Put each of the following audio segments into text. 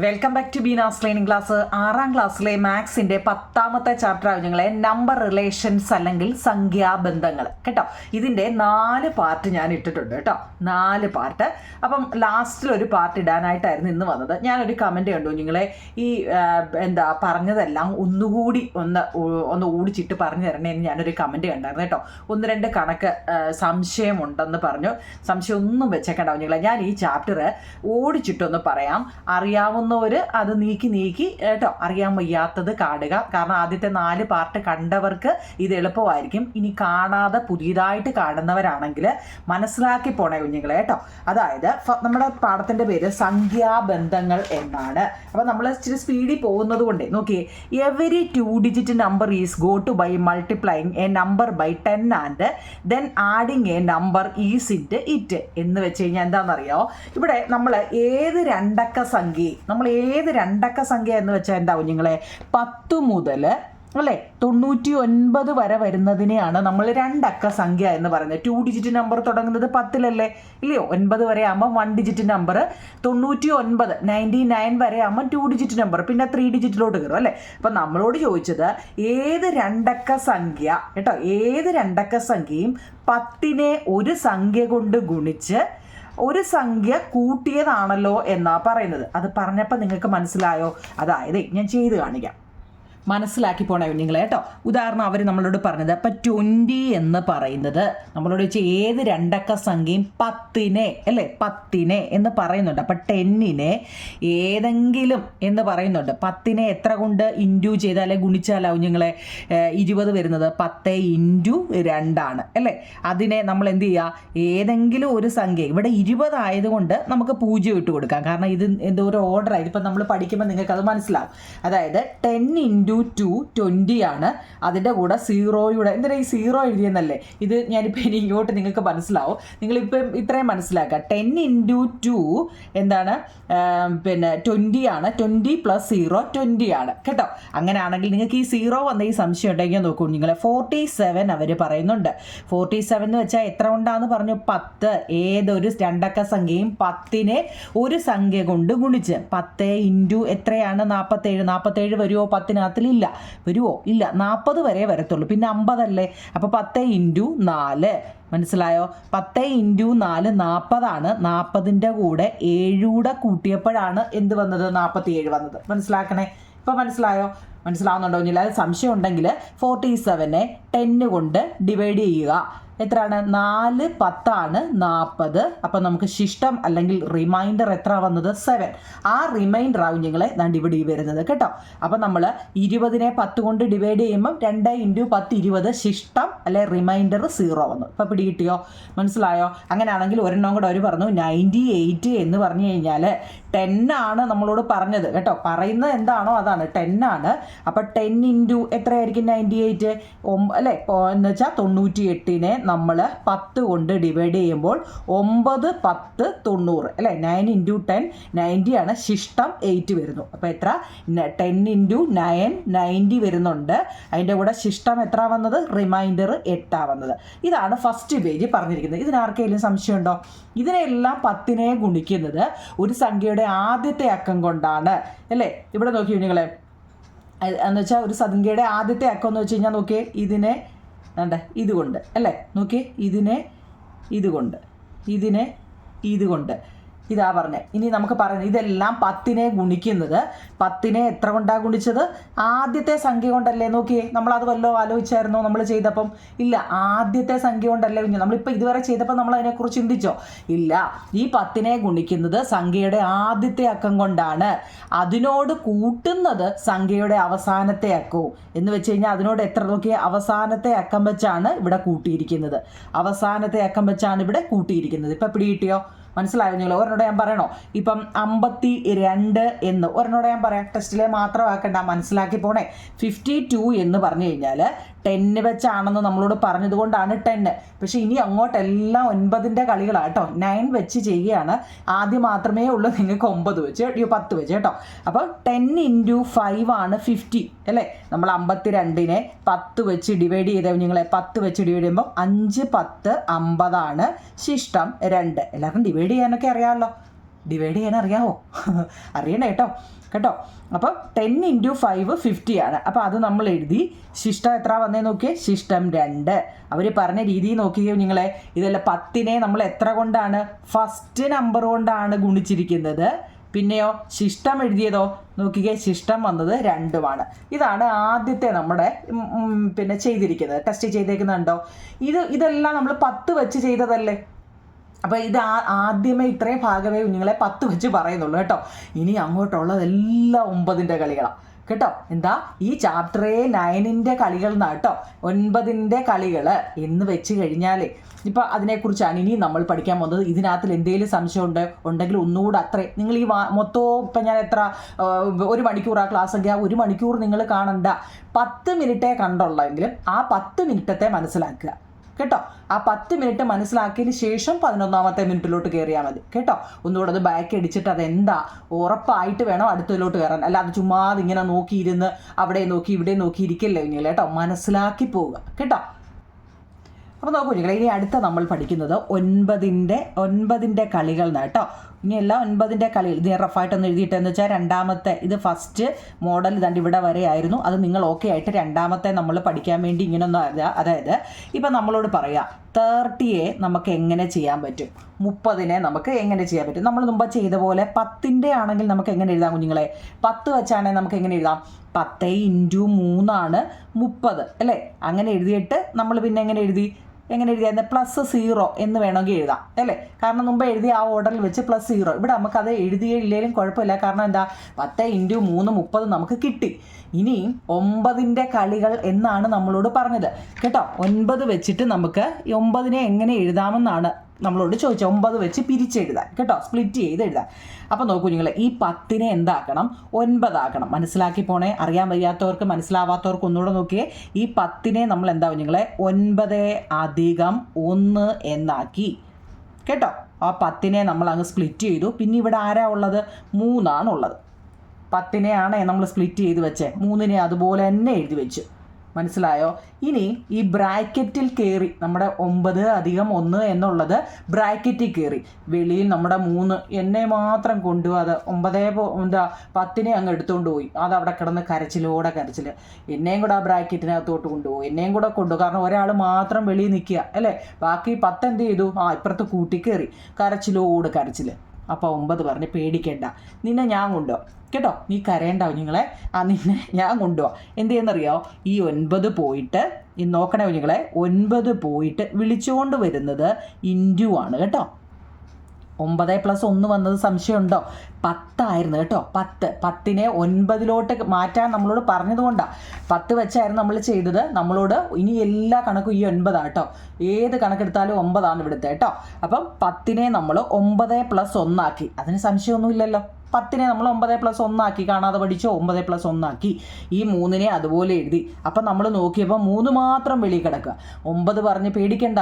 Welcome back to Beena's training class. 6ാം ക്ലാസ്സിലെ മാത്സിന്റെ 10ാമത്തെ ചാപ്റ്റർ ആവുന്നങ്ങളെ നമ്പർ റിലേഷൻസ് അല്ലെങ്കിൽ സംഖ്യാബന്ധങ്ങൾ കേട്ടോ. ഇതിന്റെ 4 പാർട്ട് ഞാൻ ഇട്ടിട്ടുണ്ട് കേട്ടോ, 4 പാർട്ട്. അപ്പം ലാസ്റ്റിൽ ഒരു പാർട്ട് ഇടാനായിട്ടായിരുന്നു ഇന്ന് വന്നത്. ഞാനൊരു കമന്റ് കണ്ടു, നിങ്ങളെ ഈ പറഞ്ഞതെല്ലാം ഒന്നുകൂടി ഒന്ന് ഓടിച്ചിട്ട് പറഞ്ഞു തരണേന്ന് ഞാനൊരു കമന്റ് കണ്ടായിരുന്നു കേട്ടോ. 1-2 കണക്ക് സംശയമുണ്ടെന്ന് പറഞ്ഞു. സംശയം ഒന്നും വെച്ചേക്കണ്ടാവും നിങ്ങളെ. ഞാൻ ഈ ചാപ്റ്റർ ഓടിച്ചിട്ടൊന്ന് പറയാം. അറിയാവുന്നവർ അത് നീക്കി കേട്ടോ, അറിയാൻ വയ്യാത്തത് കാണുക. കാരണം ആദ്യത്തെ 4 പാർട്ട് കണ്ടവർക്ക് ഇത് എളുപ്പമായിരിക്കും. ഇനി കാണാതെ പുതിയതായിട്ട് കാണുന്നവരാണെങ്കിൽ മനസ്സിലാക്കി പോണേ കുഞ്ഞുങ്ങളെ കേട്ടോ. അതായത് നമ്മുടെ പാഠത്തിന്റെ പേര് സംഖ്യാബന്ധങ്ങൾ എന്നാണ്. അപ്പൊ നമ്മൾ ഇച്ചിരി സ്പീഡിൽ പോകുന്നത് കൊണ്ടേ നോക്കിയേ, every 2 digit number is go to by multiplying a number by 10 and then adding a number is it it എന്ന് വെച്ച് കഴിഞ്ഞാൽ എന്താണെന്നറിയോ, ഇവിടെ നമ്മൾ ഏത് രണ്ടക്ക സംഖ്യ എന്ന് വെച്ചാൽ എന്താ കുഞ്ഞുങ്ങളെ, 10 മുതൽ അല്ലേ 99 വരെ വരുന്നതിനെയാണ് നമ്മൾ രണ്ടക്ക സംഖ്യ എന്ന് പറയുന്നത്. 2 ഡിജിറ്റ് നമ്പർ തുടങ്ങുന്നത് 10-ലല്ലേ, ഇല്ലയോ? 9 വരെ ആകുമ്പോൾ 1 ഡിജിറ്റ് നമ്പർ, 99 വരെ ആകുമ്പോൾ 2 ഡിജിറ്റ് നമ്പർ, പിന്നെ 3 ഡിജിറ്റിലോട്ട് കയറും അല്ലേ. അപ്പം നമ്മളോട് ചോദിച്ചത് ഏത് രണ്ടക്ക സംഖ്യ കേട്ടോ, ഏത് രണ്ടക്ക സംഖ്യയും 10നെ ഒരു സംഖ്യ കൊണ്ട് ഗുണിച്ച് ഒരു സംഖ്യ കൂട്ടിയതാണല്ലോ എന്നാ പറയുന്നത്. അത് പറഞ്ഞപ്പോൾ നിങ്ങൾക്ക് മനസ്സിലായോ? അതായത് ഞാൻ ചെയ്ത് കാണിക്കാം, മനസ്സിലാക്കി പോണേ കുഞ്ഞുങ്ങളെ കേട്ടോ. ഉദാഹരണം അവർ നമ്മളോട് പറഞ്ഞത്, അപ്പം 20 എന്ന് പറയുന്നത് നമ്മളോട് വെച്ച് ഏത് രണ്ടക്ക സംഖ്യയും 10നെ അല്ലേ, 10നെ എന്ന് പറയുന്നുണ്ട്. അപ്പം 10നെ ഏതെങ്കിലും എന്ന് പറയുന്നുണ്ട്. 10നെ എത്ര കൊണ്ട് ഇൻറ്റു ചെയ്താലേ ഗുണിച്ചാലോ കുഞ്ഞുങ്ങളെ 20 വരുന്നത്? 10 ഇൻറ്റു 2 അല്ലേ. അതിനെ നമ്മൾ എന്ത് ചെയ്യുക, ഏതെങ്കിലും ഒരു സംഖ്യ, ഇവിടെ 20 ആയതുകൊണ്ട് നമുക്ക് 0 ഇട്ട് കൊടുക്കാം. കാരണം ഇത് എന്തോ ഒരു ഓർഡർ ആയി, ഇപ്പം നമ്മൾ പഠിക്കുമ്പോൾ നിങ്ങൾക്ക് അത് മനസ്സിലാവും. അതായത് 10 ഇൻറ്റു 2 20 ആണ്. അതിൻ്റെ കൂടെ 0യുടെ എന്തിനാ ഈ 0 എഴുതിയെന്നല്ലേ, ഇത് ഞാനിപ്പോൾ ഇനി ഇങ്ങോട്ട് നിങ്ങൾക്ക് മനസ്സിലാവും. നിങ്ങളിപ്പം ഇത്രയും മനസ്സിലാക്കുക. 10 ഇൻറ്റു 2 എന്താണ്, പിന്നെ 20 ആണ്. 20 + 0 20 ആണ് കേട്ടോ. അങ്ങനെയാണെങ്കിൽ നിങ്ങൾക്ക് ഈ 0 വന്ന ഈ സംശയം ഉണ്ടെങ്കിൽ നോക്കൂ നിങ്ങളെ. 47 അവർ പറയുന്നുണ്ട്. 47 എന്ന് വെച്ചാൽ എത്ര കൊണ്ടാന്ന് പറഞ്ഞു? 10. ഏതൊരു രണ്ടക്ക സംഖ്യയും 10നെ ഒരു സംഖ്യ കൊണ്ട് ഗുണിച്ച് 10 ഇൻറ്റു എത്രയാണ്? 47. 47 വരുമോ 10-നകത്തിൽ? ഇല്ല. വരുമോ? ഇല്ല. 40 വരെ വരത്തുള്ളൂ, പിന്നെ 50 അല്ലേ. അപ്പോൾ 10 ഇൻറ്റു 4 മനസ്സിലായോ? 10 ഇൻറ്റു 4 40 ആണ്. 40ൻ്റെ കൂടെ 7 കൂട്ടിയപ്പോഴാണ് എന്ത് വന്നത്? 47 വന്നത്. മനസ്സിലാക്കണേ. ഇപ്പം മനസ്സിലാവുന്നുണ്ടോ? ഇല്ല അത് സംശയം ഉണ്ടെങ്കിൽ 47നെ 10 കൊണ്ട് ഡിവൈഡ് ചെയ്യുക. എത്രയാണ്? 4 10 ആണ് 40. അപ്പം നമുക്ക് ശിഷ്ടം അല്ലെങ്കിൽ റിമൈൻഡർ എത്ര വന്നത്? 7. ആ റിമൈൻഡർ ആവും നിങ്ങളെ ഇവിടെ വരുന്നത് കേട്ടോ. അപ്പം നമ്മൾ 20നെ 10 കൊണ്ട് ഡിവൈഡ് ചെയ്യുമ്പം 2 ഇൻറ്റു 10 20, ശിഷ്ടം അല്ലെ റിമൈൻഡർ 0 വന്നു. ഇപ്പം പിടികിട്ടിയോ? മനസ്സിലായോ? അങ്ങനെയാണെങ്കിൽ ഒരെണ്ണം കൂടെ അവർ പറഞ്ഞു 98 എന്ന് പറഞ്ഞു കഴിഞ്ഞാൽ 10 ആണ് നമ്മളോട് പറഞ്ഞത് കേട്ടോ. പറയുന്നത് എന്താണോ അതാണ്, 10 ആണ്. അപ്പം 10 ഇൻറ്റു എത്രയായിരിക്കും? 98 അല്ലേ, എന്ന് വെച്ചാൽ 98നെ നമ്മൾ 10 കൊണ്ട് ഡിവൈഡ് ചെയ്യുമ്പോൾ 9 10 90 അല്ലേ. 9 ഇൻറ്റു 10 90 ആണ്. ശിഷ്ടം 8 വരുന്നു. അപ്പോൾ എത്ര? 10 ഇൻറ്റു 9 90 വരുന്നുണ്ട്. അതിൻ്റെ കൂടെ ശിഷ്ടം എത്ര വന്നത്? റിമൈൻഡർ 8 വന്നത്. ഇതാണ് ഫസ്റ്റ് പേജ് പറഞ്ഞിരിക്കുന്നത്. ഇതിനാർക്കെങ്കിലും സംശയമുണ്ടോ? ഇതിനെല്ലാം 10നെ ഗുണിക്കുന്നത് ഒരു സംഖ്യയുടെ ആദ്യത്തെ അക്കം കൊണ്ടാണ് അല്ലേ. ഇവിടെ നോക്കി നിങ്ങളെ, എന്ന് വെച്ചാൽ ഒരു സംഖ്യയുടെ ആദ്യത്തെ അക്കം എന്ന് വെച്ച് കഴിഞ്ഞാൽ നോക്കിയേ, ഇതിനെ ഇതുകൊണ്ട് അല്ലേ, നോക്കിയേ, ഇതിനെ ഇതുകൊണ്ട് ഇതാ പറഞ്ഞത്. ഇനി നമുക്ക് പറയുന്നത് ഇതെല്ലാം 10നെ ഗുണിക്കുന്നത് 10നെ എത്ര കൊണ്ടാണ് ഗുണിച്ചത്? ആദ്യത്തെ സംഖ്യ കൊണ്ടല്ലേ. നോക്കിയേ, നമ്മളത് വല്ലോ ആലോചിച്ചായിരുന്നോ നമ്മൾ ചെയ്തപ്പം? ഇല്ല. ആദ്യത്തെ സംഖ്യ കൊണ്ടല്ലേ കുഞ്ഞു. നമ്മളിപ്പോൾ ഇതുവരെ ചെയ്തപ്പോൾ നമ്മൾ അതിനെക്കുറിച്ച് ചിന്തിച്ചോ? ഇല്ല. ഈ 10നെ ഗുണിക്കുന്നത് സംഖ്യയുടെ ആദ്യത്തെ അക്കം കൊണ്ടാണ്. അതിനോട് കൂട്ടുന്നത് സംഖ്യയുടെ അവസാനത്തെ അക്കവും എന്ന് വെച്ച് കഴിഞ്ഞാൽ അതിനോട് എത്ര നോക്കിയ അവസാനത്തെ അക്കം വെച്ചാണ് ഇവിടെ കൂട്ടിയിരിക്കുന്നത്. ഇപ്പം പിടികിട്ടിയോ? മനസ്സിലായോ നിങ്ങൾ? ഒരെണ്ണോടെ ഞാൻ പറയണോ? ഇപ്പം 52 എന്ന് ഒരെണ്ണോടെ ഞാൻ പറയാം. ടെസ്റ്റിലെ മാത്രമാക്കണ്ട, മനസ്സിലാക്കി പോണേ. 52 എന്ന് പറഞ്ഞു കഴിഞ്ഞാൽ 10 വെച്ചാണെന്ന് നമ്മളോട് പറഞ്ഞതുകൊണ്ടാണ് 10. പക്ഷേ ഇനി അങ്ങോട്ടെല്ലാം 9ൻ്റെ കളികളാണ് കേട്ടോ. 9 വെച്ച് ചെയ്യുകയാണ്. ആദ്യം മാത്രമേ ഉള്ളൂ നിങ്ങൾക്ക് 9 വെച്ച് 10 വെച്ച് കേട്ടോ. അപ്പോൾ 10 ഇൻറ്റു 5 ആണ് 50 അല്ലേ. നമ്മൾ 52നെ 10 വെച്ച് ഡിവൈഡ് ചെയ്ത കുഞ്ഞുങ്ങളെ, 10 വെച്ച് ഡിവൈഡ് ചെയ്യുമ്പോൾ 5 10 50 ആണ്. ശിഷ്ടം 2. എല്ലാവർക്കും ഡിവൈഡ് ചെയ്യാനൊക്കെ അറിയാമല്ലോ. ഡിവൈഡ് ചെയ്യാൻ അറിയാമോ? അറിയണേ കേട്ടോ. അപ്പോൾ 10 × 5 50 ആണ്. അപ്പോൾ അത് നമ്മൾ എഴുതി. ശിഷ്ടം എത്ര വന്നേ നോക്കിയേ, ശിഷ്ടം 2. അവർ പറഞ്ഞ രീതി നോക്കിയോ നിങ്ങളെ. ഇതല്ല 10നെ നമ്മൾ എത്ര കൊണ്ടാണ്, ഫസ്റ്റ് നമ്പർ കൊണ്ടാണ് ഗുണിച്ചിരിക്കുന്നത്. പിന്നെയോ ശിഷ്ടം എഴുതിയതോ നോക്കിക്കേ, ശിഷ്ടം വന്നത് 2ആണ്. ഇതാണ് ആദ്യത്തെ നമ്മുടെ പിന്നെ ചെയ്തിരിക്കുന്നത്, ടെസ്റ്റ് ചെയ്തേക്കുന്നുണ്ടോ. ഇതെല്ലാം നമ്മൾ 10 വെച്ച് ചെയ്തതല്ലേ. അപ്പോൾ ഇത് ആദ്യമേ ഇത്രയും ഭാഗമേ നിങ്ങളെ 10 വെച്ച് പറയുന്നുള്ളൂ കേട്ടോ. ഇനി അങ്ങോട്ടുള്ളതെല്ലാം 9ൻ്റെ കളികളാണ് കേട്ടോ. എന്താ ഈ ചാപ്റ്ററേ 9ൻ്റെ കളികൾ എന്നാ കേട്ടോ. 9ൻ്റെ കളികൾ എന്ന് വെച്ച് കഴിഞ്ഞാൽ ഇപ്പം അതിനെക്കുറിച്ചാണ് ഇനി നമ്മൾ പഠിക്കാൻ പോകുന്നത്. ഇതിനകത്തിൽ എന്തെങ്കിലും സംശയം ഉണ്ടെങ്കിൽ ഒന്നുകൂടെ അത്രയും നിങ്ങൾ ഈ മൊത്തവും ഇപ്പം ഞാൻ എത്ര 1 മണിക്കൂറാണ് ക്ലാസ് എങ്കിൽ ആ 1 മണിക്കൂർ നിങ്ങൾ കാണണ്ട. 10 മിനിറ്റേ കണ്ടുള്ളെങ്കിലും ആ 10 മിനിറ്റത്തെ മനസ്സിലാക്കുക കേട്ടോ. ആ 10 മിനിറ്റ് മനസ്സിലാക്കിയതിന് ശേഷം 11ാമത്തെ മിനിറ്റിലോട്ട് കയറിയാൽ മതി കേട്ടോ. ഒന്നുകൂടെ അത് ബാക്ക് അടിച്ചിട്ട് അതെന്താ ഉറപ്പായിട്ട് വേണം അടുത്തതിലോട്ട് കയറാൻ. അല്ലാതെ ചുമ്മാതെ ഇങ്ങനെ നോക്കിയിരുന്ന് അവിടെ നോക്കി ഇവിടെ നോക്കി ഇരിക്കല്ലേ കുഞ്ഞുങ്ങളെ കേട്ടോ. മനസ്സിലാക്കി പോവുക കേട്ടോ. അപ്പോൾ നോക്കൂ കുഞ്ഞുങ്ങളെ, ഇനി അടുത്ത നമ്മൾ പഠിക്കുന്നത് 9ൻ്റെ കളികൾ എന്നാണ് കേട്ടോ. ഇനി എല്ലാം 9ൻ്റെ കളികൾ ഇത് റഫായിട്ടൊന്ന് എഴുതിയിട്ടെന്ന് വെച്ചാൽ രണ്ടാമത്തെ ഇത് ഫസ്റ്റ് മോഡൽ ഇതാണ്ട് ഇവിടെ വരെ ആയിരുന്നു. അത് നിങ്ങൾ ഓക്കെ ആയിട്ട് രണ്ടാമത്തെ നമ്മൾ പഠിക്കാൻ വേണ്ടി ഇങ്ങനെ ഒന്ന് അതായത് ഇപ്പം നമ്മളോട് പറയാം 30യെ നമുക്ക് എങ്ങനെ ചെയ്യാൻ പറ്റും, 30നെ നമുക്ക് എങ്ങനെ ചെയ്യാൻ പറ്റും. നമ്മൾ മുമ്പ് ചെയ്ത പോലെ 10ൻ്റെ ആണെങ്കിൽ നമുക്ക് എങ്ങനെ എഴുതാം കുഞ്ഞുങ്ങളെ. 10 വെച്ചാണെങ്കിൽ നമുക്ക് എങ്ങനെ എഴുതാം, 10 × 3 ആണ് 30 അല്ലേ. അങ്ങനെ എഴുതിയിട്ട് നമ്മൾ പിന്നെ എങ്ങനെ എഴുതിയായിരുന്നു +0 എന്ന് വേണമെങ്കിൽ എഴുതാം അല്ലേ. കാരണം മുമ്പ് എഴുതിയ ആ ഓർഡറിൽ വെച്ച് +0. ഇവിടെ നമുക്കത് എഴുതിയില്ലെങ്കിലും കുഴപ്പമില്ല. കാരണം എന്താ 10 × 3 30 നമുക്ക് കിട്ടി. ഇനിയും 9ൻ്റെ കളികൾ എന്നാണ് നമ്മളോട് പറഞ്ഞത് കേട്ടോ. 9 വെച്ചിട്ട് നമുക്ക് 9നെ എങ്ങനെ എഴുതാമെന്നാണ് നമ്മളോട് ചോദിച്ചാൽ 9 വെച്ച് പിരിച്ചെഴുതാൻ കേട്ടോ, സ്പ്ലിറ്റ് ചെയ്ത് എഴുതാൻ. അപ്പോൾ നോക്കൂ നിങ്ങൾ, ഈ 10നെ എന്താക്കണം, 9 ആക്കണം. മനസ്സിലാക്കി പോണേ. അറിയാൻ വയ്യാത്തവർക്ക് മനസ്സിലാവാത്തവർക്ക് ഒന്നുകൂടെ നോക്കിയേ. ഈ 10നെ നമ്മൾ എന്താ കുഞ്ഞുങ്ങളെ 9 + 1 എന്നാക്കി കേട്ടോ. ആ 10നെ നമ്മൾ അങ്ങ് സ്പ്ലിറ്റ് ചെയ്തു. പിന്നെ ഇവിടെ ആരാ ഉള്ളത്, 3 ആണുള്ളത്. 10നെയാണ് നമ്മൾ സ്പ്ലിറ്റ് ചെയ്ത് വെച്ചേ, 3നെ അതുപോലെ തന്നെ എഴുതി വെച്ചു. മനസ്സിലായോ? ഇനി ഈ ബ്രാക്കറ്റിൽ കയറി നമ്മുടെ 9 + 1 എന്നുള്ളത് ബ്രാക്കറ്റിൽ കയറി. വെളിയിൽ നമ്മുടെ 3 എന്നെ മാത്രം കൊണ്ടുപോകാതെ 10നെ അങ്ങ് എടുത്തുകൊണ്ട് പോയി. അത് അവിടെ കിടന്ന് കരച്ചിൽ. എന്നെയും കൂടെ ആ ബ്രാക്കറ്റിനകത്തോട്ട് കൊണ്ടുപോകും, എന്നെയും കൂടെ കൊണ്ടുപോകും. കാരണം ഒരാൾ മാത്രം വെളിയിൽ നിൽക്കുക അല്ലേ. ബാക്കി 10 എന്ത് ചെയ്തു, ഇപ്പുറത്ത് കൂട്ടി കയറി കരച്ചിൽ. അപ്പോൾ 9 പറഞ്ഞ് പേടിക്കേണ്ട, നിന്നെ ഞാൻ കൊണ്ടുപോകാം കേട്ടോ, നീ കരയണ്ട കുഞ്ഞുങ്ങളെ, നിന്നെ ഞാൻ കൊണ്ടുപോകാം. എന്ത് ചെയ്യുന്നറിയോ, ഈ 9 പോയിട്ട് നോക്കണേ കുഞ്ഞുങ്ങളെ, 9 പോയിട്ട് വിളിച്ചുകൊണ്ട് വരുന്നത് ഇൻറ്റു ആണ് കേട്ടോ. 9 + 1 വന്നത് സംശയമുണ്ടോ? 10 ആയിരുന്നു കേട്ടോ. 10നെ 9ലോട്ട് മാറ്റാൻ നമ്മളോട് പറഞ്ഞതുകൊണ്ടാണ്. 10 വെച്ചായിരുന്നു നമ്മൾ ചെയ്തത്. നമ്മളോട് ഇനി എല്ലാ കണക്കും ഈ 9 കേട്ടോ. ഏത് കണക്കെടുത്താലും 9 ഇവിടുത്തെ കേട്ടോ. അപ്പം 10നെ നമ്മൾ 9 + 1 ആക്കി. അതിന് സംശയമൊന്നുമില്ലല്ലോ. 10നെ നമ്മൾ 9 + 1 ആക്കി. കാണാതെ പഠിച്ചോ, 9 + 1 ആക്കി. ഈ 3നെ അതുപോലെ എഴുതി. അപ്പം നമ്മൾ നോക്കിയപ്പോൾ 3 മാത്രം വെളിയിൽ കിടക്കുക. 9 പറഞ്ഞ് പേടിക്കണ്ട,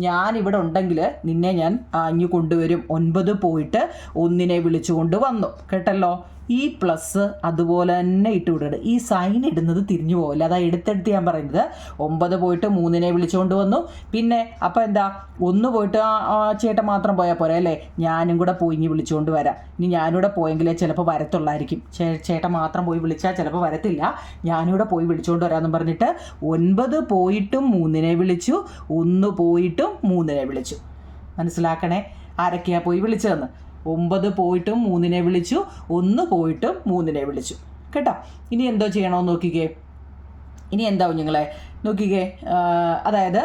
ഞാനിവിടെ ഉണ്ടെങ്കിൽ നിന്നെ ഞാൻ ഇങ്ങ് കൊണ്ടുവരും. 9 പോയിട്ട് 1നെ വിളിച്ചു കൊണ്ട് വന്നു കേട്ടല്ലോ. ഈ പ്ലസ് അതുപോലെ തന്നെ ഇട്ട് വിടരുത്. ഈ സൈൻ ഇടുന്നത് തിരിഞ്ഞു പോകില്ല. അതാ എടുത്തെടുത്ത് ഞാൻ പറയുന്നത്. 9 പോയിട്ട് 3നെ വിളിച്ചുകൊണ്ട് വന്നു. പിന്നെ അപ്പം എന്താ, 1 പോയിട്ട് ചേട്ടൻ മാത്രം പോയാൽ പോരെ അല്ലേ, ഞാനും കൂടെ പോയി ഇനി വിളിച്ചുകൊണ്ട് വരാം. ഇനി ഞാനിവിടെ പോയെങ്കിലേ ചിലപ്പോൾ വരത്തുള്ളായിരിക്കും. ചേട്ടൻ മാത്രം പോയി വിളിച്ചാൽ ചിലപ്പോൾ വരത്തില്ല, ഞാനിവിടെ പോയി വിളിച്ചുകൊണ്ട് വരാമെന്ന് പറഞ്ഞിട്ട് 9 പോയിട്ടും 3നെ വിളിച്ചു, 1 പോയിട്ടും 3നെ വിളിച്ചു. മനസ്സിലാക്കണേ ആരൊക്കെയാണ് പോയി വിളിച്ചതെന്ന്. 9 പോയിട്ടും 3നെ വിളിച്ചു, 1 പോയിട്ടും 3നെ വിളിച്ചു കേട്ടോ. ഇനി എന്തോ ചെയ്യണമെന്ന് നോക്കിക്കേ. ഇനി എന്താ കുഞ്ഞുങ്ങളെ നോക്കിക്കേ, അതായത്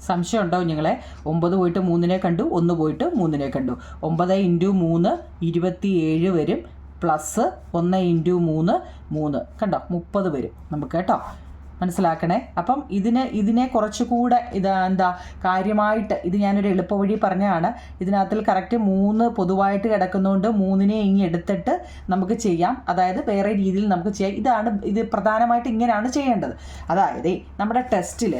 സംശയം ഉണ്ടോ കുഞ്ഞുങ്ങളെ? 9 പോയിട്ട് 3നെ കണ്ടു, 1 പോയിട്ട് 3നെ കണ്ടു. 9 × 3 27 വരും, +1 × 3 3 കണ്ടോ, 30 വരും നമുക്ക് കേട്ടോ. മനസ്സിലാക്കണേ. അപ്പം ഇതിനെ കുറച്ചുകൂടെ എന്താ കാര്യമായിട്ട് ഇത് ഞാനൊരു എളുപ്പ വഴി പറഞ്ഞതാണ്. ഇതിനകത്തിൽ കറക്റ്റ് 3 പൊതുവായിട്ട് കിടക്കുന്നതുകൊണ്ട് 3നെ ഇങ്ങ് എടുത്തിട്ട് നമുക്ക് ചെയ്യാം. അതായത് വേറെ രീതിയിൽ നമുക്ക് ചെയ്യാം. ഇത് പ്രധാനമായിട്ട് ഇങ്ങനെയാണ് ചെയ്യേണ്ടത്. അതായത് നമ്മുടെ ടെസ്റ്റിൽ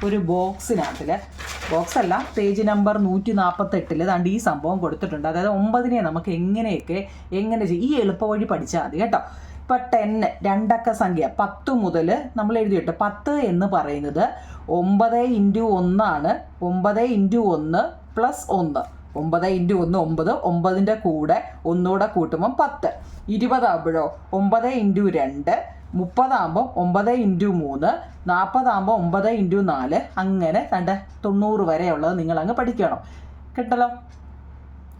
ഒരു ബോക്സല്ല, പേജ് നമ്പർ 148 ദാണ്ട് ഈ സംഭവം കൊടുത്തിട്ടുണ്ട്. അതായത് 9നെ നമുക്ക് എങ്ങനെ ചെയ്യും, ഈ എളുപ്പ വഴി പഠിച്ചാൽ മതി കേട്ടോ. ഇപ്പം 10 രണ്ടക്ക സംഖ്യ 10 മുതൽ നമ്മൾ എഴുതിയിട്ട് 10 എന്ന് പറയുന്നത് 9 × 1 ആണ്. 9 × 1 പ്ലസ് 1. 9 × 1 9. 9ൻ്റെ കൂടെ ഒന്നുകൂടെ കൂട്ടുമ്പം 10. 20 ആകുമ്പോഴോ 9 × 2 30 ആകുമ്പോൾ 9 × 3 40 ആകുമ്പോൾ 9 × 4 അങ്ങനെ 90 വരെയുള്ളത് നിങ്ങളങ്ങ് പഠിക്കണം. കേട്ടല്ലോ?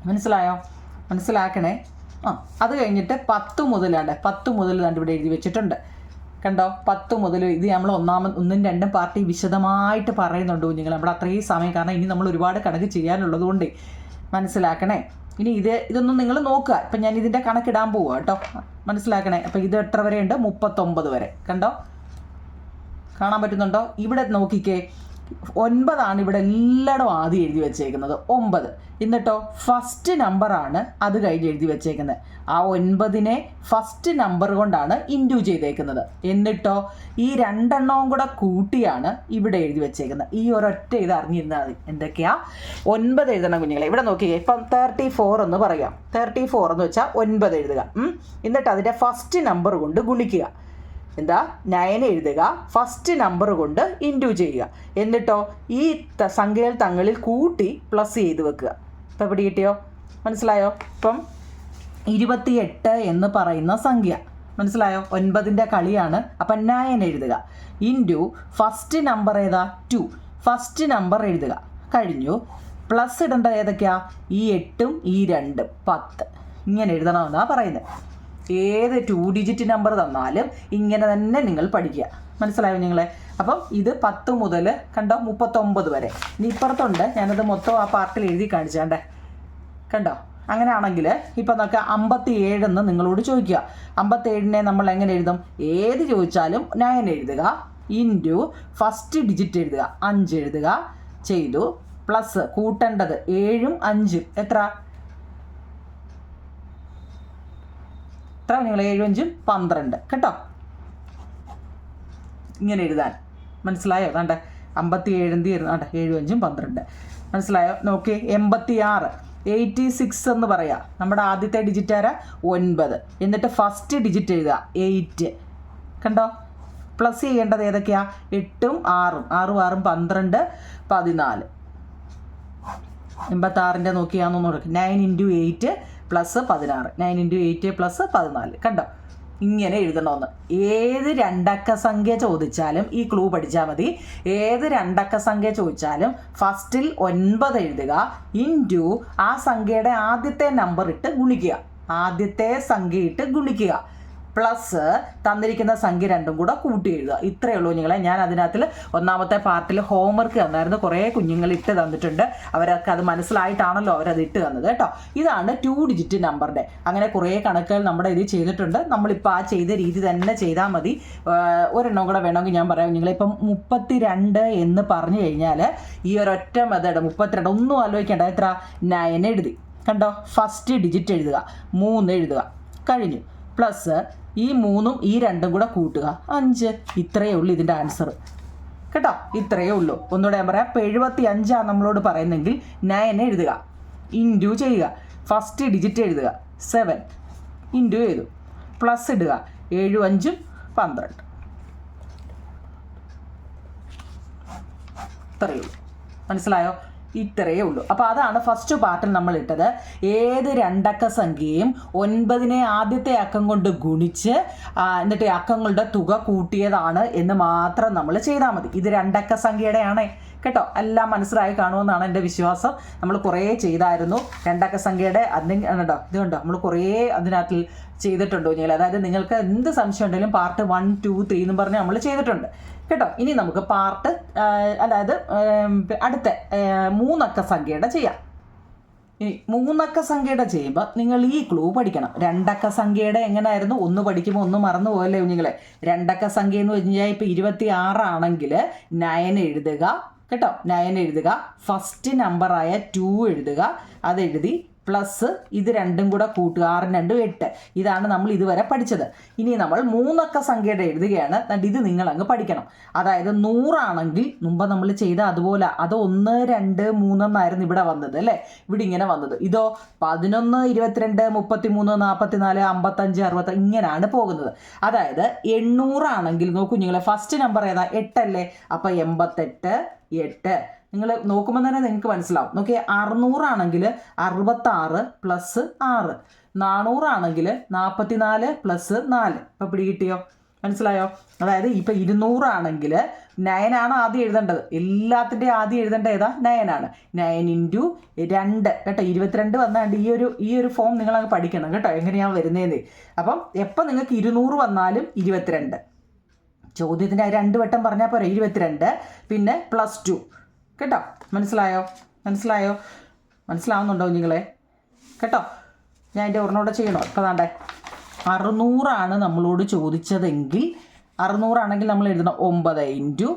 മനസ്സിലായോ? മനസ്സിലാക്കണേ. അത് കഴിഞ്ഞിട്ട് 10 മുതലാണ് 10 മുതൽ ഇവിടെ എഴുതി വെച്ചിട്ടുണ്ട്. കണ്ടോ? 10 മുതൽ ഇത് നമ്മൾ ഒന്നും രണ്ടും പാർട്ടി വിശദമായിട്ട് പറയുന്നുണ്ട് നിങ്ങൾ. നമ്മൾ അത്രയും സമയം, കാരണം ഇനി നമ്മൾ ഒരുപാട് കണക്ക് ചെയ്യാനുള്ളത് കൊണ്ട് മനസ്സിലാക്കണേ. ഇനി ഇതൊന്നും നിങ്ങൾ നോക്കുക. ഇപ്പം ഞാൻ ഇതിൻ്റെ കണക്കിടാൻ പോവുക കേട്ടോ. മനസ്സിലാക്കണേ. അപ്പം ഇത് എത്ര വരെയുണ്ട്? 39 വരെ. കണ്ടോ? കാണാൻ പറ്റുന്നുണ്ടോ? ഇവിടെ നോക്കിക്കേ, 9 ഇവിടെ എല്ലായിടും ആദ്യം എഴുതി വെച്ചേക്കുന്നത് 9. എന്നിട്ടോ ഫസ്റ്റ് നമ്പറാണ് അത് കഴിഞ്ഞ് എഴുതി വെച്ചേക്കുന്നത്. ആ 9നെ ഫസ്റ്റ് നമ്പർ കൊണ്ടാണ് ഇൻറ്റു ചെയ്തേക്കുന്നത്. എന്നിട്ടോ ഈ 2 എണ്ണവും കൂടെ കൂട്ടിയാണ് ഇവിടെ എഴുതി വെച്ചേക്കുന്നത്. ഈ ഒരൊറ്റ ഇത് അറിഞ്ഞിരുന്നാൽ മതി. എന്തൊക്കെയാ? 9 എഴുതണം കുഞ്ഞുങ്ങളെ. ഇവിടെ നോക്കിയേ, ഇപ്പം 34 എന്ന് പറയാം. 34 എന്ന് വെച്ചാൽ 9 എഴുതുക. എന്നിട്ട് അതിൻ്റെ ഫസ്റ്റ് നമ്പർ കൊണ്ട് ഗുണിക്കുക. എന്താ? 9 എഴുതുക, ഫസ്റ്റ് നമ്പർ കൊണ്ട് ഇൻറ്റു ചെയ്യുക. എന്നിട്ടോ ഈ സംഖ്യകൾ തങ്ങളിൽ കൂട്ടി പ്ലസ് ചെയ്ത് വെക്കുക. ഇപ്പം എവിടെ കിട്ടിയോ? മനസ്സിലായോ? ഇപ്പം 28 എന്ന് പറയുന്ന സംഖ്യ മനസ്സിലായോ? 9ൻ്റെ കളിയാണ്. അപ്പം 9 എഴുതുക, ഇൻറ്റു ഫസ്റ്റ് നമ്പർ ഏതാ? 2. ഫസ്റ്റ് നമ്പർ എഴുതുക. കഴിഞ്ഞു. പ്ലസ് ഇടേണ്ടത് ഏതൊക്കെയാ? ഈ 8ഉം ഈ 2ഉം 10. ഇങ്ങനെ എഴുതണമെന്നാണ് പറയുന്നത്. ഏത് 2 ഡിജിറ്റ് നമ്പർ തന്നാലും ഇങ്ങനെ തന്നെ നിങ്ങൾ പഠിക്കുക. മനസ്സിലായോ നിങ്ങളെ? അപ്പം ഇത് 10 മുതൽ കണ്ടോ 39 വരെ. ഇനി ഇപ്പുറത്തുണ്ട്, ഞാനത് മൊത്തം ആ പാർട്ടിൽ എഴുതി കാണിച്ചാണ്ടേ. കണ്ടോ? അങ്ങനെയാണെങ്കിൽ ഇപ്പം നമുക്ക് 57 എന്ന് നിങ്ങളോട് ചോദിക്കുക. 57നെ നമ്മൾ എങ്ങനെ എഴുതും? ഏത് ചോദിച്ചാലും 9 എഴുതുക, ഇൻറ്റു ഫസ്റ്റ് ഡിജിറ്റ് എഴുതുക, 5 എഴുതുക, ചെയ്തു. പ്ലസ് കൂട്ടേണ്ടത് 7ഉം 5ഉം എത്ര? നിങ്ങൾ 7 5 12. കേട്ടോ? ഇങ്ങനെ എഴുതാൻ മനസ്സിലായോ? വേണ്ട 57 തീർന്നു. 7 5 12. മനസ്സിലായോ? നോക്കി 86 86 എന്ന് പറയാം. നമ്മുടെ ആദ്യത്തെ ഡിജിറ്റ് ആരാ? 9. എന്നിട്ട് ഫസ്റ്റ് ഡിജിറ്റ് എഴുതുക 8. കണ്ടോ? പ്ലസ് ചെയ്യേണ്ടത് ഏതൊക്കെയാ? 8ഉം 6ഉം 6ഉം 6ഉം 12 14. 86ൻ്റെ നോക്കിയാണെന്ന് നോക്കി. 9 × 8 പ്ലസ് 16. 9 × 8 പ്ലസ് 14. കണ്ടോ? ഇങ്ങനെ എഴുതണമെന്ന്. ഏത് 2 അക്ക സംഖ്യ ചോദിച്ചാലും ഈ ക്ലൂ പഠിച്ചാൽ മതി. ഏത് 2 അക്ക സംഖ്യ ചോദിച്ചാലും ഫസ്റ്റിൽ 9 എഴുതുക, ഇൻറ്റു ആ സംഖ്യയുടെ ആദ്യത്തെ നമ്പർ ഇട്ട് ഗുണിക്കുക. ആദ്യത്തെ സംഖ്യ ഇട്ട് ഗുണിക്കുക. പ്ലസ് തന്നിരിക്കുന്ന സംഖ്യ 2ഉം കൂടെ കൂട്ടി എഴുതുക. ഇത്രയേ ഉള്ളൂ നിങ്ങളെ. ഞാൻ അതിനകത്തിൽ ഒന്നാമത്തെ പാർട്ടിൽ ഹോംവർക്ക് തന്നായിരുന്നു. കുറേ കുഞ്ഞുങ്ങൾ ഇട്ട് തന്നിട്ടുണ്ട്. അവരൊക്കെ അത് മനസ്സിലായിട്ടാണല്ലോ അവരത് ഇട്ട് തന്നത് കേട്ടോ. ഇതാണ് 2 ഡിജിറ്റ് നമ്പറിൻ്റെ. അങ്ങനെ കുറേ കണക്കുകൾ നമ്മുടെ ഇത് ചെയ്തിട്ടുണ്ട്. നമ്മളിപ്പോൾ ആ ചെയ്ത രീതി തന്നെ ചെയ്താൽ മതി. ഒരെണ്ണം കൂടെ വേണമെങ്കിൽ ഞാൻ പറയാം നിങ്ങളിപ്പം 32 എന്ന് പറഞ്ഞു കഴിഞ്ഞാൽ ഈ ഒരൊറ്റ മെത്തേഡ് 32 ഒന്നും ആലോചിക്കേണ്ട. എത്ര? 9 എഴുതി. കണ്ടോ? ഫസ്റ്റ് ഡിജിറ്റ് എഴുതുക, 3 എഴുതുക. കഴിഞ്ഞു. പ്ലസ് ഈ 3ഉം ഈ 2ഉം കൂടെ കൂട്ടുക, 5. ഇത്രയേ ഉള്ളൂ ഇതിൻ്റെ ആൻസർ. കേട്ടോ? ഇത്രയേ ഉള്ളൂ. ഒന്നുകൂടെ ഞാൻ പറയാം. 75 നമ്മളോട് പറയുന്നെങ്കിൽ 9 എഴുതുക, ഇൻറ്റു ചെയ്യുക. ഫസ്റ്റ് ഡിജിറ്റ് എഴുതുക 7, ഇൻറ്റു ചെയ്തു. പ്ലസ് ഇടുക 7 5 12. ഇത്രയേ ഉള്ളൂ. മനസ്സിലായോ? ഇത്രയേ ഉള്ളൂ. അപ്പോൾ അതാണ് ഫസ്റ്റ് പാർട്ടിൽ നമ്മൾ ഇട്ടത്. ഏത് 2 അക്ക സംഖ്യയും 9നെ ആദ്യത്തെ അക്കം കൊണ്ട് ഗുണിച്ച് എന്നിട്ട് അക്കങ്ങളുടെ തുക കൂട്ടിയതാണ് എന്ന് മാത്രം നമ്മൾ ചെയ്താൽ മതി. ഇത് 2 അക്ക സംഖ്യയുടെ ആണ് കേട്ടോ. എല്ലാം മനസ്സിലായി കാണുമെന്നാണ് എൻ്റെ വിശ്വാസം. നമ്മൾ കുറേ ചെയ്തായിരുന്നു 2 അക്ക സംഖ്യയുടെ. കേട്ടോ, ഇത് കണ്ടോ, നമ്മൾ കുറേ അതിനകത്ത് ചെയ്തിട്ടുണ്ടോ നിങ്ങൾ? അതായത് നിങ്ങൾക്ക് എന്ത് സംശയം ഉണ്ടെങ്കിലും പാർട്ട് 1 2 3 എന്നും പറഞ്ഞ് നമ്മൾ ചെയ്തിട്ടുണ്ട് കേട്ടോ. ഇനി നമുക്ക് പാർട്ട് അതായത് അടുത്ത 3 അക്ക സംഖ്യയുടെ ചെയ്യാം. ഇനി 3 അക്ക സംഖ്യയുടെ ചെയ്യുമ്പോൾ നിങ്ങൾ ഈ ക്ലൂ പഠിക്കണം. 2 അക്ക സംഖ്യയുടെ എങ്ങനെയായിരുന്നു? ഒന്ന് പഠിക്കുമ്പോൾ ഒന്ന് മറന്നു പോകല്ലേ കുഞ്ഞുങ്ങളെ. 2 അക്ക സംഖ്യ എന്ന് വെച്ചാൽ ഇപ്പോൾ 26 ആണെങ്കിൽ 9 എഴുതുക കേട്ടോ. 9 എഴുതുക. ഫസ്റ്റ് നമ്പറായ 2 എഴുതുക, അതെഴുതി. പ്ലസ് ഇത് 2ഉം കൂടെ കൂട്ടുക, 6 2 8. ഇതാണ് നമ്മൾ ഇതുവരെ പഠിച്ചത്. ഇനി നമ്മൾ 3 അക്ക സംഖ്യയുടെ എഴുതുകയാണ്. ഇത് നിങ്ങൾ അങ്ങ് പഠിക്കണം. അതായത് 100 ആണെങ്കിൽ മുമ്പ് നമ്മൾ ചെയ്ത അതുപോലെ അത് 1 2 3 എന്നായിരുന്നു ഇവിടെ വന്നത് അല്ലേ? ഇവിടെ ഇങ്ങനെ വന്നത്. ഇതോ 11 22 33 44 55 60 ഇങ്ങനെയാണ് പോകുന്നത്. അതായത് 800 ആണെങ്കിൽ നോക്കൂ നിങ്ങളെ, ഫസ്റ്റ് നമ്പർ ഏതാ? 8 അല്ലേ? അപ്പം 88 8. നിങ്ങൾ നോക്കുമ്പോൾ തന്നെ നിങ്ങൾക്ക് മനസ്സിലാവും. നോക്കിയേ, 600 ആണെങ്കിൽ 66 പ്ലസ് 6, 400 ആണെങ്കിൽ 44 പ്ലസ് 4. ഇപ്പോൾ പിടികിട്ടിയോ? മനസ്സിലായോ? അതായത് ഇപ്പോൾ 200 ആണെങ്കിൽ 9 ആണ് ആദ്യം എഴുതേണ്ടത്. എല്ലാത്തിൻ്റെയും ആദ്യം എഴുതേണ്ടത് ഏതാ? 9 ആണ്. 9 ഇൻറ്റു 2 കേട്ടോ, 22 വന്നാണ്ട് ഈ ഒരു ഫോം നിങ്ങളങ്ങ് പഠിക്കണം കേട്ടോ, എങ്ങനെയാണ് വരുന്നതെന്ന്. അപ്പം എപ്പോൾ നിങ്ങൾക്ക് 200 വന്നാലും 22. ചോദ്യത്തിൻ്റെ 2 വട്ടം പറഞ്ഞാൽ പോരെ, 22 പിന്നെ +2 കേട്ടോ. മനസ്സിലായോ? മനസ്സിലാവുന്നുണ്ടോ നിങ്ങളെ? കേട്ടോ, ഞാൻ എൻ്റെ ഒരെണ്ണോടെ ചെയ്യണോ? ഇപ്പോൾ താണ്ടേ 600 ആണ് നമ്മളോട് ചോദിച്ചതെങ്കിൽ 600 ആണെങ്കിൽ നമ്മൾ എഴുതണം 9 ഇൻറ്റു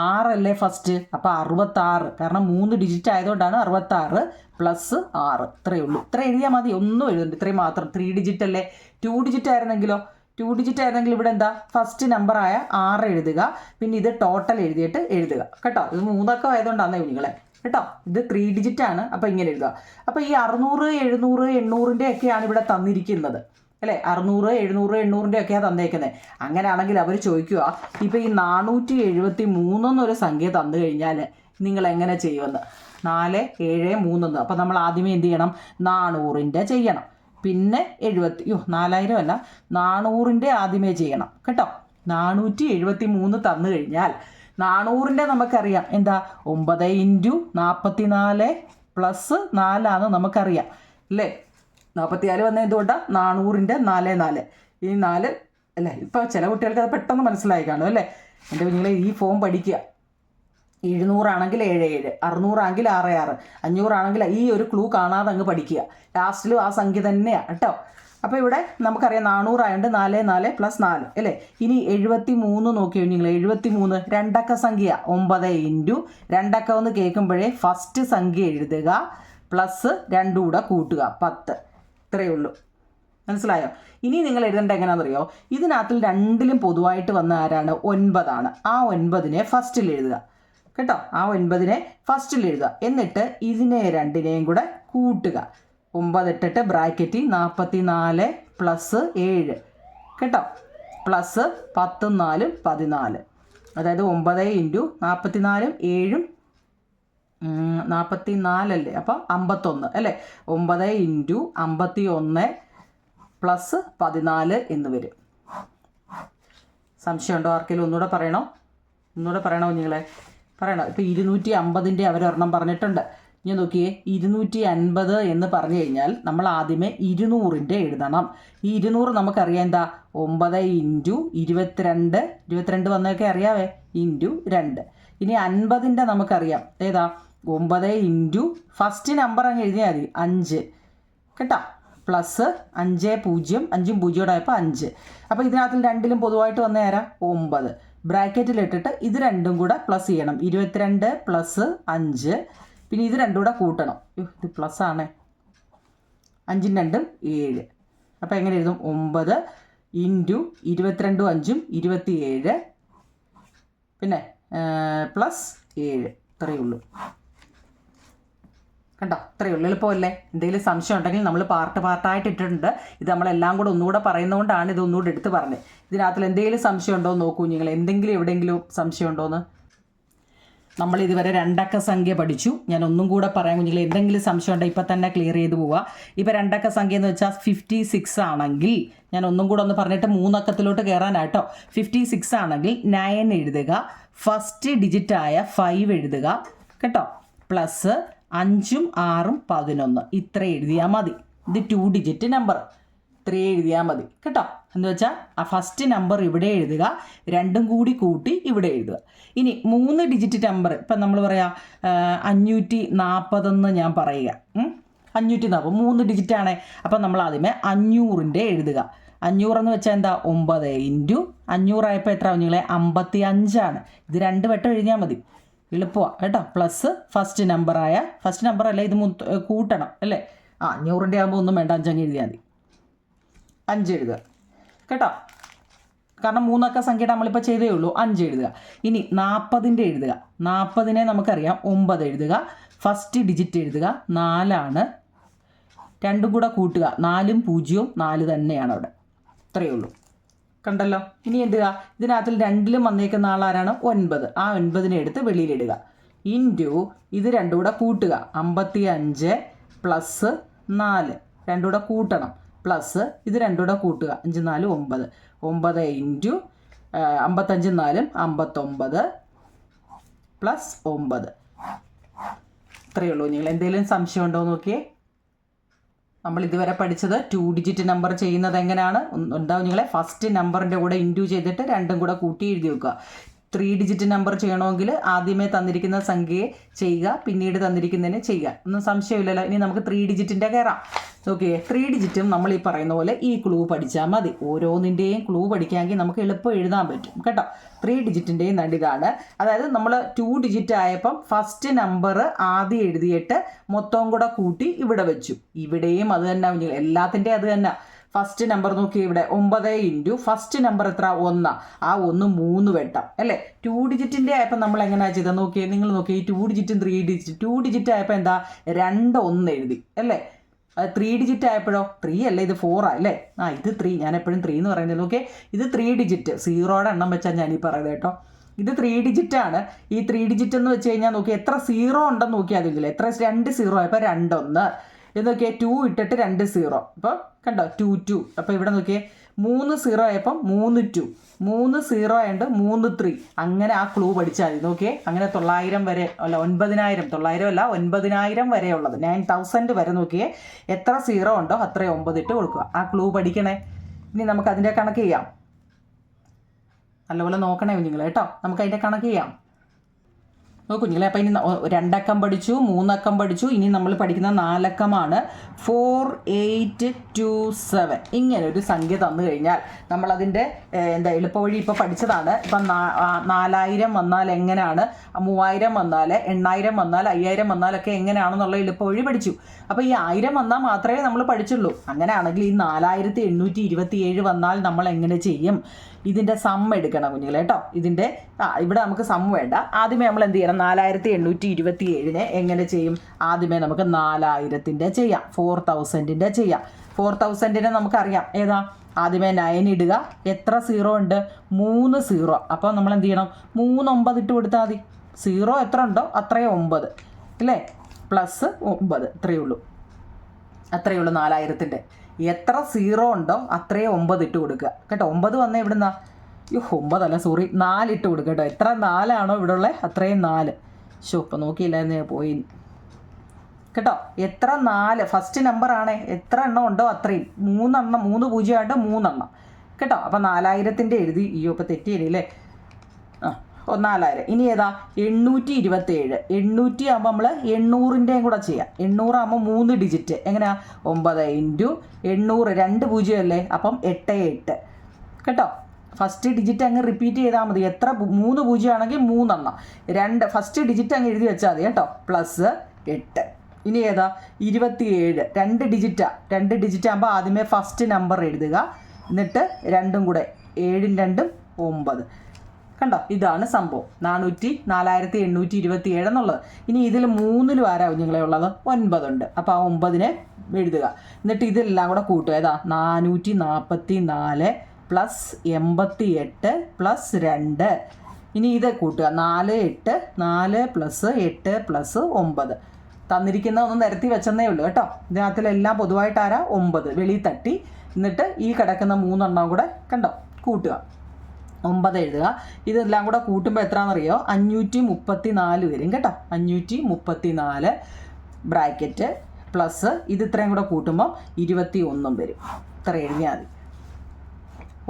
6 അല്ലേ ഫസ്റ്റ്, അപ്പോൾ 66. കാരണം 3 ഡിജിറ്റ് ആയതുകൊണ്ടാണ് 66 പ്ലസ് 6. ഇത്രയേ ഉള്ളൂ. ഇത്ര എഴുതിയാൽ മതി, ഒന്നും എഴുതണ്ട, ഇത്രയും മാത്രം. 3 ഡിജിറ്റ് അല്ലേ. 2 ഡിജിറ്റ് ആയിരുന്നെങ്കിലോ? 2 ഡിജിറ്റ് ആയിരുന്നെങ്കിൽ ഇവിടെ എന്താ, ഫസ്റ്റ് നമ്പറായ 6 എഴുതുക, പിന്നെ ഇത് ടോട്ടൽ എഴുതിയിട്ട് എഴുതുക കേട്ടോ. ഇത് 3 അക്കം ആയതുകൊണ്ടാണ് നിങ്ങളെ കേട്ടോ. ഇത് 3 ഡിജിറ്റ് ആണ്, അപ്പോൾ ഇങ്ങനെ എഴുതുക. അപ്പോൾ ഈ 600, 700, 800 ഒക്കെയാണ് ഇവിടെ തന്നിരിക്കുന്നത് അല്ലേ. 600, 700, 800 ഒക്കെയാണ് തന്നേക്കുന്നത്. അങ്ങനെയാണെങ്കിൽ അവർ ചോദിക്കുക, ഇപ്പോൾ ഈ 473 എന്നൊരു സംഖ്യ തന്നു കഴിഞ്ഞാൽ നിങ്ങൾ എങ്ങനെ ചെയ്യുമെന്ന്. 4, 7, 3. അപ്പോൾ നമ്മൾ ആദ്യമേ എന്ത് ചെയ്യണം? 400ൻ്റെ ചെയ്യണം, പിന്നെ 4000 അല്ല, 400ൻ്റെ ആദ്യമേ ചെയ്യണം കേട്ടോ. 473 തന്നു കഴിഞ്ഞാൽ 400ൻ്റെ നമുക്കറിയാം എന്താ, 9 ഇൻറ്റു 44 പ്ലസ് 4 നമുക്കറിയാം അല്ലേ. 44 വന്ന എന്തുകൊണ്ടാണ്? 400ൻ്റെ 4 ഈ 4 അല്ലേ. ഇപ്പോൾ ചില കുട്ടികൾക്ക് അത് പെട്ടെന്ന് മനസ്സിലായി കാണും അല്ലേ. എൻ്റെ നിങ്ങൾ ഈ ഫോം പഠിക്കുക. 700 ആണെങ്കിൽ 77, 600 ആണെങ്കിൽ 66, 500 ആണെങ്കിൽ ഈ ഒരു ക്ലൂ കാണാതെ അങ്ങ് പഠിക്കുക. ലാസ്റ്റിലും ആ സംഖ്യ തന്നെയാണ് കേട്ടോ. അപ്പോൾ ഇവിടെ നമുക്കറിയാം 400 ആയതുകൊണ്ട് 4 പ്ലസ് 4 അല്ലേ. ഇനി 73 നോക്കിയോ നിങ്ങൾ. 73 രണ്ടക്ക സംഖ്യ. 9 ഇൻറ്റു രണ്ടക്കം എന്ന് കേൾക്കുമ്പോഴേ ഫസ്റ്റ് സംഖ്യ എഴുതുക, പ്ലസ് 2 കൂടെ കൂട്ടുക, 10. ഇത്രയേ ഉള്ളൂ. മനസ്സിലായോ? ഇനി നിങ്ങൾ എഴുതേണ്ട എങ്ങനെയാണെന്നറിയോ? ഇതിനകത്തിൽ രണ്ടിലും പൊതുവായിട്ട് വന്ന ആരാണ്? 9 ആണ്. ആ 9നെ ഫസ്റ്റിൽ എഴുതുക കേട്ടോ. ആ 9നെ ഫസ്റ്റിൽ എഴുതുക. എന്നിട്ട് ഇതിനെ രണ്ടിനെയും കൂടെ കൂട്ടുക. 9 ഇട്ടിട്ട് ബ്രാക്കറ്റിൽ 44 പ്ലസ് 7 കേട്ടോ, പ്ലസ് 10 4 14. അതായത് 9 ഇൻറ്റു 44 7 44 അല്ലേ, അപ്പോൾ 51 അല്ലേ. 9 ഇൻറ്റു 51 പ്ലസ് 14 എന്ന് വരും. സംശയമുണ്ടോ ആർക്കെങ്കിലും? ഒന്നുകൂടെ പറയണോ നിങ്ങളെ? പറയണോ? ഇപ്പോൾ 250ൻ്റെ അവരൊരെണ്ണം പറഞ്ഞിട്ടുണ്ട്. ഞാൻ നോക്കിയേ, 250 എന്ന് പറഞ്ഞു കഴിഞ്ഞാൽ നമ്മൾ ആദ്യമേ 200ൻ്റെ എഴുതണം. ഈ 200 നമുക്കറിയാം എന്താ, 9 ഇൻറ്റു 22 വന്നതൊക്കെ അറിയാവേ, ഇൻറ്റു 2. ഇനി 50ൻ്റെ നമുക്കറിയാം ഏതാ, 9 ഇൻറ്റു ഫസ്റ്റ് നമ്പർ അങ്ങ് എഴുതിയാൽ മതി, 5 കേട്ടോ, പ്ലസ് 5 0 5 0 ആയപ്പോൾ 5. അപ്പോൾ ഇതിനകത്തിൽ രണ്ടിലും പൊതുവായിട്ട് വന്ന ആരാ? 9. ബ്രാക്കറ്റിലിട്ടിട്ട് ഇത് രണ്ടും കൂടെ പ്ലസ് ചെയ്യണം. 22 പ്ലസ് 5, പിന്നെ ഇത് രണ്ടും കൂടെ കൂട്ടണം. ഇത് പ്ലസ് ആണ്, 5 2 7. അപ്പോൾ എങ്ങനെ എഴുതും? 9 ഇൻറ്റു 22 5 27, പിന്നെ പ്ലസ് 7. ഇത്രയേ ഉള്ളൂ കണ്ടോ. ഇത്രയേ ഉള്ളൂ. എളുപ്പമല്ലേ? എന്തെങ്കിലും സംശയം ഉണ്ടെങ്കിൽ നമ്മൾ പാർട്ടായിട്ട് ഇട്ടിട്ടുണ്ട്. ഇത് നമ്മളെല്ലാം കൂടെ ഒന്നുകൂടെ പറയുന്നതുകൊണ്ടാണ് ഇത് ഒന്നുകൂടെ എടുത്ത് പറഞ്ഞത്. ഇതിനകത്തിൽ എന്തെങ്കിലും സംശയം ഉണ്ടോ എന്ന് നോക്കൂ നിങ്ങൾ. എവിടെയെങ്കിലും സംശയം ഉണ്ടോയെന്ന്. നമ്മൾ ഇതുവരെ രണ്ടക്ക സംഖ്യ പഠിച്ചു. ഞാൻ ഒന്നും കൂടെ പറയാൻ കുഞ്ഞുങ്ങൾ, എന്തെങ്കിലും സംശയം ഉണ്ടെങ്കിൽ ഇപ്പം തന്നെ ക്ലിയർ ചെയ്ത് പോവുക. ഇപ്പോൾ രണ്ടക്ക സംഖ്യ എന്ന് വെച്ചാൽ 56 ആണെങ്കിൽ, ഞാൻ ഒന്നും കൂടെ ഒന്ന് പറഞ്ഞിട്ട് 3 അക്കത്തിലോട്ട് കയറാനാട്ടോ. 56 ആണെങ്കിൽ 9 എഴുതുക, ഫസ്റ്റ് ഡിജിറ്റായ 5 എഴുതുക കേട്ടോ, പ്ലസ് 5 6 11. ഇത്ര എഴുതിയാൽ മതി. ഇത് 2 ഡിജിറ്റ് നമ്പർ. 3 എഴുതിയാൽ മതി കേട്ടോ. എന്ന് വെച്ചാൽ ആ ഫസ്റ്റ് നമ്പർ ഇവിടെ എഴുതുക, രണ്ടും കൂടി കൂട്ടി ഇവിടെ എഴുതുക. ഇനി 3 ഡിജിറ്റ് നമ്പർ, ഇപ്പം നമ്മൾ പറയാം 540 ഞാൻ പറയുക. 540 3 ഡിജിറ്റാണേ. അപ്പം നമ്മൾ ആദ്യമേ 500ൻ്റെ എഴുതുക. 500 എന്ന് വെച്ചാൽ എന്താ, 9 ഇൻറ്റു 500 ആയപ്പോൾ എത്ര കുഞ്ഞുങ്ങളെ? 55 ആണ്. ഇത് 2 വട്ടം എഴുതിയാൽ മതി, എളുപ്പമാണ് കേട്ടോ. പ്ലസ് ഫസ്റ്റ് നമ്പർ അല്ലേ, ഇത് കൂട്ടണം അല്ലേ. 500ൻ്റെ ആകുമ്പോൾ ഒന്നും വേണ്ട, 5 എഴുതിയാൽ മതി. 5 എഴുതുക കേട്ടോ. കാരണം 3 അക്ക സംഖ്യ നമ്മളിപ്പോൾ ചെയ്തേ ഉള്ളൂ. 5 എഴുതുക. ഇനി 40ൻ്റെ എഴുതുക. 40നെ നമുക്കറിയാം, 9 എഴുതുക, ഫസ്റ്റ് ഡിജിറ്റ് എഴുതുക, 4 ആണ്, രണ്ടും കൂടെ കൂട്ടുക, 4 0 4 തന്നെയാണ് അവിടെ. ഇത്രയേ ഉള്ളൂ. കണ്ടല്ലോ. ഇനി എന്തുക, ഇതിനകത്തിൽ രണ്ടിലും വന്നേക്കുന്ന ആളാരാണ്? 9. ആ 9നെ എടുത്ത് വെളിയിലിടുക. ഇൻറ്റു ഇത് രണ്ടും കൂടെ കൂട്ടുക 55 പ്ലസ് 4 രണ്ടും കൂടെ കൂട്ടണം പ്ലസ് ഇത് രണ്ടും കൂടെ കൂട്ടുക 5 4 9 9 ഇൻറ്റു 55 4 59 പ്ലസ് 9 ഇത്രയേ ഉള്ളൂ. നിങ്ങൾ എന്തെങ്കിലും സംശയം ഉണ്ടോ നോക്കിയേ. നമ്മൾ ഇതുവരെ പഠിച്ചത് 2 ഡിജിറ്റ് നമ്പർ ചെയ്യുന്നത് എങ്ങനെയാണ് ഉണ്ടാവും. നിങ്ങളെ ഫസ്റ്റ് നമ്പറിൻ്റെ കൂടെ ഇൻറ്റു ചെയ്തിട്ട് രണ്ടും കൂടെ കൂട്ടി എഴുതി വെക്കുക. 3 ഡിജിറ്റ് നമ്പർ ചെയ്യണമെങ്കിൽ ആദ്യമേ തന്നിരിക്കുന്ന സംഖ്യയെ ചെയ്യുക, പിന്നീട് തന്നിരിക്കുന്നതിനെ ചെയ്യുക. ഒന്നും സംശയമില്ലല്ലോ. ഇനി നമുക്ക് 3 ഡിജിറ്റിൻ്റെ കയറാം. ഓക്കെ, 3 ഡിജിറ്റും നമ്മൾ ഈ പറയുന്ന പോലെ ഈ ക്ലൂ പഠിച്ചാൽ മതി. ഓരോന്നിൻ്റെയും ക്ലൂ പഠിക്കാമെങ്കിൽ നമുക്ക് എളുപ്പം എഴുതാൻ പറ്റും കേട്ടോ. 3 ഡിജിറ്റിൻ്റെയും ഇതാണ്. അതായത് നമ്മൾ 2 ഡിജിറ്റ് ആയപ്പം ഫസ്റ്റ് നമ്പർ ആദ്യം എഴുതിയിട്ട് മൊത്തം കൂടെ കൂട്ടി ഇവിടെ വെച്ചു. ഇവിടെയും അത് തന്നെ, എല്ലാത്തിൻ്റെയും അത് തന്നെ. ഫസ്റ്റ് നമ്പർ നോക്കി ഇവിടെ 9 ഇൻറ്റു ഫസ്റ്റ് നമ്പർ എത്ര 1. ആ 1 3 വെട്ടം അല്ലേ. 2 ഡിജിറ്റിൻ്റെ ആയപ്പോൾ നമ്മൾ എങ്ങനെയാണ് ചെയ്തത് നോക്കിയേ. നിങ്ങൾ നോക്കി ഈ 2 ഡിജിറ്റും 3 ഡിജിറ്റ് 2 ഡിജിറ്റ് ആയപ്പോൾ എന്താ 2 1 എഴുതി അല്ലേ. 3 ഡിജിറ്റ് ആയപ്പോഴോ 3 അല്ലേ, ഇത് 4 അല്ലേ. ഇത് 3, ഞാൻ എപ്പോഴും 3 എന്ന് പറയുന്നത്. ഓക്കെ, ഇത് 3 ഡിജിറ്റ് 0യുടെ എണ്ണം വെച്ചാൽ ഞാൻ ഈ പറയുന്നത് കേട്ടോ. ഇത് 3 ഡിജിറ്റ് ആണ്. ഈ 3 ഡിജിറ്റ് എന്ന് വെച്ച് കഴിഞ്ഞാൽ നോക്കി എത്ര 0 ഉണ്ടെന്ന് നോക്കിയാൽ അതിൽ എത്ര 2 0 ആയപ്പോൾ 2 1 ഇത് നോക്കിയാൽ 2 ഇട്ടിട്ട് 2 0 അപ്പോൾ കണ്ടോ 2 2. അപ്പോൾ ഇവിടെ നോക്കിയേ 3 0 ആയപ്പം 3 2 3 0 ആയതുകൊണ്ട് 3 3. അങ്ങനെ ആ ക്ലൂ പഠിച്ചാൽ മതി. നോക്കിയേ അങ്ങനെ 900 വരെ അല്ല 9000 900 അല്ല 9000 വരെ ഉള്ളത് 9000 വരെ നോക്കിയേ എത്ര 0 ഉണ്ടോ അത്രയും 9 ഇട്ട് കൊടുക്കുക. ആ ക്ലൂ പഠിക്കണേ. ഇനി നമുക്ക് അതിൻ്റെ കണക്ക് ചെയ്യാം. നല്ലപോലെ നോക്കണേ നിങ്ങൾ കേട്ടോ. നമുക്ക് അതിൻ്റെ കണക്ക് ചെയ്യാം. നോക്കൂ കുഞ്ഞുങ്ങളെ. അപ്പം ഇനി 2 അക്കം പഠിച്ചു, 3 അക്കം പഠിച്ചു. ഇനി നമ്മൾ പഠിക്കുന്ന 4 അക്കമാണ്. 4827 ഇങ്ങനെ ഒരു സംഖ്യ തന്നു കഴിഞ്ഞാൽ നമ്മളതിൻ്റെ എളുപ്പവഴി ഇപ്പോൾ പഠിച്ചതാണ്. ഇപ്പം 4000 വന്നാൽ എങ്ങനെയാണ്, 3000 വന്നാൽ, 8000 വന്നാൽ, 5000 വന്നാലൊക്കെ എങ്ങനെയാണെന്നുള്ള എളുപ്പവഴി പഠിച്ചു. അപ്പോൾ ഈ 1000 വന്നാൽ മാത്രമേ നമ്മൾ പഠിച്ചുള്ളൂ. അങ്ങനെയാണെങ്കിൽ ഈ 4827 വന്നാൽ നമ്മൾ എങ്ങനെ ചെയ്യും? ഇതിൻ്റെ സം എടുക്കണം കുഞ്ഞുങ്ങളെ കേട്ടോ. ഇതിൻ്റെ ഇവിടെ നമുക്ക് സം വേണ്ട. ആദ്യമേ നമ്മൾ എന്ത് ചെയ്യണം, 4827 എങ്ങനെ ചെയ്യും? ആദ്യമേ നമുക്ക് 4000ൻ്റെ ചെയ്യാം, 4000ൻ്റെ ചെയ്യാം. 4000നെ നമുക്കറിയാം ഏതാ. ആദ്യമേ 9 ഇടുക. എത്ര 0 ഉണ്ട്? 3 0. അപ്പോൾ നമ്മൾ എന്ത് ചെയ്യണം, 3 9 ഇട്ട് കൊടുത്താൽ മതി. 0 എത്ര ഉണ്ടോ അത്രയും 9 അല്ലേ, പ്ലസ് 9 അത്രയേ ഉള്ളൂ. 4000ൻ്റെ എത്ര 0 ഉണ്ടോ അത്രയും 9 ഇട്ട് കൊടുക്കുക കേട്ടോ. 9 വന്നേ ഇവിടുന്ന 9 അല്ല സോറി 4 ഇട്ട് കൊടുക്കുക കേട്ടോ. എത്ര 4 ആണോ ഇവിടെ ഉള്ളത് അത്രയും 4. ഇപ്പം നോക്കിയില്ലായിരുന്നു പോയി കേട്ടോ. എത്ര 4 ഫസ്റ്റ് നമ്പർ ആണേ, എത്ര എണ്ണം ഉണ്ടോ അത്രയും 3 എണ്ണം 3 0 ആയിട്ട് 3 എണ്ണം കേട്ടോ. അപ്പം 4000ൻ്റെ എഴുതി. ഇപ്പം തെറ്റിയില്ലേ. 4000. ഇനി ഏതാ 827. 800 ആകുമ്പോൾ നമ്മൾ 800ൻ്റെയും കൂടെ ചെയ്യാം. 800 ആകുമ്പോൾ 3 ഡിജിറ്റ് എങ്ങനെയാ 9 ഇൻറ്റു 800 2 0 അല്ലേ. അപ്പം 8 8 കേട്ടോ. ഫസ്റ്റ് ഡിജിറ്റ് അങ്ങ് റിപ്പീറ്റ് ചെയ്താൽ മതി. എത്ര 3 0 ആണെങ്കിൽ 3 എണ്ണം 2 ഫസ്റ്റ് ഡിജിറ്റ് അങ്ങ് എഴുതി വെച്ചാൽ മതി കേട്ടോ. പ്ലസ് 8. ഇനി ഏതാ 27. 2 ഡിജിറ്റാണ്. 2 ഡിജിറ്റ് ആകുമ്പോൾ ആദ്യമേ ഫസ്റ്റ് നമ്പർ എഴുതുക. എന്നിട്ട് രണ്ടും കൂടെ 7 2 9 കണ്ടോ. ഇതാണ് സംഭവം 4827 എന്നുള്ളത്. ഇനി ഇതിൽ 3 ആരാ കുഞ്ഞുങ്ങളെ ഉള്ളത്? 9 ഉണ്ട്. അപ്പോൾ ആ 9നെ എഴുതുക. എന്നിട്ട് ഇതെല്ലാം കൂടെ കൂട്ടുക. ഏതാ 444 പ്ലസ് 88 പ്ലസ് 2. ഇനി ഇത് കൂട്ടുക 4 8 4 പ്ലസ് 8 പ്ലസ് 9. തന്നിരിക്കുന്ന ഒന്ന് നിരത്തി വെച്ചെന്നേ ഉള്ളൂ കേട്ടോ. ഇതിനകത്തിലെല്ലാം പൊതുവായിട്ട് ആരാ 9 വെളിയിൽ തട്ടി. എന്നിട്ട് ഈ കിടക്കുന്ന 3 എണ്ണം കൂടെ കണ്ടോ കൂട്ടുക. 9 എഴുതുക. ഇതെല്ലാം കൂടെ കൂട്ടുമ്പോൾ എത്രയാണെന്നറിയോ? 534 വരും കേട്ടോ. 534 ബ്രാക്കറ്റ് പ്ലസ് ഇത് ഇത്രയും കൂടെ കൂട്ടുമ്പോൾ 21 വരും. ഇത്ര എഴുതിയാൽ മതി.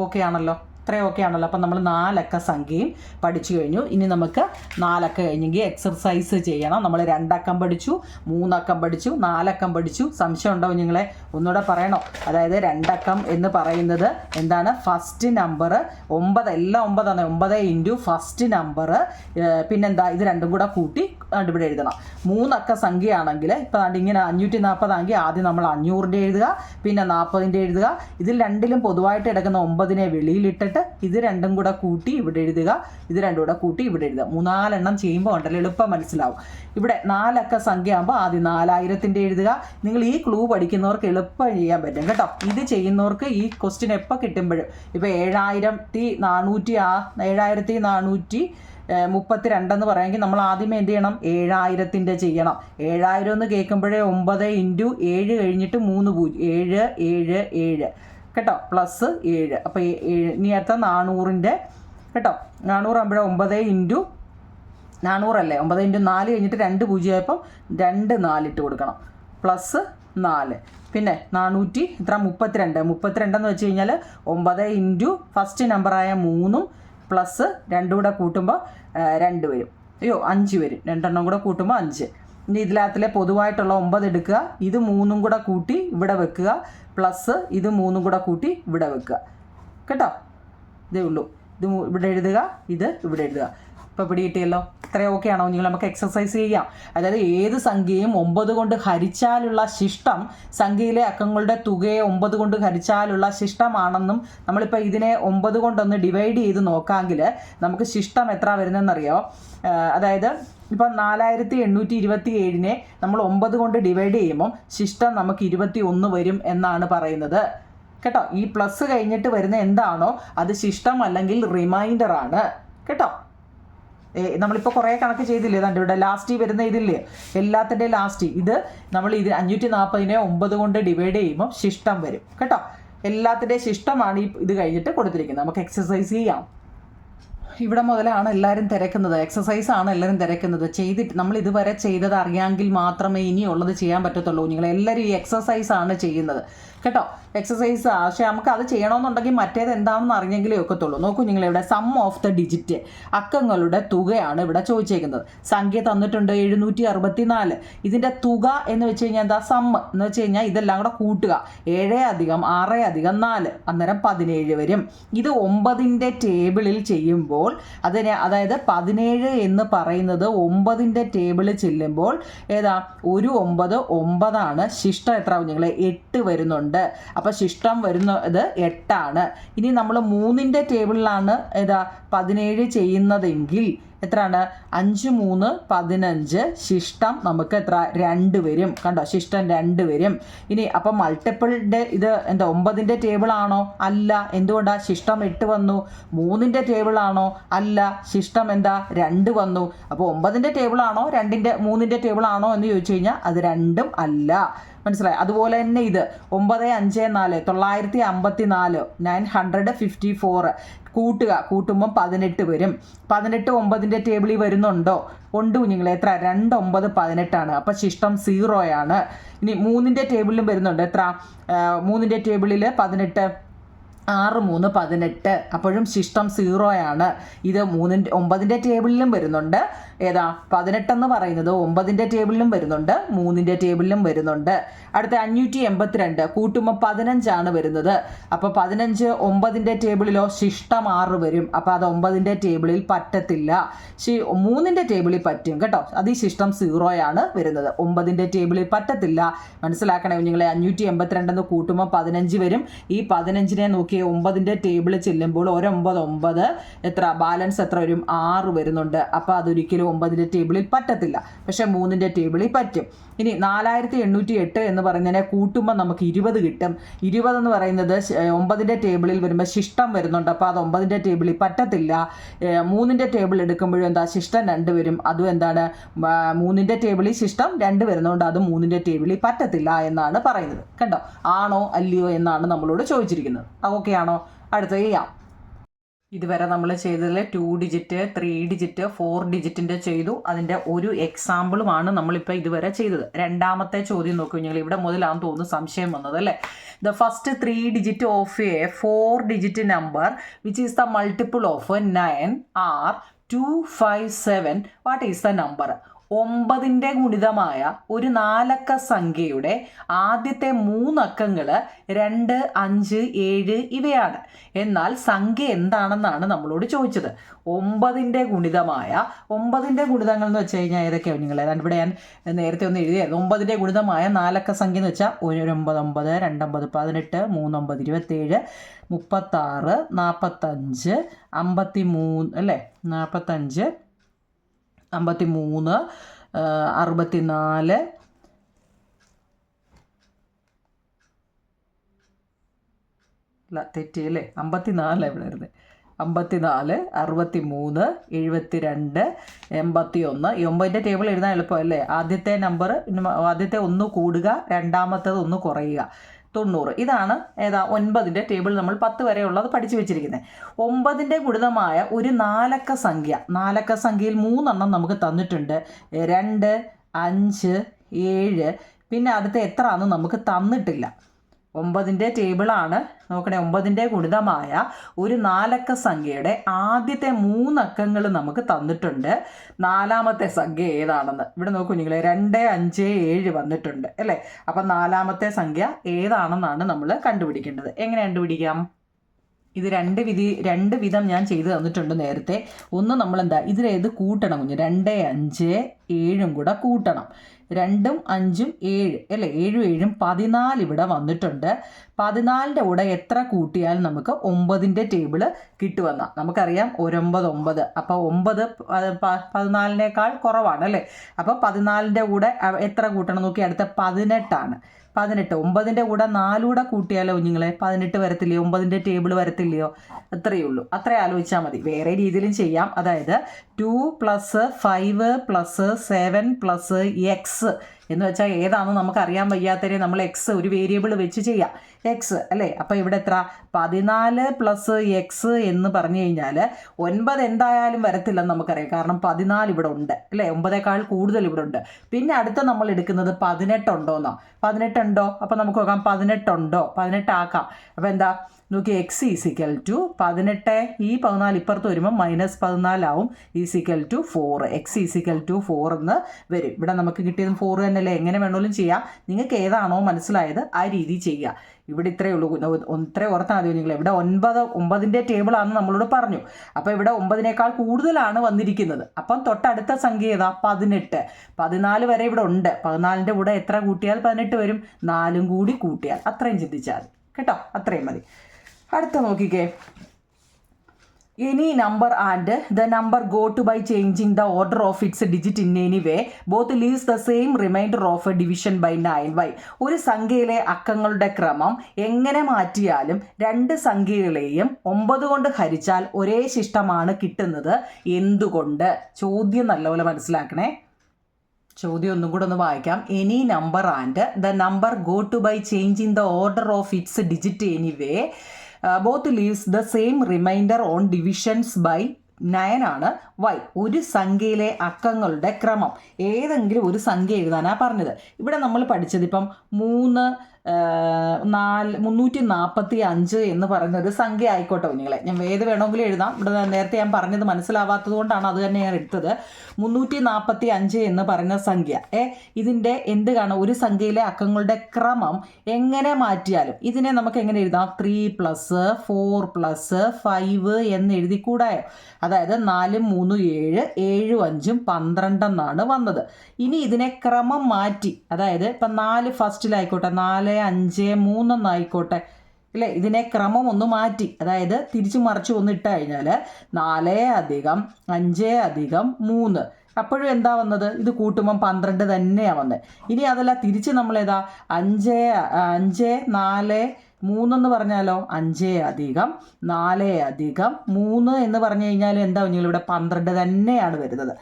ഓക്കെ ആണല്ലോ. ഇത്രയും ഓക്കെ ആണല്ലോ. അപ്പം നമ്മൾ 4 അക്ക സംഖ്യയും പഠിച്ചു കഴിഞ്ഞു. ഇനി നമുക്ക് 4 അക്ക കഴിഞ്ഞെങ്കിൽ എക്സർസൈസ് ചെയ്യണം. നമ്മൾ 2 അക്കം പഠിച്ചു, 3 അക്കം പഠിച്ചു, 4 അക്കം പഠിച്ചു. സംശയം ഉണ്ടോ നിങ്ങളെ? ഒന്നുകൂടെ പറയണോ? അതായത് 2 അക്കം എന്ന് പറയുന്നത് എന്താണ്? ഫസ്റ്റ് നമ്പർ 9 എല്ലാം 9 ആണ്. 9 ഇൻറ്റു ഫസ്റ്റ് നമ്പർ പിന്നെന്താ ഇത് രണ്ടും കൂടെ കൂട്ടി ഇവിടെ എഴുതണം. 3 അക്ക സംഖ്യയാണെങ്കിൽ ഇപ്പം ഇങ്ങനെ 540 ആണെങ്കിൽ ആദ്യം നമ്മൾ 500ൻ്റെ എഴുതുക, പിന്നെ 40ൻ്റെ എഴുതുക. ഇതിൽ രണ്ടിലും പൊതുവായിട്ട് കിടക്കുന്ന 9നെ വെളിയിലിട്ട് ഇത് രണ്ടും കൂടെ കൂട്ടി ഇവിടെ എഴുതുക, ഇത് രണ്ടും കൂടെ കൂട്ടി ഇവിടെ എഴുതുക. 3-4 എണ്ണം ചെയ്യുമ്പോൾ ഉണ്ടല്ലോ എളുപ്പം മനസ്സിലാവും. ഇവിടെ 4 അക്ക സംഖ്യ ആകുമ്പോൾ ആദ്യം 4000ൻ്റെ എഴുതുക. നിങ്ങൾ ഈ ക്ലൂ പഠിക്കുന്നവർക്ക് എളുപ്പം ചെയ്യാൻ പറ്റും കേട്ടോ. ഇത് ചെയ്യുന്നവർക്ക് ഈ ക്വസ്റ്റ്യൻ എപ്പോൾ കിട്ടുമ്പോഴും ഇപ്പോൾ 7400 32 പറയുമെങ്കിൽ നമ്മൾ ആദ്യമേ എന്ത് ചെയ്യണം 7000 ചെയ്യണം. 7000 എന്ന് കേൾക്കുമ്പോഴേ 9 ഇൻറ്റു 7 കഴിഞ്ഞിട്ട് 3 0 7 7 7 കേട്ടോ പ്ലസ് 7. അപ്പോൾ ഇനി അടുത്ത 400 കേട്ടോ 400 ആകുമ്പോഴേ 9 ഇൻറ്റു 400 അല്ലേ 9 ഇൻറ്റു 4 കഴിഞ്ഞിട്ട് 2 0 ആയപ്പോൾ 2 4 ഇട്ട് കൊടുക്കണം പ്ലസ് 4. പിന്നെ 400 ഇത്ര 32 എന്ന് വെച്ച് കഴിഞ്ഞാൽ 9 ഇൻറ്റു ഫസ്റ്റ് നമ്പറായ 3 പ്ലസ് 2 കൂടെ കൂട്ടുമ്പോൾ 2 വരും. 5 വരും. 2 കൂടെ കൂട്ടുമ്പോൾ 5. ഇനി ഇതിനകത്തിലെ പൊതുവായിട്ടുള്ള 9 എടുക്കുക, ഇത് 3 കൂടെ കൂട്ടി ഇവിടെ വെക്കുക, പ്ലസ് ഇത് 3 കൂടെ കൂട്ടി ഇവിടെ വെക്കുക കേട്ടോ. ഇതേ ഉള്ളൂ. ഇത് ഇവിടെ എഴുതുക, ഇത് ഇവിടെ എഴുതുക. ഇപ്പോൾ പിടികിട്ടിയല്ലോ. ഇത്രയും ഓക്കെ ആണോ? നിങ്ങൾ നമുക്ക് എക്സസൈസ് ചെയ്യാം. അതായത് ഏത് സംഖ്യയും 9 കൊണ്ട് ഹരിച്ചാലുള്ള ശിഷ്ടം സംഖ്യയിലെ അക്കങ്ങളുടെ തുകയെ 9 കൊണ്ട് ഹരിച്ചാലുള്ള ശിഷ്ടമാണെന്നും നമ്മളിപ്പോൾ ഇതിനെ 9 കൊണ്ടൊന്ന് ഡിവൈഡ് ചെയ്ത് നോക്കാമെങ്കിൽ നമുക്ക് ശിഷ്ടം എത്ര വരുന്നതെന്നറിയോ? അതായത് ഇപ്പം 4827 നമ്മൾ 9 കൊണ്ട് ഡിവൈഡ് ചെയ്യുമ്പം ശിഷ്ടം നമുക്ക് 21 വരും എന്നാണ് പറയുന്നത് കേട്ടോ. ഈ പ്ലസ് കഴിഞ്ഞിട്ട് വരുന്ന എന്താണോ അത് ശിഷ്ടം അല്ലെങ്കിൽ റിമൈൻഡർ ആണ് കേട്ടോ. നമ്മളിപ്പോൾ കുറേ കണക്ക് ചെയ്തില്ലേ, അതുകൊണ്ട് ഇവിടെ ലാസ്റ്റ് വരുന്ന ഇതില്ലേ എല്ലാത്തിൻ്റെ ലാസ്റ്റ് ഇത് നമ്മൾ 540 9 കൊണ്ട് ഡിവൈഡ് ചെയ്യുമ്പോൾ ശിഷ്ടം വരും കേട്ടോ. എല്ലാത്തിൻ്റെ ശിഷ്ടമാണ് ഇത് കഴിഞ്ഞിട്ട് കൊടുത്തിരിക്കുന്നത്. നമുക്ക് എക്സസൈസ് ചെയ്യാം. ഇവിടെ മുതലാണ് എല്ലാവരും തിരക്കുന്നത്, എക്സസൈസാണ് എല്ലാവരും തിരക്കുന്നത്. ചെയ്തിട്ട് നമ്മൾ ഇതുവരെ ചെയ്തത് അറിയാമെങ്കിൽ മാത്രമേ ഇനിയുള്ളത് ചെയ്യാൻ പറ്റത്തുള്ളൂ. നിങ്ങളെല്ലാവരും ഈ എക്സസൈസാണ് ചെയ്യുന്നത് കേട്ടോ. എക്സസൈസ് പക്ഷേ നമുക്ക് അത് ചെയ്യണമെന്നുണ്ടെങ്കിൽ മറ്റേത് എന്താണെന്ന് അറിഞ്ഞെങ്കിലേ ഒക്കത്തുള്ളൂ. നോക്കൂ നിങ്ങളിവിടെ സം ഓഫ് ദ ഡിജിറ്റ് അക്കങ്ങളുടെ തുകയാണ് ഇവിടെ ചോദിച്ചേക്കുന്നത്. സംഖ്യ തന്നിട്ടുണ്ട് 764. ഇതിൻ്റെ തുക എന്ന് വെച്ച് കഴിഞ്ഞാൽ എന്താ? സം എന്ന് വെച്ച് കഴിഞ്ഞാൽ ഇതെല്ലാം കൂടെ കൂട്ടുക. 7 + 6 + 4 അന്നേരം 17 വരും. ഇത് 9ൻ്റെ ടേബിളിൽ ചെയ്യുമ്പോൾ അതായത് 17 എന്ന് പറയുന്നത് 9ൻ്റെ ടേബിളിൽ ചെല്ലുമ്പോൾ ഏതാ ഒരു 9 9ആണ്. ശിഷ്ടം എത്ര നിങ്ങൾ 8 വരുന്നുണ്ട്. അപ്പോൾ ശിഷ്ടം വരുന്നത് 8ആണ്. ഇനി നമ്മൾ 3ൻ്റെ ടേബിളിലാണ് ഏതാ 17 ചെയ്യുന്നതെങ്കിൽ എത്രയാണ്? 5 3 15. ശിഷ്ടം നമുക്ക് എത്ര? 2 വരും. കണ്ടോ ശിഷ്ടം 2 വരും. ഇനി അപ്പം മൾട്ടിപ്പിളിൻ്റെ ഇത് എന്താ 9ൻ്റെ ടേബിളാണോ? അല്ല. എന്തുകൊണ്ടാണ്? ശിഷ്ടം 8 വന്നു. 3ൻ്റെ ടേബിളാണോ? അല്ല. ശിഷ്ടം എന്താ? 2 വന്നു. അപ്പോൾ 9ൻ്റെ ടേബിളാണോ 3ൻ്റെ ടേബിളാണോ എന്ന് ചോദിച്ചു കഴിഞ്ഞാൽ അത് രണ്ടും അല്ല. മനസ്സിലായി? അതുപോലെ തന്നെ ഇത് 954 954 954 കൂട്ടുമ്പോൾ 18 വരും. 18 9ൻ്റെ ടേബിളിൽ വരുന്നുണ്ടോ? ഉണ്ട് കുഞ്ഞുങ്ങളെ. എത്ര? 2 9 18ആണ്. അപ്പം ശിഷ്ടം 0ആണ്. ഇനി 3ൻ്റെ ടേബിളിലും വരുന്നുണ്ട്. എത്ര? 3ൻ്റെ ടേബിളിൽ 18 6 3 18. അപ്പോഴും ശിഷ്ടം 0ആണ്. ഇത് 9ൻ്റെ ടേബിളിലും വരുന്നുണ്ട്. ഏതാ? 18 എന്ന് പറയുന്നത് 9ൻ്റെ ടേബിളിലും വരുന്നുണ്ട്, 3ൻ്റെ ടേബിളിലും വരുന്നുണ്ട്. അടുത്ത 582 കൂട്ടുമ്പോൾ 15ആണ് വരുന്നത്. അപ്പോൾ 15 9ൻ്റെ ടേബിളിലോ? ശിഷ്ടം 6 വരും. അപ്പോൾ അത് 9ൻ്റെ ടേബിളിൽ പറ്റത്തില്ല. 3ൻ്റെ ടേബിളിൽ പറ്റും കേട്ടോ. അത് ഈ ശിഷ്ടം 0ആണ് വരുന്നത്. 9ൻ്റെ ടേബിളിൽ പറ്റത്തില്ല. മനസ്സിലാക്കണേ കുഞ്ഞുങ്ങളെ. 582 കൂട്ടുമ്പോൾ 15 വരും. ഈ 15നെ നോക്കി 9ൻ്റെ ടേബിളിൽ ചെല്ലുമ്പോൾ 9 9 എത്ര? ബാലൻസ് എത്ര വരും? 6 വരുന്നുണ്ട്. അപ്പോൾ അതൊരിക്കലും 9ൻ്റെ ടേബിളിൽ പറ്റത്തില്ല. പക്ഷേ 3ൻ്റെ ടേബിളിൽ പറ്റും. ഇനി 4808 എന്ന് പറയുന്നതിനെ കൂട്ടുമ്പോൾ നമുക്ക് 20 കിട്ടും. 20 എന്ന് പറയുന്നത് 9ൻ്റെ ടേബിളിൽ വരുമ്പോൾ ശിഷ്ടം വരുന്നുണ്ട്. അപ്പോൾ അത് 9ൻ്റെ ടേബിളിൽ പറ്റത്തില്ല. 3ൻ്റെ ടേബിൾ എടുക്കുമ്പോഴും എന്താ? ശിഷ്ടം 2 വരും. അതും എന്താണ്? 3ൻ്റെ ടേബിളിൽ ശിഷ്ടം 2 വരുന്നതുകൊണ്ട് അത് 3ൻ്റെ ടേബിളിൽ പറ്റത്തില്ല എന്നാണ് പറയുന്നത്. കണ്ടോ? ആണോ അല്ലയോ എന്നാണ് നമ്മളോട് ചോദിച്ചിരിക്കുന്നത്. ഓക്കെ ആണോ? അടുത്ത ചെയ്യാം. ഇതുവരെ നമ്മൾ ചെയ്തതിൽ 2 ഡിജിറ്റ് 3 ഡിജിറ്റ് 4 ഡിജിറ്റിൻ്റെ ചെയ്തു. അതിൻ്റെ ഒരു എക്സാമ്പിളുമാണ് നമ്മളിപ്പോൾ ഇതുവരെ ചെയ്തത്. രണ്ടാമത്തെ ചോദ്യം നോക്കൂ നിങ്ങൾ. ഇവിടെ മുതലാണെന്ന് തോന്നുന്നു സംശയം വന്നത് അല്ലേ. The first 3 digit of a 4 digit number which is the multiple of 9 are 257. What is the number? 9ൻ്റെ ഗുണിതമായ ഒരു 4 അക്ക സംഖ്യയുടെ ആദ്യത്തെ 3 അക്കങ്ങൾ 2 5 7 ഇവയാണ്. എന്നാൽ സംഖ്യ എന്താണെന്നാണ് നമ്മളോട് ചോദിച്ചത്. 9ൻ്റെ ഗുണിതമായ 9ൻ്റെ ഗുണിതങ്ങൾ എന്ന് വെച്ച് കഴിഞ്ഞാൽ ഏതൊക്കെയാണ് നിങ്ങൾ? ഇവിടെ ഞാൻ നേരത്തെ ഒന്ന് എഴുതിയായിരുന്നു. 9ൻ്റെ ഗുണിതമായ 4 അക്ക സംഖ്യ എന്ന് വെച്ചാൽ 1 9 9 2 9 18 3 9 27 36 45 53 അല്ലേ 45 53 64 അല്ല തെറ്റി അല്ലേ 54 ഇവിടെ വരുന്നത് 54, 63, 72, 81. ഈ 9ൻ്റെ ടേബിൾ എഴുതാൻ എളുപ്പമല്ലേ. ആദ്യത്തെ നമ്പർ ആദ്യത്തെ 1 കൂടുക, രണ്ടാമത്തേത് 1 കുറയുക. 90. ഇതാണ് ഏതാ 9ൻ്റെ ടേബിൾ. നമ്മൾ 10 വരെ ഉള്ളത് പഠിച്ചു വെച്ചിരിക്കുന്നത്. 9ൻ്റെ ഗുണിതമായ ഒരു നാലക്ക സംഖ്യ. നാലക്ക സംഖ്യയിൽ 3 എണ്ണം നമുക്ക് തന്നിട്ടുണ്ട്. 2, 5, 7. പിന്നെ അടുത്ത എത്ര ആണെന്ന് നമുക്ക് തന്നിട്ടില്ല. 9ൻ്റെ ടേബിളാണ് നോക്കണേ. 9ൻ്റെ ഗുണിതമായ ഒരു നാലക്ക സംഖ്യയുടെ ആദ്യത്തെ 3 അക്കങ്ങൾ നമുക്ക് തന്നിട്ടുണ്ട്. നാലാമത്തെ സംഖ്യ ഏതാണെന്ന് ഇവിടെ നോക്കൂ നിങ്ങൾ. 2, 5, 7 വന്നിട്ടുണ്ട് അല്ലേ. അപ്പം നാലാമത്തെ സംഖ്യ ഏതാണെന്നാണ് നമ്മൾ കണ്ടുപിടിക്കേണ്ടത്. എങ്ങനെ കണ്ടുപിടിക്കാം? ഇത് രണ്ട് വിധം ഞാൻ ചെയ്ത് തന്നിട്ടുണ്ട് നേരത്തെ. ഒന്ന് നമ്മളെന്താ ഇതിലേത് കൂട്ടണം കുഞ്ഞ്. 2, 5, 7 കൂടെ കൂട്ടണം. 2, 5, 7 അല്ലേ. 7, 7, 14 ഇവിടെ വന്നിട്ടുണ്ട്. 14ൻ്റെ കൂടെ എത്ര കൂട്ടിയാൽ നമുക്ക് 9ൻ്റെ ടേബിള് കിട്ടുമെന്ന നമുക്കറിയാം. 9, 9. അപ്പോൾ 9 14നേക്കാൾ കുറവാണ് അല്ലേ. അപ്പോൾ 14ൻ്റെ കൂടെ എത്ര കൂട്ടണം നോക്കി. അടുത്ത 18 ആണ്. 18. 9ൻ്റെ കൂടെ 4 കൂടെ കൂട്ടിയാലോ കുഞ്ഞുങ്ങളെ 18 വരത്തില്ലയോ? 9ൻ്റെ ടേബിൾ വരത്തില്ലയോ? അത്രയേ ഉള്ളൂ. അത്രേ ആലോചിച്ചാൽ മതി. വേറെ രീതിയിലും ചെയ്യാം. അതായത് 2 + 5 + 7 + x എന്ന് വെച്ചാൽ ഏതാണെന്ന് നമുക്ക് അറിയാൻ വയ്യാത്തവരെ നമ്മൾ എക്സ് ഒരു വേരിയബിൾ വെച്ച് ചെയ്യാം. എക്സ് അല്ലേ. അപ്പോൾ ഇവിടെ എത്ര? 14 + x എന്ന് പറഞ്ഞു കഴിഞ്ഞാൽ 9 എന്തായാലും വരത്തില്ലെന്ന് നമുക്കറിയാം. കാരണം 14 ഇവിടെ ഉണ്ട് അല്ലേ. 9േക്കാൾ കൂടുതൽ ഇവിടെ ഉണ്ട്. പിന്നെ അടുത്ത നമ്മൾ എടുക്കുന്നത് 18 ഉണ്ടോന്നോ. 18 ഉണ്ടോ? അപ്പോൾ നമുക്ക് നോക്കാം 18 ഉണ്ടോ. 18 ആക്കാം. അപ്പോൾ എന്താ നോക്കി. x = 18. ഈ 14 ഇപ്പുറത്ത് വരുമ്പോൾ -14 ആവും. = 4. x = 4 എന്ന് വരും. ഇവിടെ നമുക്ക് കിട്ടിയത് 4 തന്നെയല്ലേ. എങ്ങനെ വേണമെങ്കിലും ചെയ്യാം. നിങ്ങൾക്ക് ഏതാണോ മനസ്സിലായത് ആ രീതി ചെയ്യുക. ഇവിടെ ഇത്രയേ ഉള്ളൂ. ഇത്രേ ഓർത്താൽ മതി നിങ്ങൾ. ഇവിടെ 9ൻ്റെ ടേബിളാണെന്ന് നമ്മളോട് പറഞ്ഞു. അപ്പോൾ ഇവിടെ 9നേക്കാൾ കൂടുതലാണ് വന്നിരിക്കുന്നത്. അപ്പം തൊട്ടടുത്ത സംഖ്യ ഏതാ? 18. 14 വരെ ഇവിടെ ഉണ്ട്. 14ൻ്റെ കൂടെ എത്ര കൂട്ടിയാൽ 18 വരും? 4 കൂടി കൂട്ടിയാൽ. അത്രയും ചിന്തിച്ചാൽ മതി കേട്ടോ. അത്രയും മതി. അടുത്ത നോക്കിക്കേ. Any number and the number go to by changing the order of its digit in any way both leaves the same remainder of a division by 9y. ഒരു സംഖ്യയിലെ അക്കങ്ങളുടെ ക്രമം എങ്ങനെ മാറ്റിയാലും രണ്ട് സംഖ്യകളെയും 9 കൊണ്ട് ഹരിച്ചാൽ ഒരേ ശിഷ്ടമാണ് കിട്ടുന്നത്. എന്തുകൊണ്ട്? ചോദ്യം നല്ലപോലെ മനസ്സിലാക്കണേ. ചോദ്യം ഒന്നും കൂടെ ഒന്ന് വായിക്കാം. Any number and the number go to by changing the order of its digit anyway both leaves the same remainder on divisions by 9 ആണ് വൈ. ഒരു സംഖ്യയിലെ അക്കങ്ങളുടെ ക്രമം ഏതെങ്കിലും ഒരു സംഖ്യ എഴുതാനാണ് പറഞ്ഞത്. ഇവിടെ നമ്മൾ പഠിച്ചത് ഇപ്പം 345 എന്ന് പറയുന്ന ഒരു സംഖ്യ ആയിക്കോട്ടെ കുഞ്ഞുങ്ങളെ. ഞാൻ ഏത് വേണമെങ്കിലും എഴുതാം. ഇവിടെ നേരത്തെ ഞാൻ പറഞ്ഞത് മനസ്സിലാവാത്തത് കൊണ്ടാണ് അത് തന്നെ ഞാൻ എടുത്തത്. 345 എന്ന് പറയുന്ന സംഖ്യ ഇതിൻ്റെ എന്ത് കാണും? ഒരു സംഖ്യയിലെ അക്കങ്ങളുടെ ക്രമം എങ്ങനെ മാറ്റിയാലും ഇതിനെ നമുക്ക് എങ്ങനെ എഴുതാം? 3 + 4 + 5 എന്ന് എഴുതി കൂടായോ? അതായത് 4, 3, 7, 7, 5, 12 എന്നാണ് വന്നത്. ഇനി ഇതിനെ ക്രമം മാറ്റി, അതായത് ഇപ്പം 4 ഫസ്റ്റിലായിക്കോട്ടെ, 4, 5, 3 എന്നായിക്കോട്ടെ അല്ലേ. ഇതിനെ ക്രമം ഒന്ന് മാറ്റി, അതായത് തിരിച്ചു മറിച്ച് ഒന്ന് ഇട്ട് കഴിഞ്ഞാൽ 4 + 5 + 3 അപ്പോഴും എന്താ വന്നത്? ഇത് കൂട്ടുമ്പം 12 തന്നെയാണ് വന്നത്. ഇനി അതല്ല തിരിച്ച് നമ്മളേതാ 5, 4, 3 എന്ന് പറഞ്ഞാലോ 5 + 4 + 3 എന്ന് പറഞ്ഞു കഴിഞ്ഞാൽ എന്താ കുഞ്ഞുങ്ങൾ? ഇവിടെ 12 തന്നെയാണ് വരുന്നത്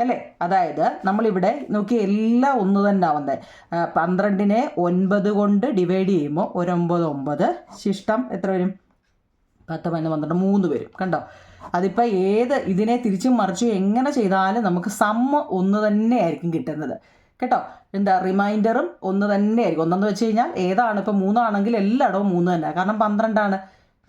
അല്ലേ. അതായത് നമ്മളിവിടെ നോക്കി എല്ലാം ഒന്ന് തന്നെ വന്നത്. 12നെ 9 കൊണ്ട് ഡിവൈഡ് ചെയ്യുമ്പോൾ 9, 9 ശിഷ്ടം എത്ര വരും? 10, 11, 12, 3 വരും. കണ്ടോ? അതിപ്പോൾ ഇതിനെ തിരിച്ചും മറിച്ചും എങ്ങനെ ചെയ്താലും നമുക്ക് സമ്മ് ഒന്ന് തന്നെ ആയിരിക്കും കിട്ടുന്നത് കേട്ടോ. എന്താ റിമൈൻഡറും ഒന്ന് തന്നെ ആയിരിക്കും. ഒന്നെന്ന് വെച്ച് കഴിഞ്ഞാൽ ഏതാണ്? ഇപ്പോൾ 3 ആണെങ്കിൽ എല്ലായിടവും 3 തന്നെ, കാരണം 12 ആണ്.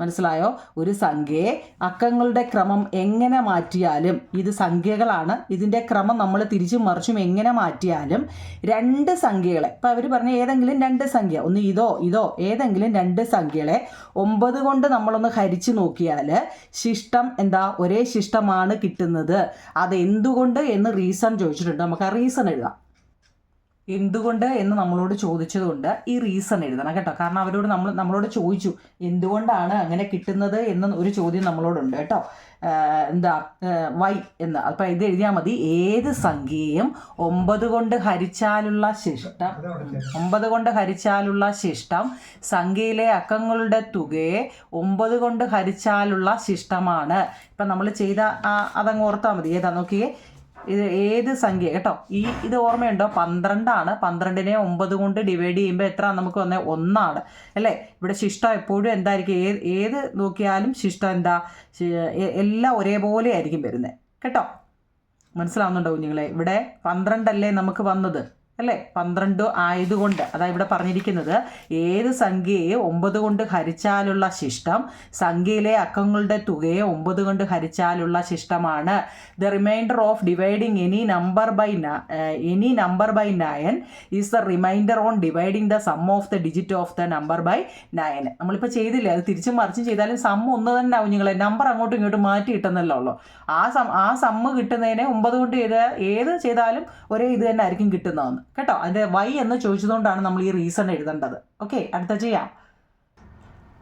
മനസ്സിലായോ? ഒരു സംഖ്യയെ അക്കങ്ങളുടെ ക്രമം എങ്ങനെ മാറ്റിയാലും, ഇത് സംഖ്യകളാണ്, ഇതിൻ്റെ ക്രമം നമ്മൾ തിരിച്ചും മറിച്ചും എങ്ങനെ മാറ്റിയാലും രണ്ട് സംഖ്യകളെ, ഇപ്പോൾ അവർ പറഞ്ഞ ഏതെങ്കിലും 2 സംഖ്യ, ഒന്ന് ഇതോ ഏതെങ്കിലും 2 സംഖ്യകളെ 9 കൊണ്ട് നമ്മളൊന്ന് ഹരിച്ചു നോക്കിയാൽ ശിഷ്ടം എന്താ? ഒരേ ശിഷ്ടമാണ് കിട്ടുന്നത്. അതെന്തുകൊണ്ട് എന്ന് റീസൺ ചോദിച്ചിട്ടുണ്ട്. നമുക്ക് ആ റീസൺ എഴുതാം. എന്തുകൊണ്ട് എന്ന് നമ്മളോട് ചോദിച്ചതുകൊണ്ട് ഈ റീസൺ എഴുതണം കേട്ടോ. കാരണം നമ്മളോട് ചോദിച്ചു എന്തുകൊണ്ടാണ് അങ്ങനെ കിട്ടുന്നത് എന്ന് ഒരു ചോദ്യം നമ്മളോടുണ്ട് കേട്ടോ. വൈ എന്ന്. അപ്പം ഇത് എഴുതിയാൽ മതി. ഏത് സംഖ്യയും 9 കൊണ്ട് ഹരിച്ചാലുള്ള ശിഷ്ടം സംഖ്യയിലെ അക്കങ്ങളുടെ തുകയെ 9 കൊണ്ട് ഹരിച്ചാലുള്ള ശിഷ്ടമാണ്. ഇപ്പം നമ്മൾ ചെയ്ത അതങ്ങ് ഓർത്താൽ മതി. ഏതാ നോക്കിയേ, ഇത് ഏത് സംഖ്യ കേട്ടോ. ഇത് ഓർമ്മയുണ്ടോ? 12 12നെ 9 കൊണ്ട് ഡിവൈഡ് ചെയ്യുമ്പോൾ എത്ര നമുക്ക് വന്നത്? 1 അല്ലേ. ഇവിടെ ശിഷ്ടം എപ്പോഴും എന്തായിരിക്കും? ഏത് നോക്കിയാലും ശിഷ്ടം എന്താ? എല്ലാം ഒരേപോലെ ആയിരിക്കും വരുന്നത് കേട്ടോ. മനസ്സിലാവുന്നുണ്ടോ കുഞ്ഞുങ്ങളെ? ഇവിടെ 12 അല്ലേ നമുക്ക് വന്നത് അല്ലേ? 12 ആയതുകൊണ്ട് അതായത് ഇവിടെ പറഞ്ഞിരിക്കുന്നത് ഏത് സംഖ്യയെ 9 കൊണ്ട് ഹരിച്ചാലുള്ള ശിഷ്ടം സംഖ്യയിലെ അക്കങ്ങളുടെ തുകയെ 9 കൊണ്ട് ഹരിച്ചാലുള്ള ശിഷ്ടമാണ്. The remainder of dividing any number by 9 is the remainder on dividing the sum of the digit of the number by 9. നമ്മളിപ്പോൾ ചെയ്തില്ലേ, അത് തിരിച്ചും മറിച്ചും ചെയ്താലും സം ഒന്ന് തന്നെ ആവും കുഞ്ഞുങ്ങളെ. നമ്പർ അങ്ങോട്ടും ഇങ്ങോട്ടും മാറ്റി കിട്ടുന്നല്ലോ ഉള്ളൂ. ആ സമ്മ് കിട്ടുന്നതിനെ 9 കൊണ്ട് ഏത് ചെയ്താലും ഒരേ ഇത് തന്നെ ആയിരിക്കും കിട്ടുന്നതെന്ന് കേട്ടോ. അതിൻ്റെ വൈ എന്ന് ചോദിച്ചതുകൊണ്ടാണ് നമ്മൾ ഈ റീസൺ എഴുതേണ്ടത്. ഓക്കെ, അടുത്ത ചെയ്യാം.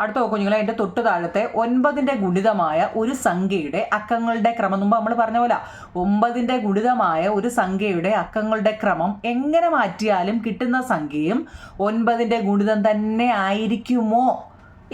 അടുത്ത കുഞ്ഞുങ്ങളെ, അതിൻ്റെ തൊട്ട് താഴത്തെ 9ന്റെ ഗുണിതമായ ഒരു സംഖ്യയുടെ അക്കങ്ങളുടെ ക്രമം. മുമ്പ് നമ്മൾ പറഞ്ഞ പോലെ 9ന്റെ ഗുണിതമായ ഒരു സംഖ്യയുടെ അക്കങ്ങളുടെ ക്രമം എങ്ങനെ മാറ്റിയാലും കിട്ടുന്ന സംഖ്യയും 9ന്റെ ഗുണിതം തന്നെ ആയിരിക്കുമോ?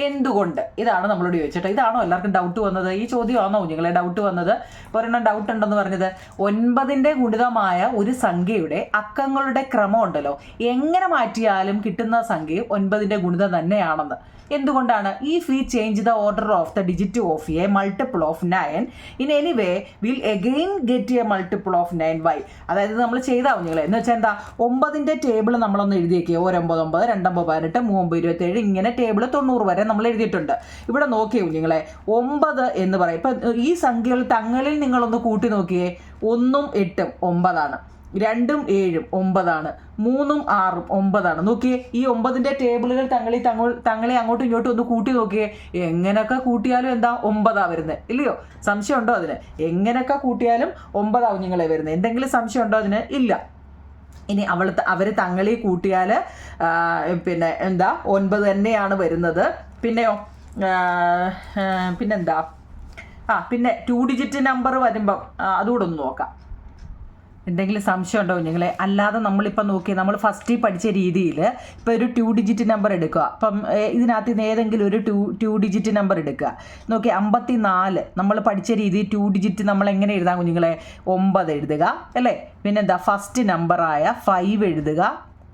എന്തുകൊണ്ട്? ഇതാണ് നമ്മളോട് ചോദിച്ചിട്ട്. ഇതാണോ എല്ലാവർക്കും ഡൗട്ട് വന്നത്? ഈ ചോദ്യമാണോ കുഞ്ഞുങ്ങളെ ഡൗട്ട് വന്നത്? ഒരെണ്ണം ഡൗട്ട് ഉണ്ടെന്ന് പറഞ്ഞത് 9ന്റെ ഗുണിതമായ ഒരു സംഖ്യയുടെ അക്കങ്ങളുടെ ക്രമം ഉണ്ടല്ലോ, എങ്ങനെ മാറ്റിയാലും കിട്ടുന്ന സംഖ്യ 9ന്റെ ഗുണിതം തന്നെയാണെന്ന്. എന്തുകൊണ്ടാണ്? If we change the order of the digit of a multiple of 9 in any way will again get a multiple of 9 why. അതായത് നമ്മൾ ചെയ്താൽ കുഞ്ഞുങ്ങളെ എന്ന് വെച്ചാൽ എന്താ, 9ന്റെ ടേബിൾ നമ്മളൊന്ന് എഴുതിയേക്കുക. 1 9 9 2 9 18 3 27 ഇങ്ങനെ ടേബിൾ 90 വരെ നമ്മൾ എഴുതിയിട്ടുണ്ട്. ഇവിടെ നോക്കിയേ കുഞ്ഞുങ്ങളെ, 9 എന്ന് പറയും. ഇപ്പം ഈ സംഖ്യകൾ തങ്ങളിൽ നിങ്ങളൊന്ന് കൂട്ടി നോക്കിയേ. 1ഉം 8ഉം 9, 2ഉം 7ഉം 9, 3ഉം 6ഉം 9. നോക്കിയേ, ഈ 9ന്റെ ടേബിളുകൾ തങ്ങളെ അങ്ങോട്ടും ഇങ്ങോട്ടും ഒന്ന് കൂട്ടി നോക്കിയേ. എങ്ങനെയൊക്കെ കൂട്ടിയാലും എന്താ 9 വരുന്നത്, ഇല്ലയോ? സംശയം ഉണ്ടോ അതിന്? എങ്ങനെയൊക്കെ കൂട്ടിയാലും 9 കുഞ്ഞുങ്ങളെ വരുന്നത്. എന്തെങ്കിലും സംശയം ഉണ്ടോ അതിന്? ഇല്ല. ഇനി അവർ തങ്ങളിൽ കൂട്ടിയാൽ പിന്നെ എന്താ 9 തന്നെയാണ് വരുന്നത്. പിന്നെന്താ പിന്നെ 2 ഡിജിറ്റ് നമ്പർ വരുമ്പം അതുകൂടെ ഒന്ന് നോക്കാം. എന്തെങ്കിലും സംശയം ഉണ്ടോ കുഞ്ഞുങ്ങളെ? അല്ലാതെ നമ്മളിപ്പോൾ നോക്കി നമ്മൾ ഫസ്റ്റ് പഠിച്ച രീതിയിൽ ഇപ്പോൾ ഒരു 2 ഡിജിറ്റ് നമ്പർ എടുക്കുക. അപ്പം ഇതിനകത്ത് നിന്ന് ഏതെങ്കിലും ഒരു 2 ഡിജിറ്റ് നമ്പർ എടുക്കുക. നോക്കി 54 നമ്മൾ പഠിച്ച രീതി 2 ഡിജിറ്റ് നമ്മൾ എങ്ങനെ എഴുതാം കുഞ്ഞുങ്ങളെ? 9 എഴുതുക അല്ലേ. പിന്നെന്താ ഫസ്റ്റ് നമ്പറായ 5 എഴുതുക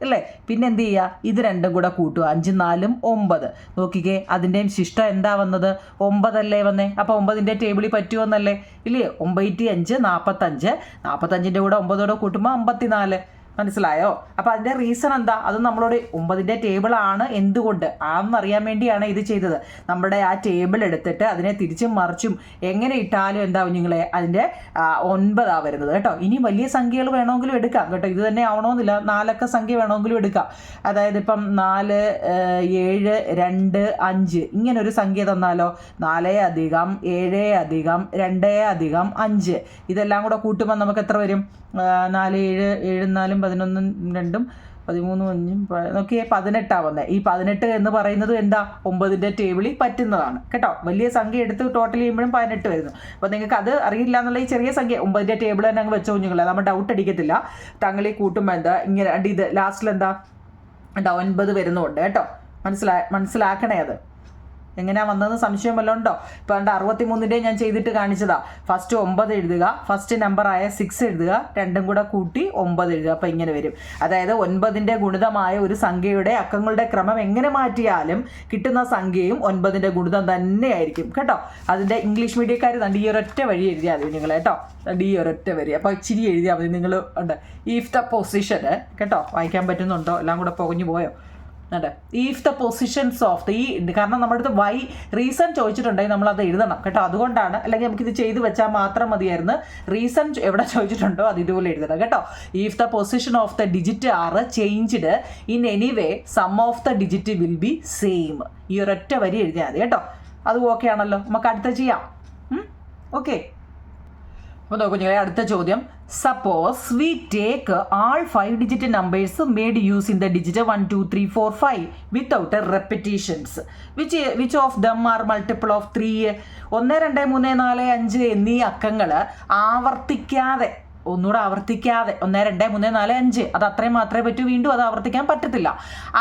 അല്ലേ. പിന്നെ എന്ത് ചെയ്യുക? ഇത് രണ്ടും കൂടെ കൂട്ടുക. 5 4 9. നോക്കിക്കേ, അതിൻ്റെയും ശിഷ്ടം എന്താ വന്നത്? 9 അല്ലേ വന്നേ. അപ്പോൾ 9ന്റെ ടേബിളിൽ പറ്റുമെന്നല്ലേ? ഇല്ലേ? 9 5 45. 45ന്റെ കൂടെ 9 കൂട്ടുമ്പോൾ 54. മനസ്സിലായോ? അപ്പോൾ അതിൻ്റെ റീസൺ എന്താ? അത് നമ്മളോട് 9ന്റെ ടേബിളാണ്. എന്തുകൊണ്ട് ആണെന്നറിയാൻ വേണ്ടിയാണ് ഇത് ചെയ്തത്. നമ്മുടെ ആ ടേബിൾ എടുത്തിട്ട് അതിനെ തിരിച്ചും മറിച്ചും എങ്ങനെ ഇട്ടാലും എന്താ കുഞ്ഞുങ്ങളെ അതിൻ്റെ 9 വരുന്നത് കേട്ടോ. ഇനി വലിയ സംഖ്യകൾ വേണമെങ്കിലും എടുക്കാം കേട്ടോ. ഇത് തന്നെ ആവണമെന്നില്ല, 4 അക്ക സംഖ്യ വേണമെങ്കിലും എടുക്കാം. അതായത് ഇപ്പം 4 7 2 5 ഇങ്ങനെ ഒരു സംഖ്യ തന്നാലോ, 4 + 7 + 2 + 5 ഇതെല്ലാം കൂടെ കൂട്ടുമ്പോൾ നമുക്ക് എത്ര വരും? 4 7 7 4 11 2 13 5 നോക്കിയേ 18 വന്നത്. ഈ 18 എന്ന് പറയുന്നത് എന്താ? 9ന്റെ ടേബിളിൽ പറ്റുന്നതാണ് കേട്ടോ. വലിയ സംഖ്യ എടുത്ത് ടോട്ടൽ ചെയ്യുമ്പോഴും 18 വരുന്നു. അപ്പോൾ നിങ്ങൾക്ക് അത് അറിയില്ല എന്നുള്ള ഈ ചെറിയ സംഖ്യ 9ന്റെ ടേബിൾ തന്നെ അങ്ങ് വെച്ചോ കുഞ്ഞുങ്ങളെ. നമ്മൾ ഡൗട്ട് അടിക്കത്തില്ല. തങ്ങളിൽ കൂട്ടുമ്പോൾ എന്താ ഇങ്ങനെ ഇത് ലാസ്റ്റിൽ എന്താ 9 വരുന്നുണ്ട് കേട്ടോ. മനസ്സിലാക്കണേ. അത് എങ്ങനെയാണ് വന്നതെന്ന് സംശയം വല്ലതും ഉണ്ടോ? ഇപ്പോൾ 63ൻ്റെ ഞാൻ ചെയ്തിട്ട് കാണിച്ചതാ. ഫസ്റ്റ് 9 എഴുതുക, ഫസ്റ്റ് നമ്പറായ 6 എഴുതുക, രണ്ടും കൂടെ കൂട്ടി 9 എഴുതുക. അപ്പോൾ ഇങ്ങനെ വരും. അതായത് 9ന്റെ ഗുണിതമായ ഒരു സംഖ്യയുടെ അക്കങ്ങളുടെ ക്രമം എങ്ങനെ മാറ്റിയാലും കിട്ടുന്ന സംഖ്യയും 9ന്റെ ഗുണിതം തന്നെയായിരിക്കും കേട്ടോ. അതിൻ്റെ ഇംഗ്ലീഷ് മീഡിയക്കാർ ഈ ഒരൊറ്റ വഴി എഴുതിയാൽ മതി നിങ്ങൾ കേട്ടോ. ഈ ഒരൊറ്റ വരി. അപ്പോൾ ഇച്ചിരി എഴുതിയാൽ മതി. നിങ്ങൾ ഉണ്ട് ഇഫ് ദ പൊസിഷന് കേട്ടോ. വായിക്കാൻ പറ്റുന്നുണ്ടോ? എല്ലാം കൂടെ പുകഞ്ഞു പോയോ? If the positions of the കാരണം നമ്മുടെ അടുത്ത് വൈ റീസൺ ചോദിച്ചിട്ടുണ്ടെങ്കിൽ നമ്മളത് എഴുതണം കേട്ടോ. അതുകൊണ്ടാണ്. അല്ലെങ്കിൽ നമുക്കിത് ചെയ്ത് വെച്ചാൽ മാത്രം മതിയായിരുന്നു. റീസൺ എവിടെ ചോദിച്ചിട്ടുണ്ടോ അത് ഇതുപോലെ എഴുതണം കേട്ടോ. If the position of the digit are changed in any way sum of the digit will be same. ഈ ഒരൊറ്റ വരി എഴുതിയാൽ മതി കേട്ടോ. അത് ഓക്കെ ആണല്ലോ. നമുക്ക് അടുത്ത ചെയ്യാം. ഓക്കെ. അപ്പോൾ നോക്കൂ ഞങ്ങളെ അടുത്ത ചോദ്യം. Suppose we take all 5 digit numbers made use in the digit 1 2 3 4 5 without repetitions which of them are multiple of 3. 1 2 3 4 5 എന്നീ അക്കങ്ങൾ ആവർത്തിക്കാതെ, ഒന്നുകൂടെ ആവർത്തിക്കാതെ 1 2 3 4 5 അത് അത്രയും മാത്രമേ പറ്റൂ, വീണ്ടും അത് ആവർത്തിക്കാൻ പറ്റത്തില്ല.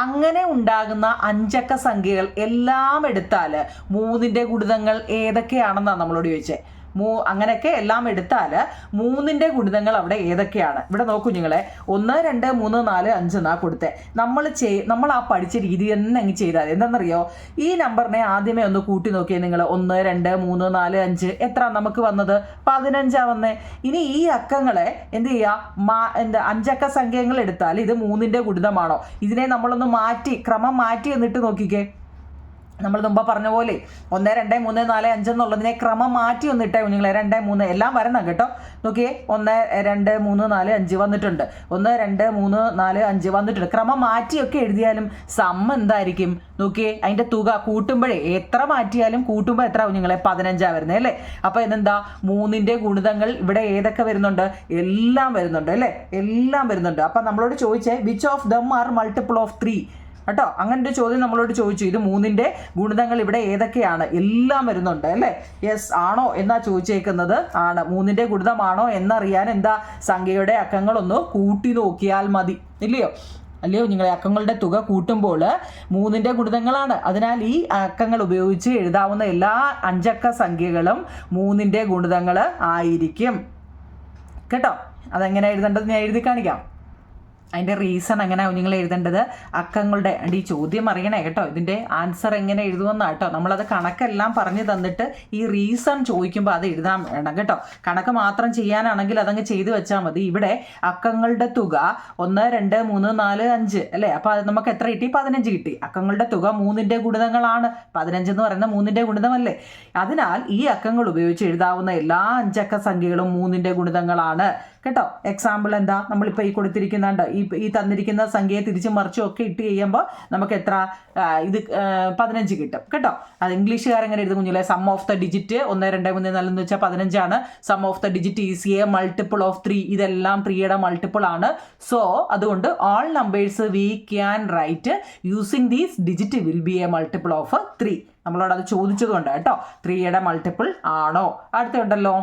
അങ്ങനെ ഉണ്ടാകുന്ന 5 അക്ക സംഖ്യകൾ എല്ലാം എടുത്താൽ 3ന്റെ ഗുണിതങ്ങൾ ഏതൊക്കെയാണെന്നാണ് നമ്മളോട് ചോദിച്ചത്. അങ്ങനെയൊക്കെ എല്ലാം എടുത്താൽ 3ന്റെ ഗുണിതങ്ങൾ അവിടെ ഏതൊക്കെയാണ്? ഇവിടെ നോക്കൂ നിങ്ങളെ, 1 2 3 4 5 എന്നാ കൊടുത്തേ. നമ്മൾ ആ പഠിച്ച രീതി തന്നെ അങ്ങ് ചെയ്താൽ എന്താണെന്നറിയോ, ഈ നമ്പറിനെ ആദ്യമേ ഒന്ന് കൂട്ടി നോക്കിയേ നിങ്ങൾ. 1 2 3 4 5 എത്ര നമുക്ക് വന്നത്? 15 വന്നേ. ഇനി ഈ അക്കങ്ങളെ എന്ത് ചെയ്യുക, 5 അക്ക സംഖ്യകൾ എടുത്താൽ ഇത് 3ന്റെ ഗുണിതമാണോ? ഇതിനെ നമ്മളൊന്ന് ക്രമം മാറ്റി എന്നിട്ട് നോക്കിക്കേ. നമ്മൾ മുമ്പ് പറഞ്ഞ പോലെ 1 2 3 4 5 എന്നുള്ളതിനെ ക്രമം മാറ്റി വന്നിട്ടേ കുഞ്ഞുങ്ങളെ 2 3 എല്ലാം വരണം കേട്ടോ. നോക്കിയേ, 1 2 3 4 5 വന്നിട്ടുണ്ട്, 1 2 3 4 5 വന്നിട്ടുണ്ട്. ക്രമം മാറ്റിയൊക്കെ എഴുതിയാലും സം എന്തായിരിക്കും? നോക്കിയേ, അതിൻ്റെ തുക കൂട്ടുമ്പോഴേ എത്ര മാറ്റിയാലും കൂട്ടുമ്പോൾ എത്ര കുഞ്ഞുങ്ങളെ? 15 വരുന്നത് അല്ലേ? അപ്പോൾ ഇതെന്താ, 3ന്റെ ഗുണിതങ്ങൾ ഇവിടെ ഏതൊക്കെ വരുന്നുണ്ട്? എല്ലാം വരുന്നുണ്ട് അല്ലേ? എല്ലാം വരുന്നുണ്ട്. അപ്പം നമ്മളോട് ചോദിച്ചേ which of them are multiple of 3 കേട്ടോ. അങ്ങനെ ഒരു ചോദ്യം നമ്മളോട് ചോദിച്ചു. ഇത് 3ന്റെ ഗുണിതങ്ങൾ ഇവിടെ ഏതൊക്കെയാണ്? എല്ലാം വരുന്നുണ്ട് അല്ലേ? യെസ് ആണോ എന്നാ ചോദിച്ചേക്കുന്നത്? ആണ്. 3ന്റെ ഗുണിതമാണോ എന്നറിയാൻ എന്താ, സംഖ്യയുടെ അക്കങ്ങളൊന്ന് കൂട്ടി നോക്കിയാൽ മതി, ഇല്ലയോ? നിങ്ങളെ അക്കങ്ങളുടെ തുക കൂട്ടുമ്പോൾ 3ന്റെ ഗുണിതങ്ങളാണ്. അതിനാൽ ഈ അക്കങ്ങൾ ഉപയോഗിച്ച് എഴുതാവുന്ന എല്ലാ 5 അക്ക സംഖ്യകളും 3ന്റെ ഗുണിതങ്ങൾ ആയിരിക്കും കേട്ടോ. അതെങ്ങനെ എഴുതേണ്ടത് ഞാൻ എഴുതി കാണിക്കാം. അതിൻ്റെ റീസൺ എങ്ങനെയാണ് നിങ്ങൾ എഴുതേണ്ടത്? അക്കങ്ങളുടെ ഈ ചോദ്യം അറിയണേ കേട്ടോ. ഇതിൻ്റെ ആൻസർ എങ്ങനെ എഴുതുമെന്നാണ് കേട്ടോ. നമ്മളത് കണക്കെല്ലാം പറഞ്ഞു തന്നിട്ട് ഈ റീസൺ ചോദിക്കുമ്പോൾ അത് എഴുതാൻ വേണം കേട്ടോ. കണക്ക് മാത്രം ചെയ്യാനാണെങ്കിൽ അതങ്ങ് ചെയ്തു വെച്ചാൽ മതി. ഇവിടെ അക്കങ്ങളുടെ തുക 1 2 3 4 5 അല്ലേ? അപ്പോൾ അത് നമുക്ക് എത്ര കിട്ടി? 15 കിട്ടി. അക്കങ്ങളുടെ തുക 3ന്റെ ഗുണിതങ്ങളാണ്. 15 എന്ന് പറയുന്ന 3ന്റെ ഗുണിതമല്ലേ? അതിനാൽ ഈ അക്കങ്ങൾ ഉപയോഗിച്ച് എഴുതാവുന്ന എല്ലാ 5 അക്ക സംഖ്യകളും 3ന്റെ ഗുണിതങ്ങളാണ് കേട്ടോ. എക്സാമ്പിൾ എന്താ, നമ്മളിപ്പോൾ ഈ കൊടുത്തിരിക്കുന്നുണ്ട്, ഈ തന്നിരിക്കുന്ന സംഖ്യയെ തിരിച്ചും മറിച്ചും ഒക്കെ ഇട്ട് കഴിയുമ്പോൾ നമുക്ക് എത്ര? ഇത് 15 കിട്ടും കേട്ടോ. അത് ഇംഗ്ലീഷുകാരെങ്ങനെ എഴുതും കുഞ്ഞിലെ? സം ഓഫ് ദ ഡിജിറ്റ് 1 2 3 4 എന്ന് വെച്ചാൽ 15 ആണ്. Sum of the digit is a multiple of 3. ഇതെല്ലാം 3യുടെ മൾട്ടിപ്പിൾ ആണ്. സോ അതുകൊണ്ട് all numbers we can write using these digit will be a multiple of 3. നമ്മളോട് അത് ചോദിച്ചതുകൊണ്ട് കേട്ടോ. 3യുടെ മൾട്ടിപ്പിൾ ആണോ? അടുത്തുണ്ടല്ലോ,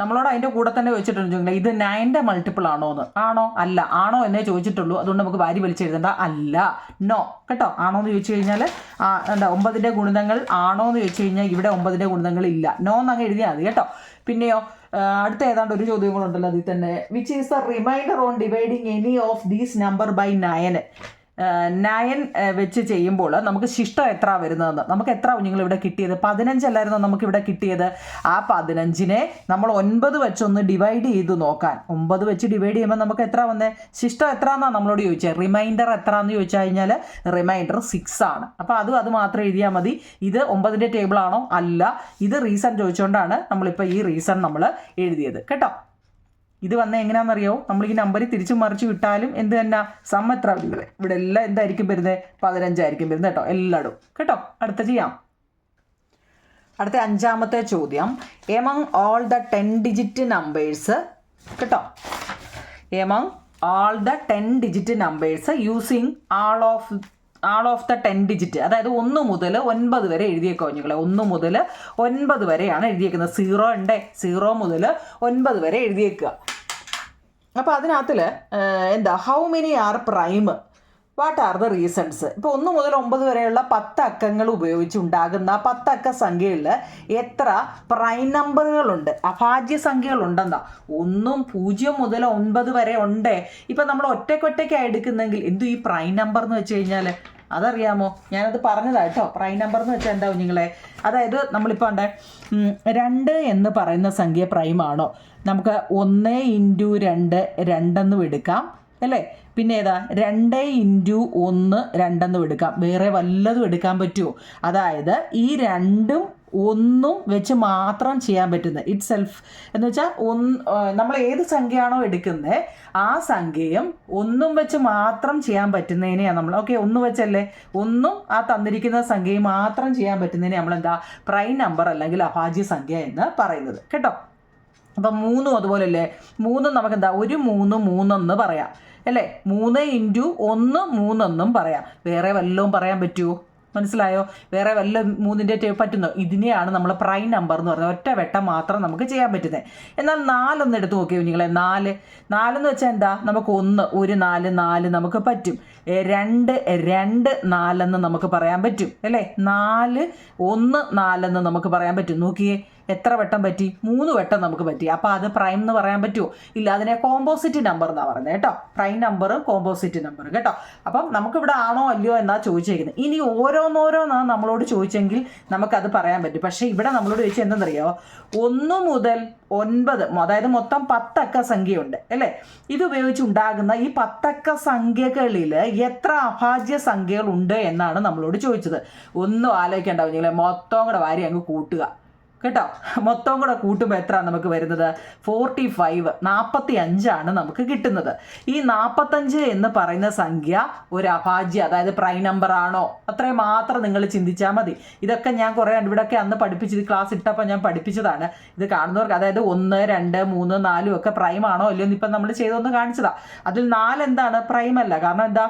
നമ്മളോട് അതിൻ്റെ കൂടെ തന്നെ ചോദിച്ചിട്ടുണ്ട് ഇത് 9ന്റെ മൾട്ടിപ്പിൾ ആണോ എന്ന്. ആണോ? അല്ല. ആണോ എന്നേ ചോദിച്ചിട്ടുള്ളൂ. അതുകൊണ്ട് നമുക്ക് വാരി വലിച്ചെഴുതണ്ട. അല്ല, നോ കേട്ടോ. ആണോ എന്ന് ചോദിച്ചു കഴിഞ്ഞാൽ എന്താ 9ന്റെ ഗുണിതങ്ങൾ ആണോ എന്ന് ചോദിച്ചു കഴിഞ്ഞാൽ ഇവിടെ 9ന്റെ ഗുണിതങ്ങൾ ഇല്ല. നോ എന്നങ്ങ് എഴുതിയാൽ മതി കേട്ടോ. പിന്നെയോ അടുത്ത ഏതാണ്ട് ഒരു ചോദ്യം കൂടെ ഉണ്ടല്ലോ അതിൽ തന്നെ. Which is the remainder on dividing any of these number by 9? 9 വെച്ച് ചെയ്യുമ്പോൾ നമുക്ക് ശിഷ്ടം എത്ര വരുന്നതെന്ന്. നമുക്ക് എത്ര കുഞ്ഞുങ്ങൾ ഇവിടെ കിട്ടിയത്? 15 അല്ലായിരുന്നു നമുക്കിവിടെ കിട്ടിയത്. ആ 15നെ നമ്മൾ 9 വെച്ചൊന്ന് ഡിവൈഡ് ചെയ്ത് നോക്കാൻ. 9 വെച്ച് ഡിവൈഡ് ചെയ്യുമ്പോൾ നമുക്ക് എത്ര വന്നേ? ശിഷ്ടം എത്ര എന്നാണ് നമ്മളോട് ചോദിച്ചത്. റിമൈൻഡർ എത്ര എന്ന് ചോദിച്ചു കഴിഞ്ഞാൽ റിമൈൻഡർ 6 ആണ്. അപ്പോൾ അത് മാത്രം എഴുതിയാൽ മതി. ഇത് 9ന്റെ ടേബിൾ ആണോ? അല്ല. ഇത് റീസൺ ചോദിച്ചുകൊണ്ടാണ് നമ്മളിപ്പോൾ ഈ റീസൺ നമ്മൾ എഴുതിയത് കേട്ടോ. ഇത് വന്ന എങ്ങനെയാണെന്നറിയോ? നമ്മൾ ഈ നമ്പർ തിരിച്ചു മറിച്ച് വിട്ടാലും എന്ത് തന്നെ സം എത്ര വരുന്നത്? ഇവിടെ എല്ലാം എന്തായിരിക്കും വരുന്നത്? 15 ആയിരിക്കും വരുന്നത് കേട്ടോ. എല്ലായിടും കേട്ടോ. അടുത്ത ചെയ്യാം. അടുത്ത 5ാമത്തെ ചോദ്യം. Among all the 10 digit numbers കേട്ടോ. Among all the 10 digit numbers using all of the 10 digit, അതായത് 1 മുതൽ 9 വരെ എഴുതിയേക്കോ നിങ്ങൾ. 1 മുതൽ 9 വരെയാണ് എഴുതിയേക്കുന്നത്. 0 ഉണ്ട്, 0 മുതൽ 9 വരെ എഴുതിയേക്കുക. അപ്പോൾ അതിനകത്തിൽ എന്താ, how many R prime, what are the reasons? ഇപ്പോൾ 1 മുതൽ 9 വരെയുള്ള 10 അക്കങ്ങൾ ഉപയോഗിച്ചുണ്ടാകുന്ന 10 അക്ക സംഖ്യകളിൽ എത്ര പ്രൈം നമ്പറുകളുണ്ട്, അഭാജ്യ സംഖ്യകളുണ്ടെന്നാ? 1 0 മുതൽ 9 വരെ ഉണ്ട്. ഇപ്പം നമ്മൾ ഒറ്റയ്ക്കൊറ്റയ്ക്കാണ് എടുക്കുന്നെങ്കിൽ ഈ പ്രൈം നമ്പർ എന്ന് വെച്ച് കഴിഞ്ഞാൽ അതറിയാമോ? ഞാനത് പറഞ്ഞതാണ് കേട്ടോ. പ്രൈം നമ്പർ എന്ന് വെച്ചാൽ എന്താ കുഞ്ഞുങ്ങളെ? അതായത് നമ്മളിപ്പോൾ 2 എന്ന് പറയുന്ന സംഖ്യ പ്രൈം ആണോ? നമുക്ക് 1 × 2 2 എടുക്കാം അല്ലേ? പിന്നെ ഏതാ? 2 × 1 2 എടുക്കാം. വേറെ വല്ലതും എടുക്കാൻ പറ്റുമോ? അതായത് ഈ 2ഉം 1ഉം വെച്ച് മാത്രം ചെയ്യാൻ പറ്റുന്നത് ഇറ്റ് സെൽഫ് എന്ന് വെച്ചാൽ നമ്മൾ ഏത് സംഖ്യയാണോ എടുക്കുന്നത് ആ സംഖ്യയും 1ഉം വെച്ച് മാത്രം ചെയ്യാൻ പറ്റുന്നതിനെയാണ് നമ്മൾ 1 വെച്ചല്ലേ 1ഉം ആ തന്നിരിക്കുന്ന സംഖ്യയും മാത്രം ചെയ്യാൻ പറ്റുന്നതിനെ നമ്മൾ പ്രൈം നമ്പർ അല്ലെങ്കിൽ അഭാജ്യ സംഖ്യ എന്ന് പറയുന്നത് കേട്ടോ. അപ്പം 3 അതുപോലെയല്ലേ, 3 നമുക്ക് എന്താ 1 3 3 പറയാം അല്ലേ, 3 × 1 3 പറയാം. വേറെ വല്ലതും പറയാൻ പറ്റുമോ? മനസ്സിലായോ? വേറെ വല്ല 3ൻ്റെ പറ്റുന്നോ? ഇതിനെയാണ് നമ്മൾ പ്രൈം നമ്പർ എന്ന് പറയുന്നത്. ഒറ്റ വെട്ടം മാത്രം നമുക്ക് ചെയ്യാൻ പറ്റുന്നത്. എന്നാൽ 4 ഒന്ന് എടുത്ത് നോക്കിയോ നിങ്ങളെ. 4 എന്ന് വെച്ചാൽ എന്താ, നമുക്ക് 1 4 നമുക്ക് പറ്റും. 2 2 4 നമുക്ക് പറയാൻ പറ്റും അല്ലേ. 4 1 4 നമുക്ക് പറയാൻ പറ്റും. നോക്കിയേ എത്ര വട്ടം പറ്റി? 3 വട്ടം നമുക്ക് പറ്റി. അപ്പോൾ അത് പ്രൈം എന്ന് പറയാൻ പറ്റുമോ? ഇല്ല, അതിനെ കോമ്പോസിറ്റ് നമ്പർ എന്നാണ് പറയുന്നത് കേട്ടോ. പ്രൈം നമ്പറും കോമ്പോസിറ്റ് നമ്പറും കേട്ടോ. അപ്പം നമുക്കിവിടെ ആണോ അല്ലയോ എന്നാണ് ചോദിച്ചേക്കുന്നത്. ഇനി ഓരോന്നോരോന്നാണ് നമ്മളോട് ചോദിച്ചെങ്കിൽ നമുക്കത് പറയാൻ പറ്റും. പക്ഷേ ഇവിടെ നമ്മളോട് ചോദിച്ചാൽ എന്തെന്നറിയോ, 1 മുതൽ 9, അതായത് മൊത്തം 10 അക്ക സംഖ്യയുണ്ട് അല്ലേ. ഇത് ഉപയോഗിച്ച് ഉണ്ടാകുന്ന ഈ 10 അക്ക സംഖ്യകളിൽ എത്ര അഭാജ്യ സംഖ്യകൾ ഉണ്ട് എന്നാണ് നമ്മളോട് ചോദിച്ചത്. ഒന്നും ആലോചിക്കേണ്ടാവും നിങ്ങളെ, മൊത്തം കൂടെ വാരി അങ്ങ് കൂട്ടുക കേട്ടോ. മൊത്തം കൂടെ കൂട്ടുമ്പോൾ എത്ര നമുക്ക് വരുന്നത്? 45 45 നമുക്ക് കിട്ടുന്നത്. ഈ 45 എന്ന് പറയുന്ന സംഖ്യ ഒരു അഭാജ്യ, അതായത് പ്രൈം നമ്പർ ആണോ? അത്രയും മാത്രം നിങ്ങൾ ചിന്തിച്ചാൽ മതി. ഇതൊക്കെ ഞാൻ കുറേ ഇവിടെയൊക്കെ അന്ന് പഠിപ്പിച്ചത്, ക്ലാസ് ഇട്ടപ്പോൾ ഞാൻ പഠിപ്പിച്ചതാണ്. ഇത് കാണുന്നവർക്ക്, അതായത് 1 2 3 4 ഒക്കെ പ്രൈം ആണോ അല്ലയോ എന്ന് ഇപ്പം നമ്മൾ ചെയ്തൊന്ന് കാണിച്ചതാണ്. അതിൽ 4 എന്താണ്? പ്രൈം അല്ല. കാരണം എന്താ,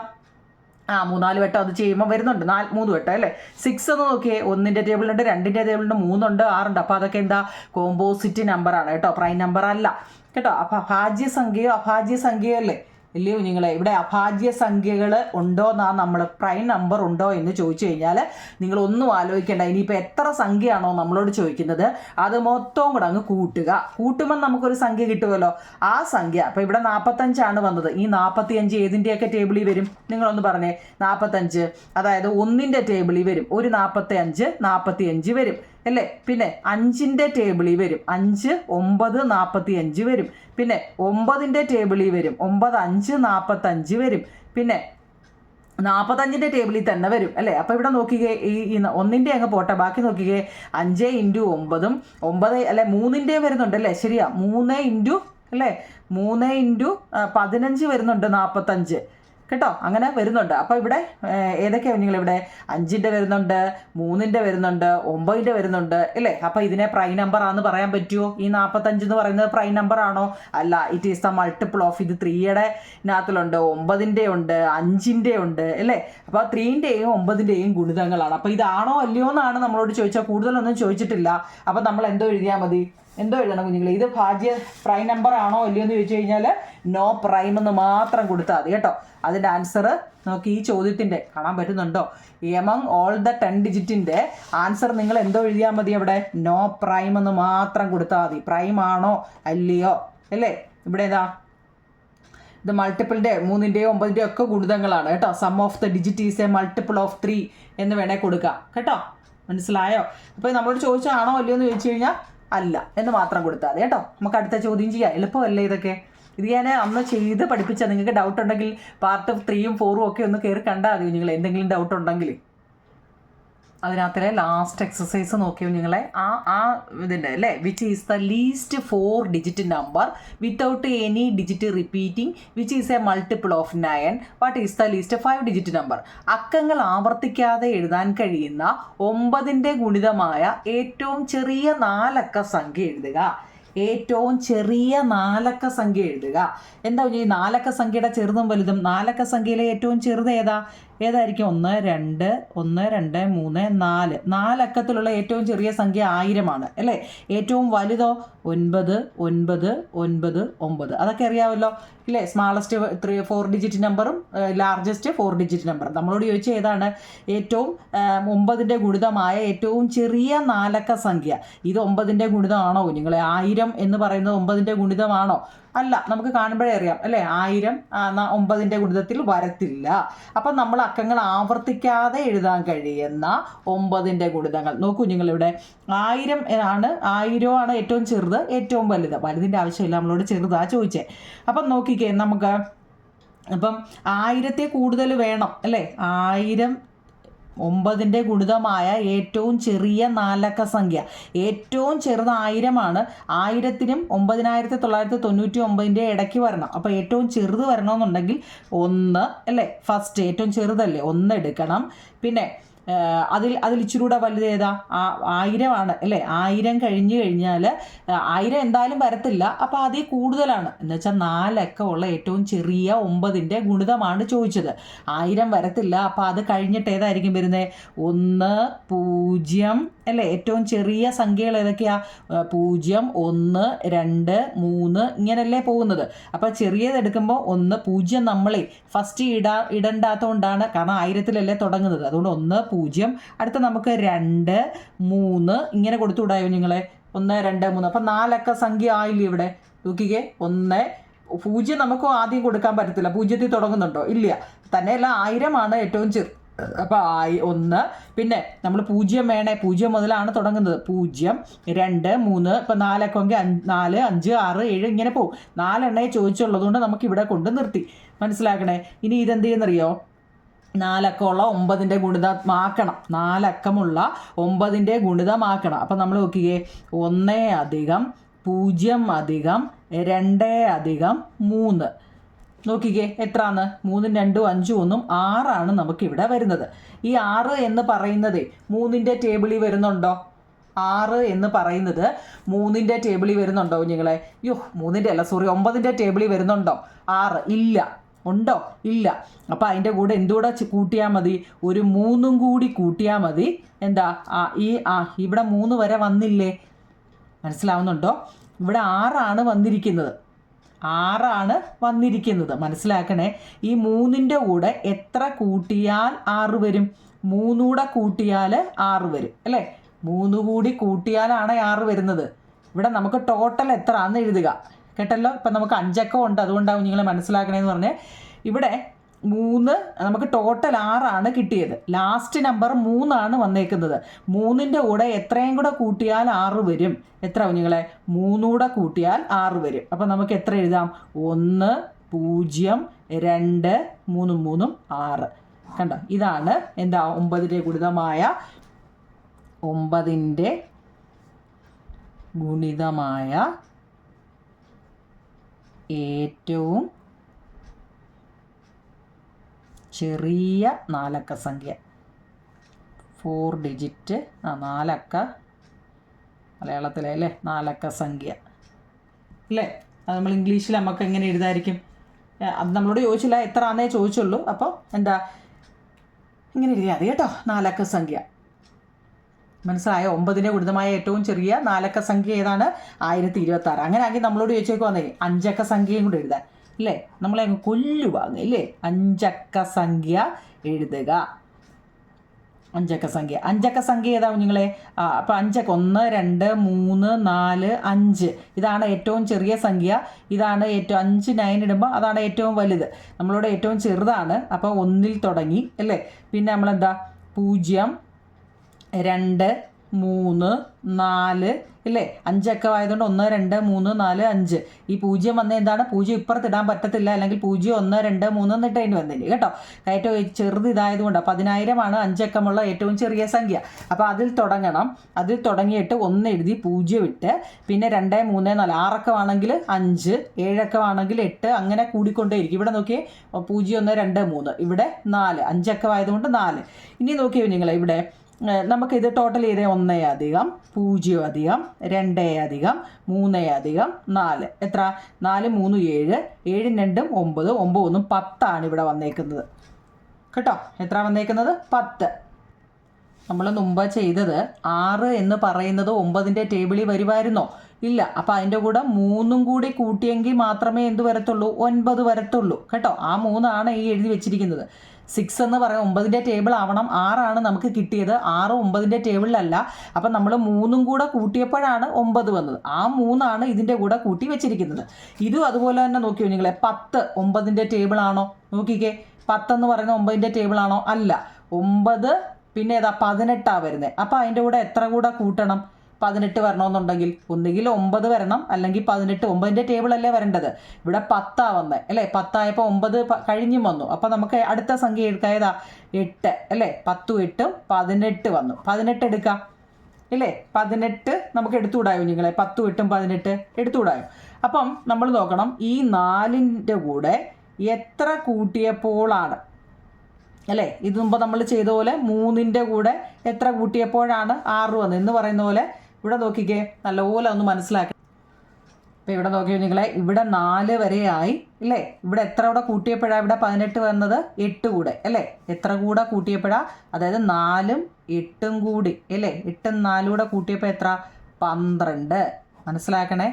3-4 വട്ടം അത് ചെയ്യുമ്പോൾ വരുന്നുണ്ട് 3 വട്ടം അല്ലേ. 6 എന്ന് നോക്കിയേ, 1ൻ്റെ ടേബിളുണ്ട്, 2ൻ്റെ ടേബിളുണ്ട്, 3 ഉണ്ട്, 6 ഉണ്ട്. അപ്പോൾ അതൊക്കെ എന്താ, കോമ്പോസിറ്റ് നമ്പറാണ് കേട്ടോ, പ്രൈം നമ്പർ അല്ല കേട്ടോ. അപ്പോൾ അഭാജ്യ സംഖ്യയോ അല്ലേ ഇല്ലയോ നിങ്ങളെ? ഇവിടെ അഭാജ്യ സംഖ്യകൾ ഉണ്ടോ എന്നാണ് നമ്മൾ, പ്രൈം നമ്പർ ഉണ്ടോ എന്ന് ചോദിച്ചു കഴിഞ്ഞാൽ നിങ്ങളൊന്നും ആലോചിക്കേണ്ട. ഇനിയിപ്പോൾ എത്ര സംഖ്യയാണോ നമ്മളോട് ചോദിക്കുന്നത് അത് മൊത്തവും കൂടെ അങ്ങ് കൂട്ടുമ്പോൾ നമുക്കൊരു സംഖ്യ കിട്ടുമല്ലോ. ആ സംഖ്യ അപ്പോൾ ഇവിടെ 45 വന്നത്. ഈ 45 ഏതിൻ്റെയൊക്കെ ടേബിളിൽ വരും? നിങ്ങളൊന്ന് പറഞ്ഞേ. 45 അതായത് 1ൻ്റെ ടേബിളിൽ വരും. ഒരു 45 വരും അല്ലേ. പിന്നെ 5ൻ്റെ ടേബിളിൽ വരും. 5 9 45 വരും. പിന്നെ 9ൻ്റെ ടേബിളിൽ വരും. 9 5 45 വരും. പിന്നെ 45ൻ്റെ ടേബിളിൽ തന്നെ വരും അല്ലേ. അപ്പോൾ ഇവിടെ നോക്കിക്കേ, ഈ 1ൻ്റെ അങ്ങ് പോട്ടെ, ബാക്കി നോക്കിക്കേ. 5 × 9 9 അല്ലെ, 3ൻ്റെ വരുന്നുണ്ട് അല്ലേ. ശരിയാ, 3 അല്ലേ, 3 × 15 വരുന്നുണ്ട് 45 കേട്ടോ. അങ്ങനെ വരുന്നുണ്ട്. അപ്പോൾ ഇവിടെ ഏതൊക്കെയാണ് നിങ്ങളിവിടെ? 5ൻ്റെ വരുന്നുണ്ട്, 3ൻ്റെ വരുന്നുണ്ട്, 9ൻ്റെ വരുന്നുണ്ട് അല്ലേ. അപ്പോൾ ഇതിനെ പ്രൈം നമ്പർ ആണെന്ന് പറയാൻ പറ്റുമോ? ഈ 45 എന്ന് പറയുന്നത് പ്രൈം നമ്പർ ആണോ? അല്ല. It is the multiple of, ഇത് 3യുടെ ഇതിനകത്തിലുണ്ട്, 9ൻ്റെ ഉണ്ട്, 5ൻ്റെ ഉണ്ട് അല്ലേ. അപ്പോൾ 3ൻ്റെയും 9ൻ്റെയും ഗുണിതങ്ങളാണ്. അപ്പോൾ ഇതാണോ അല്ലയോ എന്നാണ് നമ്മളോട് ചോദിച്ചാൽ, കൂടുതലൊന്നും ചോദിച്ചിട്ടില്ല. അപ്പോൾ നമ്മൾ എന്തോ എഴുതിയാൽ മതി? എന്തോ എഴുതണം കുഞ്ഞുങ്ങൾ? ഇത് പ്രൈം നമ്പർ ആണോ അല്ലയോ എന്ന് ചോദിച്ചു കഴിഞ്ഞാൽ നോ പ്രൈം എന്ന് മാത്രം കൊടുത്താൽ മതി കേട്ടോ. അതിൻ്റെ ആൻസർ നോക്കി, ഈ ചോദ്യത്തിൻ്റെ കാണാൻ പറ്റുന്നുണ്ടോ? എമംഗ് ഓൾ ദ 10 ഡിജിറ്റിൻ്റെ ആൻസർ നിങ്ങൾ എന്തോ എഴുതിയാൽ മതി? അവിടെ നോ പ്രൈം എന്ന് മാത്രം കൊടുത്താൽ മതി. പ്രൈം ആണോ അല്ലയോ അല്ലേ. ഇവിടെ ഏതാ, ഇത് മൾട്ടിപ്പിളിൻ്റെ 3ൻ്റെയോ 9ൻ്റെയോ ഒക്കെ ഗുണിതങ്ങളാണ് കേട്ടോ. Sum of the digit is a multiple of 3 എന്ന് വേണേൽ കൊടുക്കാം കേട്ടോ. മനസ്സിലായോ? അപ്പോൾ നമ്മളോട് ചോദിച്ചാണോ അല്ലയോ എന്ന് ചോദിച്ചു കഴിഞ്ഞാൽ അല്ല എന്ന് മാത്രം കൊടുത്താൽ മതി കേട്ടോ. നമുക്ക് അടുത്ത ചോദ്യം ചെയ്യാം. എളുപ്പമല്ലേ ഇതൊക്കെ? ഇത് ഞാൻ അന്ന് ചെയ്ത് പഠിപ്പിച്ചാൽ. നിങ്ങൾക്ക് ഡൗട്ട് ഉണ്ടെങ്കിൽ പാർട്ട് 3ഉം 4ഉം ഒക്കെ ഒന്ന് കയറി കണ്ടാൽ മതി നിങ്ങൾ, എന്തെങ്കിലും ഡൗട്ട് ഉണ്ടെങ്കിൽ. അതിനകത്തിലെ ലാസ്റ്റ് എക്സസൈസ് നോക്കിയോ നിങ്ങളെ, ഇതിൻ്റെ അല്ലേ, which is the least 4 digit number without any digit repeating which is a multiple of 9. What is the least 5 digit number? അക്കങ്ങൾ ആവർത്തിക്കാതെ എഴുതാൻ കഴിയുന്ന 9ൻ്റെ ഗുണിതമായ ഏറ്റവും ചെറിയ 4 അക്ക സംഖ്യ എഴുതുക. ഏറ്റവും ചെറിയ 4 അക്ക സംഖ്യ എഴുതുക. എന്താ ഈ 4 അക്ക സംഖ്യയുടെ ചെറുതും വലുതും? 4 അക്ക സംഖ്യയിലെ ഏറ്റവും ചെറുത് ഏതായിരിക്കും? 1 2 1 2 3 4. 4 അക്കത്തിലുള്ള ഏറ്റവും ചെറിയ സംഖ്യ 1000 ആണ് അല്ലേ. ഏറ്റവും വലുതോ 9 9 9 9. അതൊക്കെ അറിയാമല്ലോ ഇല്ലേ. സ്മാളസ്റ്റ് 4 ഡിജിറ്റ് നമ്പറും ലാർജസ്റ്റ് 4 ഡിജിറ്റ് നമ്പറും. നമ്മളോട് ചോദിച്ചാൽ ഏതാണ് ഏറ്റവും 9ൻ്റെ ഗുണിതമായ ഏറ്റവും ചെറിയ 4 അക്ക സംഖ്യ? ഇത് 9ൻ്റെ ഗുണിതമാണോ കുഞ്ഞുങ്ങളെ? 1000 എന്ന് പറയുന്നത് 9ൻ്റെ ഗുണിതമാണോ? അല്ല. നമുക്ക് കാണുമ്പോഴേ അറിയാം അല്ലേ, 1000 9ൻ്റെ ഗുണിതത്തിൽ വരത്തില്ല. അപ്പം നമ്മൾ അക്കങ്ങൾ ആവർത്തിക്കാതെ എഴുതാൻ കഴിയുന്ന 9ൻ്റെ ഗുണിതങ്ങൾ നോക്കൂ നിങ്ങളിവിടെ. 1000 ആണ് ഏറ്റവും ചെറുത്, ഏറ്റവും വലുത്. വലുതിൻ്റെ ആവശ്യമില്ല, നമ്മളോട് ചെറുതാ ചോദിച്ചേ. അപ്പം നോക്കിക്കേ, നമുക്ക് അപ്പം 1000ത്തെ കൂടുതൽ വേണം അല്ലേ. 1000 9ൻ്റെ ഗുണിതമായ ഏറ്റവും ചെറിയ 4 അക്ക സംഖ്യ. ഏറ്റവും ചെറുത് 1000 ആണ്. 1000നും 9999ൻ്റെ ഇടയ്ക്ക് വരണം. അപ്പോൾ ഏറ്റവും ചെറുത് വരണമെന്നുണ്ടെങ്കിൽ 1 അല്ലേ, ഫസ്റ്റ് ഏറ്റവും ചെറുതല്ലേ, 1 എടുക്കണം. പിന്നെ അതിൽ ഇച്ചിരി കൂടെ വലുത് ഏതാ? 1000 ആണ് അല്ലേ? 1000 കഴിഞ്ഞ് കഴിഞ്ഞാൽ 1000 എന്തായാലും വരത്തില്ല. അപ്പോൾ അതിൽ കൂടുതലാണ് എന്ന് വെച്ചാൽ 4 അക്ക ഉള്ള ഏറ്റവും ചെറിയ 9ൻ്റെ ഗുണിതമാണ് ചോദിച്ചത്. 1000 വരത്തില്ല. അപ്പോൾ അത് കഴിഞ്ഞിട്ട് ഏതായിരിക്കും വരുന്നത്? 1, 0 അല്ലേ? ഏറ്റവും ചെറിയ സംഖ്യകൾ ഏതൊക്കെയാ? 0, 1, 2, 3 ഇങ്ങനല്ലേ പോകുന്നത്. അപ്പോൾ ചെറിയത് എടുക്കുമ്പോൾ 1, 0 നമ്മളെ ഫസ്റ്റ് ഇടണ്ടാത്തതുകൊണ്ടാണ്, കാരണം 1000-ത്തിലല്ലേ തുടങ്ങുന്നത്. അതുകൊണ്ട് 1, 0. അടുത്ത നമുക്ക് 2, 3 ഇങ്ങനെ കൊടുത്തുവിടായോ നിങ്ങളെ? 1, 2, 3. അപ്പം 4 അക്ക സംഖ്യ ആയില്ലേ ഇവിടെ? നോക്കിക്കേ, 1, 0 നമുക്ക് ആദ്യം കൊടുക്കാൻ പറ്റത്തില്ല. 0-ത്തിൽ തുടങ്ങുന്നുണ്ടോ? ഇല്ല. തന്നെയല്ല 1000 ആണ് ഏറ്റവും അപ്പോൾ 1, പിന്നെ നമ്മൾ 0 വേണേ, 0 മുതലാണ് തുടങ്ങുന്നത്. 0, 2, 3. ഇപ്പം 4 അക്കമെങ്കിൽ 4, 5, 6, 7 ഇങ്ങനെ പോകും. 4 എണ്ണയെ ചോദിച്ചുള്ളതുകൊണ്ട് നമുക്ക് ഇവിടെ കൊണ്ട് നിർത്തി. മനസ്സിലാക്കണേ. ഇനി ഇതെന്ത് ചെയ്യുന്നറിയോ? 4 അക്കമുള്ള 9ൻ്റെ ഗുണിതമാക്കണം. 4 അക്കമുള്ള 9ൻ്റെ ഗുണിതമാക്കണം. അപ്പം നമ്മൾ നോക്കിയേ, 1 അധികം 0 അധികം 2 അധികം 3. നോക്കിക്കേ എത്രയാണ്? 3, 2, 5, 1, 6 നമുക്കിവിടെ വരുന്നത്. ഈ 6 എന്ന് പറയുന്നത് 3ൻ്റെ ടേബിളിൽ വരുന്നുണ്ടോ? 6 എന്ന് പറയുന്നത് 3ൻ്റെ ടേബിളിൽ വരുന്നുണ്ടോ നിങ്ങളെ? 3ൻ്റെ അല്ല, സോറി, 9ൻ്റെ ടേബിളിൽ വരുന്നുണ്ടോ 6? ഇല്ല. ഉണ്ടോ? ഇല്ല. അപ്പോൾ അതിൻ്റെ കൂടെ എന്തുകൂടെ കൂട്ടിയാൽ മതി? ഒരു 3 കൂടി കൂട്ടിയാൽ മതി. എന്താ? ഇവിടെ 3 വരെ വന്നില്ലേ? മനസ്സിലാവുന്നുണ്ടോ? ഇവിടെ 6 വന്നിരിക്കുന്നത്. 6 വന്നിരിക്കുന്നത്. മനസ്സിലാക്കണേ. ഈ 3ൻ്റെ കൂടെ എത്ര കൂട്ടിയാൽ 6 വരും? 3 കൂടെ കൂട്ടിയാൽ 6 വരും അല്ലേ? 3 കൂടി കൂട്ടിയാലാണ് 6 വരുന്നത്. ഇവിടെ നമുക്ക് ടോട്ടൽ എത്ര ആണെന്ന് എഴുതുക. കേട്ടല്ലോ? ഇപ്പം നമുക്ക് 5 അക്കം ഉണ്ട്, അതുകൊണ്ടാവും നിങ്ങൾ മനസ്സിലാക്കണേന്ന് പറഞ്ഞ്. ഇവിടെ 3 നമുക്ക് ടോട്ടൽ 6 കിട്ടിയത്. ലാസ്റ്റ് നമ്പർ 3 വന്നേക്കുന്നത്. 3ൻ്റെ കൂടെ എത്രയും കൂടെ കൂട്ടിയാൽ 6 വരും. എത്ര നിങ്ങളെ? 3 കൂടെ കൂട്ടിയാൽ 6 വരും. അപ്പം നമുക്ക് എത്ര എഴുതാം? 1, 0, 2, 3, 3, 6. കണ്ടോ? ഇതാണ് എന്താ? 9ൻ്റെ ഗുണിതമായ 9ൻ്റെ ഗുണിതമായ ഏറ്റവും ചെറിയ 4 അക്ക സംഖ്യ. 4 ഡിജിറ്റ് 4 അക്ക, മലയാളത്തിലെ അല്ലേ 4 അക്ക സംഖ്യ അല്ലേ? അത് നമ്മൾ ഇംഗ്ലീഷിൽ നമുക്ക് എങ്ങനെ എഴുതായിരിക്കും? അത് നമ്മളോട് ചോദിച്ചില്ല, എത്ര ആണെന്നേ ചോദിച്ചുള്ളൂ. അപ്പോൾ എന്താ ഇങ്ങനെ എഴുതിയാൽ മതി കേട്ടോ. 4 അക്ക സംഖ്യ മനസ്സിലായോ? 9ൻ്റെ ഗുണിതമായ ഏറ്റവും ചെറിയ 4 അക്ക സംഖ്യ ഏതാണ്? 1026. അങ്ങനെ ആണെങ്കിൽ നമ്മളോട് ചോദിച്ചേക്കുവാന്നേ 5 അക്ക സംഖ്യയും കൂടെ എഴുതാൻ അല്ലേ? നമ്മളെ അങ്ങ് കൊല്ലുവാങ്ങ ഇല്ലേ? 5 അക്ക സംഖ്യ എഴുതുക. 5 അക്ക സംഖ്യ. 5 അക്ക സംഖ്യ ഏതാ കുഞ്ഞുങ്ങളെ? അപ്പോൾ 5 അക്ക 1, 2, 3, 4, 5 ഇതാണ് ഏറ്റവും ചെറിയ സംഖ്യ. ഇതാണ് ഏറ്റവും 5, 9 ഇടുമ്പോൾ അതാണ് ഏറ്റവും വലുത്. നമ്മളോട് ഏറ്റവും ചെറുതാണ്. അപ്പോൾ 1-ൽ തുടങ്ങി അല്ലേ? പിന്നെ നമ്മളെന്താ? 0, 2, 3, 4 ഇല്ലേ? 5 അക്കം ആയതുകൊണ്ട് 1, 2, 3, 4, 5. ഈ 0 വന്ന എന്താണ്? 0 ഇപ്പുറത്തിടാൻ പറ്റത്തില്ല, അല്ലെങ്കിൽ 0, 1, 2, 3 എന്നിട്ടതിന് വന്നില്ല കേട്ടോ. ഏറ്റവും ചെറുത് ഇതായതുകൊണ്ട് 10,000 5 അക്കമുള്ള ഏറ്റവും ചെറിയ സംഖ്യ. അപ്പോൾ അതിൽ തുടങ്ങണം. അതിൽ തുടങ്ങിയിട്ട് 1 എഴുതി 0 ഇട്ട്, പിന്നെ 2, 3, 4, 6 അക്കമാണെങ്കിൽ 5, 7 അക്കമാണെങ്കിൽ 8, അങ്ങനെ കൂടിക്കൊണ്ടേയിരിക്കും. ഇവിടെ നോക്കിയേ 0, 1, 2, 3, ഇവിടെ 4, 5 അക്കം ആയതുകൊണ്ട് 4. ഇനി നോക്കിയോ നിങ്ങളെ, ഇവിടെ നമുക്കിത് ടോട്ടൽ ചെയ്തേ 1 അധികം 0 അധികം 2 അധികം 3 അധികം 4. എത്ര? 4, 3, 7, 7, 2, 9, 9, 10 ഇവിടെ വന്നേക്കുന്നത് കേട്ടോ. എത്ര വന്നേക്കുന്നത്? 10. നമ്മൾ മുമ്പ് ചെയ്തത് 6 എന്ന് പറയുന്നത് 9ൻ്റെ ടേബിളിൽ വരുമായിരുന്നോ? ഇല്ല. അപ്പോൾ അതിൻ്റെ കൂടെ 3 കൂടി കൂട്ടിയെങ്കിൽ മാത്രമേ എന്ത് വരത്തുള്ളൂ? 9 വരത്തുള്ളൂ കേട്ടോ. ആ 3 ഈ എഴുതി വെച്ചിരിക്കുന്നത്. 6 എന്ന് പറയാം 9ൻ്റെ ടേബിൾ ആവണം. 6 നമുക്ക് കിട്ടിയത്. 6 9ൻ്റെ ടേബിളിലല്ല. അപ്പം നമ്മൾ 3 കൂടെ കൂട്ടിയപ്പോഴാണ് 9 വന്നത്. ആ 3 ഇതിൻ്റെ കൂടെ കൂട്ടി വെച്ചിരിക്കുന്നത്. ഇതും അതുപോലെ തന്നെ നോക്കിയോ നിങ്ങളെ. 10 9ൻ്റെ ടേബിൾ ആണോ? നോക്കിക്കേ, 10 എന്ന് പറയുന്നത് 9ൻ്റെ ടേബിൾ ആണോ? അല്ല. 9 പിന്നെ ഏതാ? 18 വരുന്നത്. അപ്പോൾ അതിൻ്റെ കൂടെ എത്ര കൂടെ കൂട്ടണം? 18 വരണമെന്നുണ്ടെങ്കിൽ ഒന്നുകിൽ 9 വരണം, അല്ലെങ്കിൽ 18. 9ൻ്റെ ടേബിളല്ലേ വരേണ്ടത്. ഇവിടെ 10 വന്നത് അല്ലേ? 10 ആയപ്പോൾ 9 കഴിഞ്ഞും വന്നു. അപ്പോൾ നമുക്ക് അടുത്ത സംഖ്യ എടുക്കാം. ഏതാ? 8 അല്ലേ? 10, 8, 18 വന്നു. 18 എടുക്കാം ഇല്ലേ? 18 നമുക്ക് എടുത്തുകൂടായോ നിങ്ങളെ? 10, 8, 18 എടുത്തുകൂടായോ? അപ്പം നമ്മൾ നോക്കണം, ഈ 4ൻ്റെ കൂടെ എത്ര കൂട്ടിയപ്പോഴാണ് അല്ലേ? ഇത് മുമ്പ് നമ്മൾ ചെയ്ത പോലെ 3ൻ്റെ കൂടെ എത്ര കൂട്ടിയപ്പോഴാണ് 6 വന്നത് എന്ന് പറയുന്ന പോലെ ഇവിടെ നോക്കിക്കേ, നല്ലപോലെ ഒന്ന് മനസ്സിലാക്കി. അപ്പോൾ ഇവിടെ നോക്കിയോ നിങ്ങളെ, ഇവിടെ 4 വരെയായി അല്ലേ? ഇവിടെ എത്ര കൂടെ കൂട്ടിയപ്പോഴാണ് ഇവിടെ 18 വന്നത്? 8 കൂടെ അല്ലേ? എത്ര കൂടെ കൂട്ടിയപ്പോഴാണ്? അതായത് 4ഉം 8ഉം കൂടി അല്ലേ? 8ഉം 4 കൂടെ കൂട്ടിയപ്പോൾ എത്ര? 12. മനസ്സിലാക്കണേ.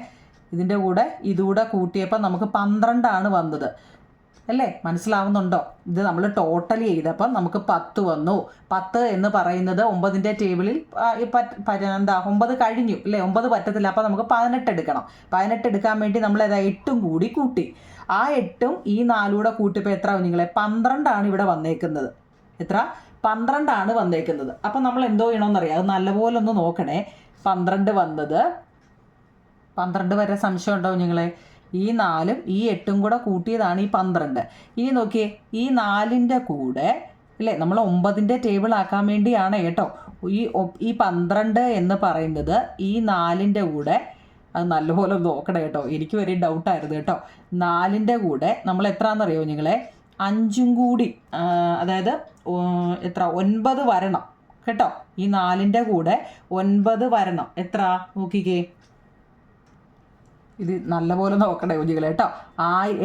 ഇതിൻ്റെ കൂടെ ഇതുകൂടെ കൂട്ടിയപ്പോൾ നമുക്ക് 12 വന്നത് അല്ലേ? മനസ്സിലാവുന്നുണ്ടോ? ഇത് നമ്മൾ ടോട്ടൽ ചെയ്തപ്പോൾ നമുക്ക് 10 വന്നു. 10 എന്ന് പറയുന്നത് 9ൻ്റെ ടേബിളിൽ എന്താ 9 കഴിഞ്ഞു അല്ലേ? 9 പറ്റത്തില്ല, അപ്പോൾ നമുക്ക് 18 എടുക്കണം. 18 എടുക്കാൻ വേണ്ടി നമ്മൾ 8ഉം കൂടി കൂട്ടി. ആ 8ഉം ഈ 4 കൂടെ കൂട്ടിയപ്പോൾ എത്ര നിങ്ങളെ? 12 ഇവിടെ വന്നേക്കുന്നത്. എത്ര? 12 വന്നേക്കുന്നത്. അപ്പം നമ്മൾ എന്തോ ചെയ്യണമെന്നറിയാം, അത് നല്ലപോലെ ഒന്ന് നോക്കണേ. 12 വന്നത്, 12 വരെ സംശയം ഉണ്ടോ നിങ്ങളെ? ഈ 4ഉം ഈ 8ഉം കൂടെ കൂട്ടിയതാണ് ഈ 12. ഇനി നോക്കിയേ, ഈ 4ൻ്റെ കൂടെ അല്ലേ, നമ്മൾ 9ൻ്റെ ടേബിൾ ആക്കാൻ വേണ്ടിയാണ് കേട്ടോ ഈ 12 എന്ന് പറയുന്നത്. ഈ 4ൻ്റെ കൂടെ അത് നല്ലപോലെ ഒന്ന് നോക്കണം കേട്ടോ, എനിക്ക് വരെ ഡൗട്ടായിരുന്നു കേട്ടോ. 4ൻ്റെ കൂടെ നമ്മൾ എത്രയാണെന്നറിയോ നിങ്ങളെ? 5ഉം കൂടി, അതായത് എത്ര? 9 വരണം കേട്ടോ. ഈ 4ൻ്റെ കൂടെ 9 വരണം. എത്ര നോക്കിക്കേ, ഇത് നല്ലപോലെ നോക്കണേ കുഞ്ഞുങ്ങളെ കേട്ടോ.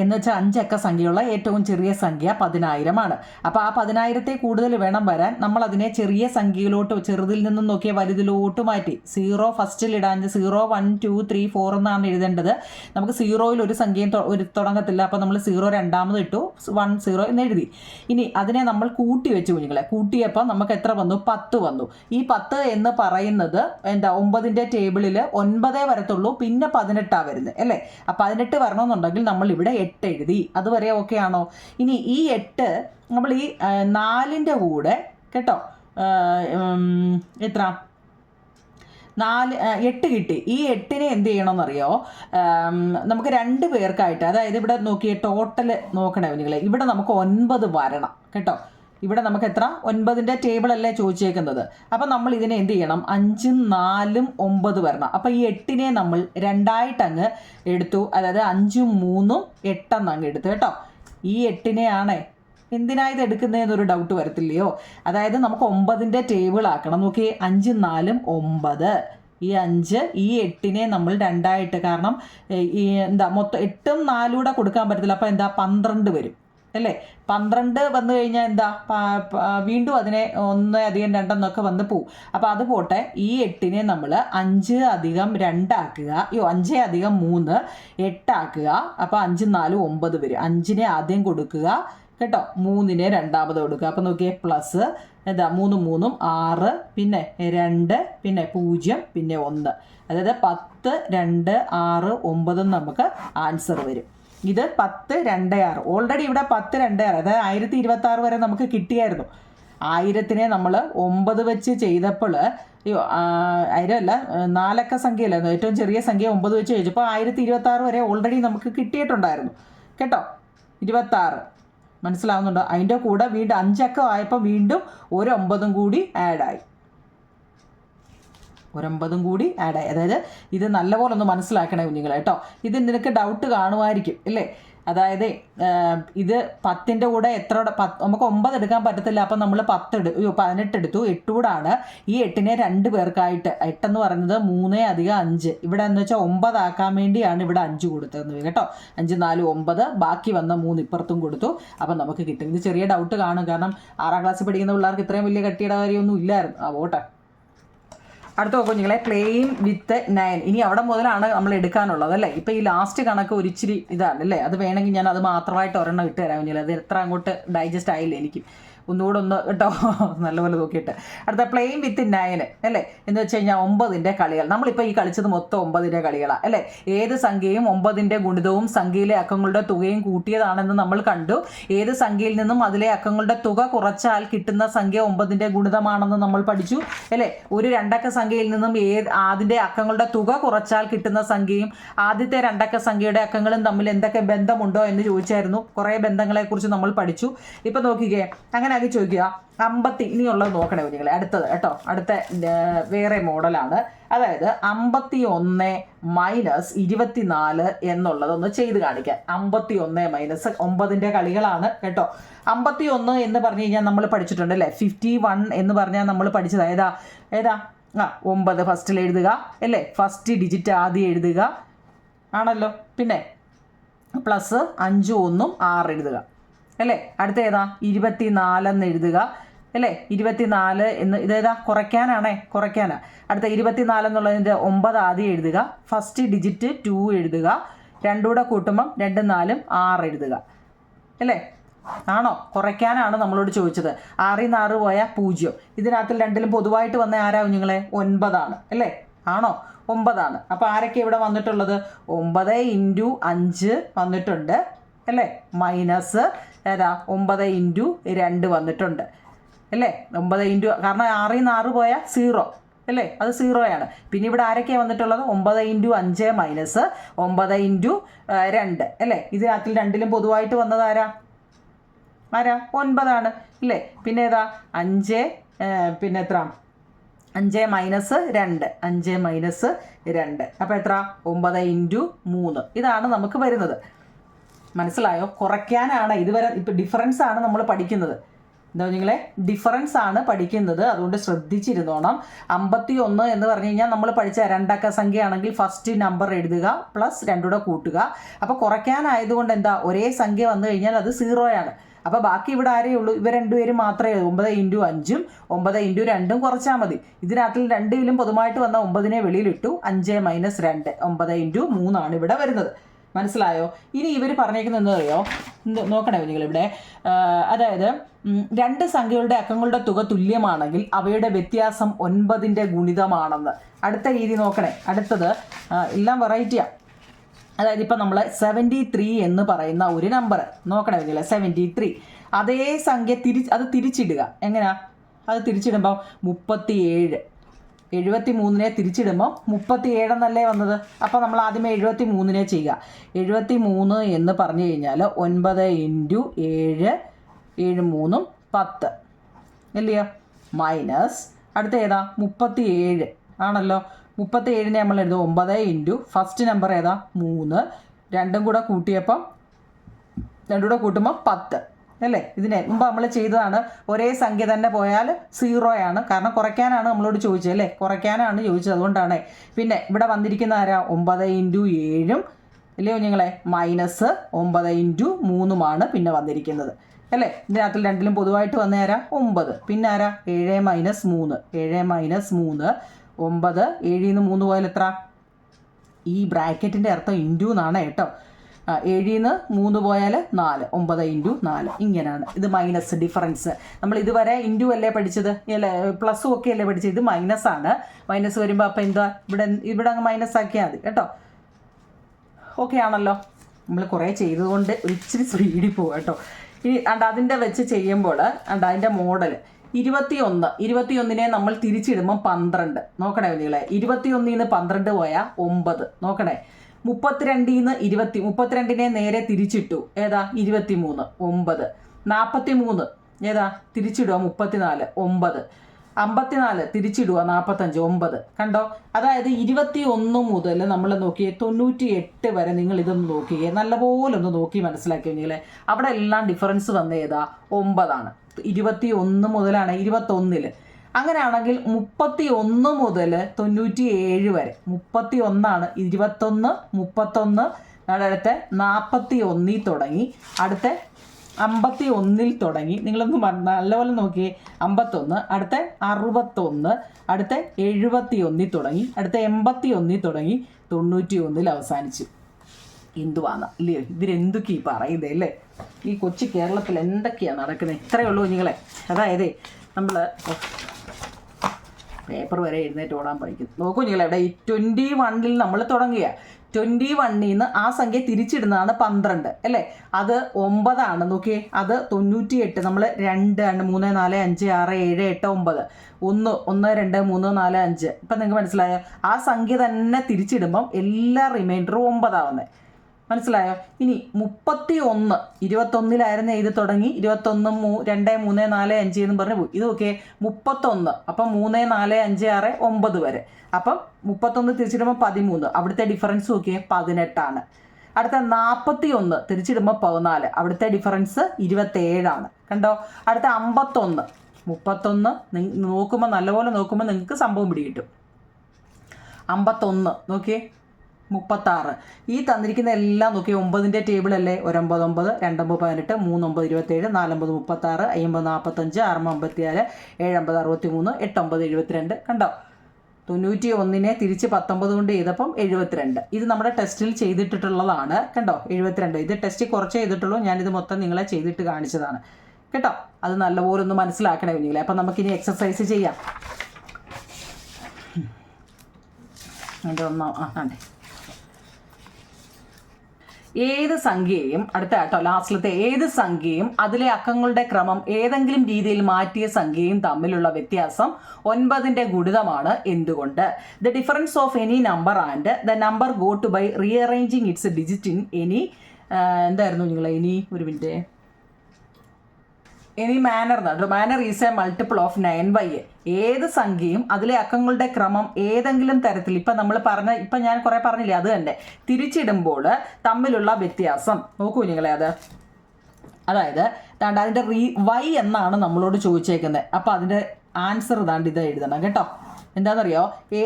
എന്ന് വെച്ചാൽ 5 അക്ക സംഖ്യയുള്ള ഏറ്റവും ചെറിയ സംഖ്യ 10,000 അപ്പോൾ ആ 10,000 കൂടുതൽ വേണം വരാൻ. നമ്മൾ അതിനെ ചെറിയ സംഖ്യയിലോട്ട്, ചെറുതിൽ നിന്നും നോക്കിയ വലുതിലോട്ട് മാറ്റി. 0 ഫസ്റ്റിൽ ഇടാൻ 0, 1, 2, 3, 4 എന്നാണ് എഴുതേണ്ടത്. നമുക്ക് 0യിൽ ഒരു സംഖ്യയും തുടങ്ങത്തില്ല. അപ്പോൾ നമ്മൾ 0 രണ്ടാമത് ഇട്ടു, 1, 0 എന്ന് എഴുതി. ഇനി അതിനെ നമ്മൾ കൂട്ടി വെച്ചു കുഞ്ഞുങ്ങളെ. കൂട്ടിയപ്പോൾ നമുക്ക് എത്ര വന്നു? 10 വന്നു. ഈ 10 എന്ന് പറയുന്നത് എന്താ? 9ൻ്റെ ടേബിളിൽ 9 വരത്തുള്ളൂ, പിന്നെ 18 വരുന്നത് അല്ലേ? അപ്പം 18 വരണമെന്നുണ്ടെങ്കിൽ നമ്മൾ ഇവിടെ 8 എഴുതി. അതുവരെ ഓക്കെ ആണോ? ഇനി ഈ 8 നമ്മൾ ഈ 4ൻ്റെ കൂടെ കേട്ടോ, എത്ര? 8 കിട്ടി. ഈ 8നെ എന്ത് ചെയ്യണമെന്നറിയോ? നമുക്ക് 2 പേർക്കായിട്ട്, അതായത് ഇവിടെ നോക്കിയേ, ടോട്ടൽ നോക്കണേ നിങ്ങൾ. ഇവിടെ നമുക്ക് 9 വരണം കേട്ടോ. ഇവിടെ നമുക്ക് എത്ര? 9ൻ്റെ ടേബിൾ അല്ലേ ചോദിച്ചേക്കുന്നത്. അപ്പം നമ്മൾ ഇതിനെ എന്ത് ചെയ്യണം? 5ഉം 4ഉം 9 വരണം. അപ്പം ഈ 8നെ നമ്മൾ 2ആയിട്ട് അങ്ങ് എടുത്തു. അതായത് 5ഉം 3ഉം 8 അങ്ങ് എടുത്തു കേട്ടോ. ഈ 8നെ ആണേ എന്തിനാ ഇത് എടുക്കുന്നതെന്നൊരു ഡൗട്ട് വരത്തില്ലയോ? അതായത് നമുക്ക് 9ൻ്റെ ടേബിൾ ആക്കണം. നോക്കി, 5ഉം 4ഉം 9. ഈ 5, ഈ 8നെ നമ്മൾ 2ആയിട്ട്, കാരണം ഈ എന്താ മൊത്തം 8ഉം 4ഉം കൂടെ കൊടുക്കാൻ പറ്റത്തില്ല. അപ്പോൾ എന്താ? 12 വരും അല്ലേ? 12 വന്നു കഴിഞ്ഞാൽ എന്താ? വീണ്ടും അതിനെ 1 അധികം 2 എന്നൊക്കെ വന്ന് പോവും. അപ്പോൾ അത് പോട്ടെ. ഈ 8നെ നമ്മൾ 5 അധികം 2 ആക്കുക. 5 അധികം 3 8 ആക്കുക. അപ്പോൾ 5ഉം 4ഉം 9 വരും. 5നെ ആദ്യം കൊടുക്കുക കേട്ടോ, 3നെ രണ്ടാമത് കൊടുക്കുക. അപ്പോൾ നോക്കിയേ, പ്ലസ് എന്താ? 3ഉം 3ഉം 6, പിന്നെ 2, പിന്നെ 0, പിന്നെ 1. അതായത് 10, 2, 6, 9 നമുക്ക് ആൻസർ വരും. ഇത് 10, 2, 6. ഓൾറെഡി ഇവിടെ 10, 2, 6, അതായത് 1026 വരെ നമുക്ക് കിട്ടിയായിരുന്നു. 1000നെ നമ്മൾ 9 വെച്ച് ചെയ്തപ്പോൾ, 1000 അല്ല, 4 അക്ക സംഖ്യയല്ലായിരുന്നു, ഏറ്റവും ചെറിയ സംഖ്യ 9 വെച്ച് ചോദിച്ചപ്പോൾ 1026 വരെ ഓൾറെഡി നമുക്ക് കിട്ടിയിട്ടുണ്ടായിരുന്നു കേട്ടോ. 26 മനസ്സിലാവുന്നുണ്ടോ? അതിൻ്റെ കൂടെ വീണ്ടും 5 അക്കം ആയപ്പോൾ വീണ്ടും ഒരു 9 കൂടി ആഡായി. ഒരു 9 കൂടി ആഡായി. അതായത് ഇത് നല്ലപോലെ ഒന്ന് മനസ്സിലാക്കണേ കുഞ്ഞുങ്ങളെ കേട്ടോ. ഇത് നിനക്ക് ഡൗട്ട് കാണുമായിരിക്കും അല്ലേ? അതായത് ഇത് 10ൻ്റെ കൂടെ എത്ര? നമുക്ക് 9 എടുക്കാൻ പറ്റത്തില്ല. അപ്പം നമ്മൾ 18 എടുത്തു. 8 കൂടാണ്. ഈ 8നെ 2 പേർക്കായിട്ട്, 8 എന്ന് പറയുന്നത് 3 അധികം 5. ഇവിടെ എന്ന് വെച്ചാൽ 9 ആക്കാൻ വേണ്ടിയാണ് ഇവിടെ 5 കൊടുത്തത് കേട്ടോ. 5, 4, 9. ബാക്കി വന്ന 3 ഇപ്പുറത്തും കൊടുത്തു. അപ്പം നമുക്ക് കിട്ടും. ഇത് ചെറിയ ഡൗട്ട് കാണും, കാരണം 6ാം ക്ലാസ്സിൽ പഠിക്കുന്ന പിള്ളേർക്ക് ഇത്രയും വലിയ കട്ടിയുടെ കാര്യമൊന്നും ഇല്ലായിരുന്നു. പോട്ടെ. അടുത്ത നോക്കും നിങ്ങളെ, പ്ലേയിങ് വിത്ത് 9. ഇനി അവിടെ മുതലാണ് നമ്മൾ എടുക്കാനുള്ളത് അല്ലേ? ഇപ്പം ഈ ലാസ്റ്റ് കണക്ക് ഒരിച്ചിരി ഇതാണ് അല്ലേ? അത് വേണമെങ്കിൽ ഞാൻ അത് മാത്രമായിട്ട് ഒരെണ്ണം ഇട്ട് തരാം കുഞ്ഞില്ല. അത് എത്ര അങ്ങോട്ട് ഡൈജസ്റ്റ് ആയില്ല എനിക്ക്. ഒന്നുകൂടെ ഒന്ന് കേട്ടോ, നല്ലപോലെ നോക്കിയിട്ട്. അടുത്ത പ്ലേയിങ് വിത്ത് 9 അല്ലേ? എന്ന് വെച്ച് കഴിഞ്ഞാൽ 9ൻ്റെ കളികൾ. നമ്മളിപ്പോൾ ഈ കളിച്ചത് മൊത്തം 9ൻ്റെ കളികളാണ് അല്ലേ? ഏത് സംഖ്യയും 9ൻ്റെ ഗുണിതവും സംഖ്യയിലെ അക്കങ്ങളുടെ തുകയും കൂട്ടിയതാണെന്ന് നമ്മൾ കണ്ടു. ഏത് സംഖ്യയിൽ നിന്നും അതിലെ അക്കങ്ങളുടെ തുക കുറച്ചാൽ കിട്ടുന്ന സംഖ്യ 9ൻ്റെ ഗുണിതമാണെന്ന് നമ്മൾ പഠിച്ചു അല്ലേ? ഒരു 2 അക്ക സംഖ്യയിൽ നിന്നും അതിൻ്റെ അക്കങ്ങളുടെ തുക കുറച്ചാൽ കിട്ടുന്ന സംഖ്യയും ആദ്യത്തെ 2 അക്ക സംഖ്യയുടെ അക്കങ്ങളും തമ്മിൽ എന്തൊക്കെ ബന്ധമുണ്ടോ എന്ന് ചോദിച്ചായിരുന്നു. കുറേ ബന്ധങ്ങളെക്കുറിച്ച് നമ്മൾ പഠിച്ചു. ഇപ്പം നോക്കിക്കേ, അങ്ങനെ ബാക്കി ചോദിക്കുക ഇനിയുള്ളത് നോക്കണേ നിങ്ങൾ അടുത്തത് കേട്ടോ. അടുത്ത വേറെ മോഡലാണ്. അതായത് 51 മൈനസ് 24 എന്നുള്ളതൊന്ന് ചെയ്ത് കാണിക്കാം. 51 മൈനസ് 9ന്റെ കളികളാണ് കേട്ടോ. 51 എന്ന് പറഞ്ഞു കഴിഞ്ഞാൽ നമ്മൾ പഠിച്ചിട്ടുണ്ട് അല്ലേ. 51 എന്ന് പറഞ്ഞാൽ നമ്മൾ പഠിച്ചത് ഏതാ 9 ഫസ്റ്റിൽ എഴുതുക അല്ലേ. ഫസ്റ്റ് ഡിജിറ്റ് ആദ്യം എഴുതുക ആണല്ലോ. പിന്നെ പ്ലസ് 5 1 6 എഴുതുക അല്ലേ. അടുത്ത ഏതാ 24 എന്ന് എഴുതുക അല്ലേ. 24 എന്ന് ഇതേതാ കുറയ്ക്കാനാ. അടുത്ത 24 എന്നുള്ളതിൻ്റെ 9 ആദ്യം എഴുതുക. ഫസ്റ്റ് ഡിജിറ്റ് 2 എഴുതുക. 2 കൂടെ കൂട്ടുമ്പം 2 4 6 എഴുതുക അല്ലേ. ആണോ? കുറയ്ക്കാനാണ് നമ്മളോട് ചോദിച്ചത്. 6 ൽ 6 പോയാൽ 0. ഇതിനകത്തിൽ രണ്ടിലും പൊതുവായിട്ട് വന്ന ആരാവും നിങ്ങളെ 9 അല്ലേ. ആണോ? 9. അപ്പോൾ ആരൊക്കെ ഇവിടെ വന്നിട്ടുള്ളത്? 9 × 5 വന്നിട്ടുണ്ട് അല്ലേ. മൈനസ് 9 × 2 വന്നിട്ടുണ്ട് അല്ലേ. 9 കാരണം 6 ൽ 6 പോയാൽ 0 അല്ലേ. അത് 0 പിന്നെ ഇവിടെ ആരൊക്കെയാണ് വന്നിട്ടുള്ളത്? 9 × 5 മൈനസ് 9 × 2 അല്ലേ. ഇതിനകത്തിൽ രണ്ടിലും പൊതുവായിട്ട് വന്നത് ആരാ 9 ഇല്ലേ. പിന്നെ ഏതാ 5 പിന്നെ എത്ര 5 മൈനസ് 2 5 മൈനസ് 2 അപ്പോൾ എത്ര 9 × 3 ഇതാണ് നമുക്ക് വരുന്നത്. മനസ്സിലായോ? കുറയ്ക്കാനാണ് ഇതുവരെ. ഇപ്പം ഡിഫറൻസ് ആണ് നമ്മൾ പഠിക്കുന്നത്. എന്താ നിങ്ങളെ ഡിഫറൻസ് ആണ് പഠിക്കുന്നത്. അതുകൊണ്ട് ശ്രദ്ധിച്ചിരുന്നോണം. 51 എന്ന് പറഞ്ഞു കഴിഞ്ഞാൽ നമ്മൾ പഠിച്ച 2 അക്ക സംഖ്യയാണെങ്കിൽ ഫസ്റ്റ് നമ്പർ എഴുതുക പ്ലസ് 2 കൂടെ കൂട്ടുക. അപ്പോൾ കുറയ്ക്കാനായതുകൊണ്ട് എന്താ ഒരേ സംഖ്യ വന്നു കഴിഞ്ഞാൽ അത് 0 അപ്പോൾ ബാക്കി ഇവിടെ ആരേ ഉള്ളൂ? ഇവർ രണ്ടുപേരും മാത്രമേ. 9 × 5 9 × 2 കുറച്ചാൽ മതി. ഇതിനകത്തിൽ രണ്ടിലും പൊതുവായിട്ട് വന്ന 9നെ വെളിയിലിട്ടു. 5 മൈനസ് 2 9 × 3 ഇവിടെ വരുന്നത്. മനസ്സിലായോ? ഇനി ഇവർ പറഞ്ഞേക്കുന്നത് എന്താ അറിയോ? നോക്കണേ നിങ്ങളിവിടെ. അതായത് 2 സംഖ്യകളുടെ അക്കങ്ങളുടെ തുക തുല്യമാണെങ്കിൽ അവയുടെ വ്യത്യാസം 9ന്റെ ഗുണിതമാണെന്ന്. അടുത്ത രീതി നോക്കണേ. അടുത്തത് എല്ലാം വെറൈറ്റിയാണ്. അതായത് ഇപ്പം നമ്മൾ 73 എന്ന് പറയുന്ന ഒരു നമ്പർ നോക്കണേ നിങ്ങളെ. 73 അതേ സംഖ്യ അത് തിരിച്ചിടുക. എങ്ങനെയാ അത് തിരിച്ചിടുമ്പോൾ 37 73നെ തിരിച്ചിടുമ്പോൾ 37 എന്നല്ലേ വന്നത്. അപ്പോൾ നമ്മൾ ആദ്യമേ 73നെ ചെയ്യുക. 73 എന്ന് പറഞ്ഞു കഴിഞ്ഞാൽ 9 × 7 7 3 10 അല്ലയോ. മൈനസ് അടുത്ത ഏതാ 37 ആണല്ലോ. 37നെ നമ്മൾ എഴുതും 9 × ഫസ്റ്റ് നമ്പർ ഏതാ 3 2 കൂടെ കൂട്ടിയപ്പം 2 കൂടെ കൂട്ടുമ്പോൾ 10 അല്ലേ. ഇതിനെ മുമ്പ് നമ്മൾ ചെയ്തതാണ്. ഒരേ സംഖ്യ തന്നെ പോയാൽ 0 കാരണം കുറയ്ക്കാനാണ് നമ്മളോട് ചോദിച്ചത് അല്ലേ. കുറയ്ക്കാനാണ് ചോദിച്ചത്, അതുകൊണ്ടാണ്. പിന്നെ ഇവിടെ വന്നിരിക്കുന്ന ആരാ 9 × 7 അല്ലയോ നിങ്ങളെ. മൈനസ് 9 × 3 പിന്നെ വന്നിരിക്കുന്നത് അല്ലേ. ഇതിനകത്തിൽ രണ്ടിലും പൊതുവായിട്ട് വന്ന ആരാ 9. പിന്നെ ആരാ 7 മൈനസ് 3 7 മൈനസ് 3 9 7 ൽ 3 പോയാൽ എത്ര? ഈ ബ്രാക്കറ്റിൻ്റെ അർത്ഥം ഇൻറ്റു എന്നാണ് കേട്ടോ. 7 ൽ 3 പോയാൽ 4 9 × 4 ഇങ്ങനെയാണ്. ഇത് മൈനസ് ഡിഫറൻസ്. നമ്മൾ ഇതുവരെ ഇൻറ്റു അല്ലേ പഠിച്ചത് അല്ലേ, പ്ലസ്സും ഒക്കെ അല്ലേ പഠിച്ചത്. ഇത് മൈനസാണ്. മൈനസ് വരുമ്പോൾ അപ്പം എന്താ ഇവിടെ അങ്ങ് മൈനസ് ആക്കിയാൽ മതി കേട്ടോ. ഓക്കെ ആണല്ലോ. നമ്മൾ കുറേ ചെയ്തതുകൊണ്ട് ഇച്ചിരി സ്പീഡിൽ പോകും കേട്ടോ. ഇനി അതിൻ്റെ വെച്ച് ചെയ്യുമ്പോൾ അതിൻ്റെ മോഡൽ 21നെ നമ്മൾ തിരിച്ചിടുമ്പം 12 നോക്കണേ നിങ്ങളെ. 21ൽ നിന്ന് 12 പോയാൽ 9 നോക്കണേ. 32ൽ നിന്ന് 32നെ നേരെ തിരിച്ചിട്ടു. ഏതാ 23 9 43 ഏതാ തിരിച്ചിടുക 34 9 54 തിരിച്ചിടുക 45 9 കണ്ടോ. അതായത് 21 മുതൽ നമ്മൾ നോക്കിയേ 98 വരെ നിങ്ങൾ ഇതൊന്ന് നോക്കിയേ, നല്ലപോലെ ഒന്ന് നോക്കി മനസ്സിലാക്കിയോ നിങ്ങളെ. അവിടെ എല്ലാം ഡിഫറൻസ് വന്ന ഏതാ 9 21 മുതലാണ് 21ൽ. അങ്ങനെയാണെങ്കിൽ 31 മുതൽ 97 വരെ 31 21 31 അടുത്ത 41 തുടങ്ങി അടുത്ത 51 തുടങ്ങി. നിങ്ങളൊന്ന് നല്ലപോലെ നോക്കിയേ. 51 അടുത്ത 61 അടുത്ത 71 തുടങ്ങി അടുത്ത 81 തുടങ്ങി 91 അവസാനിച്ചു. എന്തുവാണ് ഇല്ലേ? ഇതിലെന്തൊക്കെ ഈ പറയുന്നത് അല്ലേ? ഈ കൊച്ചു കേരളത്തിൽ എന്തൊക്കെയാണ് നടക്കുന്നത്? ഇത്രയേ ഉള്ളൂ നിങ്ങളെ. അതായത് നമ്മൾ പേപ്പർ വരെ എഴുന്നേറ്റ് ഓടാൻ പഠിക്കും. നോക്കൂ നിങ്ങളെ. ഇവിടെ ഈ 21ൽ നമ്മൾ തുടങ്ങിയ 21ൽ നിന്ന് ആ സംഖ്യ തിരിച്ചിടുന്നതാണ് 12 അല്ലേ. അത് 9 നോക്കിയേ. അത് 98 നമ്മൾ 2 3 4 5 6 7 8 9 1 1 2 3 4 5 ഇപ്പം നിങ്ങൾക്ക് മനസ്സിലായോ? ആ സംഖ്യ തന്നെ തിരിച്ചിടുമ്പം എല്ലാ റിമൈൻഡറും 9 ആവുന്നത്. മനസ്സിലായോ? ഇനി 31, 21 ഇത് തുടങ്ങി 21 2 3 4 5 എന്ന് പറഞ്ഞ് പോയി. ഇത് നോക്കിയേ 31, അപ്പം 3 4 5 6 9 വരെ. അപ്പം 31 തിരിച്ചിടുമ്പോൾ 13, അവിടുത്തെ ഡിഫറൻസ് നോക്കിയേ 18 അടുത്ത 41 തിരിച്ചിടുമ്പോൾ 14, അവിടുത്തെ ഡിഫറൻസ് 27 കണ്ടോ? അടുത്ത 51, 31 നോക്കുമ്പോൾ നല്ലപോലെ നോക്കുമ്പോൾ നിങ്ങൾക്ക് സംഭവം പിടികിട്ടും. 51 നോക്കിയേ 36. ഈ തന്നിരിക്കുന്ന എല്ലാം നോക്കിയേ 9ന്റെ ടേബിൾ അല്ലേ? 1 9 9 2 9 18 3 9 27 4 9 36 5 45 6 57 7 50 63 8 9 72 കണ്ടോ? 91 തിരിച്ച് 19 കൊണ്ട് ചെയ്തപ്പം 72. ഇത് നമ്മുടെ ടെസ്റ്റിൽ ചെയ്തിട്ടുള്ളതാണ് കണ്ടോ? 72. ഇത് ടെസ്റ്റ് കുറച്ച് ചെയ്തിട്ടുള്ളൂ, ഞാനിത് മൊത്തം നിങ്ങളെ ചെയ്തിട്ട് കാണിച്ചതാണ് കേട്ടോ. അത് നല്ലപോലെ ഒന്ന് മനസ്സിലാക്കണേ കുഞ്ഞുങ്ങളെ. അപ്പം നമുക്കിനി എക്സസൈസ് ചെയ്യാം. അതിൻ്റെ അതെ, ഏത് സംഖ്യയും അടുത്ത കേട്ടോ ലാസ്റ്റിലത്തെ ഏത് സംഖ്യയും അതിലെ അക്കങ്ങളുടെ ക്രമം ഏതെങ്കിലും രീതിയിൽ മാറ്റിയ സംഖ്യയും തമ്മിലുള്ള വ്യത്യാസം 9ന്റെ ഗുണിതമാണ്. എന്തുകൊണ്ട്? The difference of any number and the number go to by rearranging its digit in any എന്തായിരുന്നു നിങ്ങളെ ഇനി ഒരു minute any manner is a multiple of 9/8. ഏത് സംഖ്യയും അതിലെ അക്കങ്ങളുടെ ക്രമം ഏതെങ്കിലും തരത്തിൽ ഇപ്പം ഞാൻ കുറേ പറഞ്ഞില്ലേ, അത് തന്നെ തിരിച്ചിടുമ്പോൾ തമ്മിലുള്ള വ്യത്യാസം നോക്കൂ നിങ്ങളെ. അതായത് അതിൻ്റെ വൈ എന്നാണ് നമ്മളോട് ചോദിച്ചേക്കുന്നത്. അപ്പോൾ അതിൻ്റെ ആൻസർ ഇത് എഴുതണം കേട്ടോ. എന്താണെന്നറിയോ?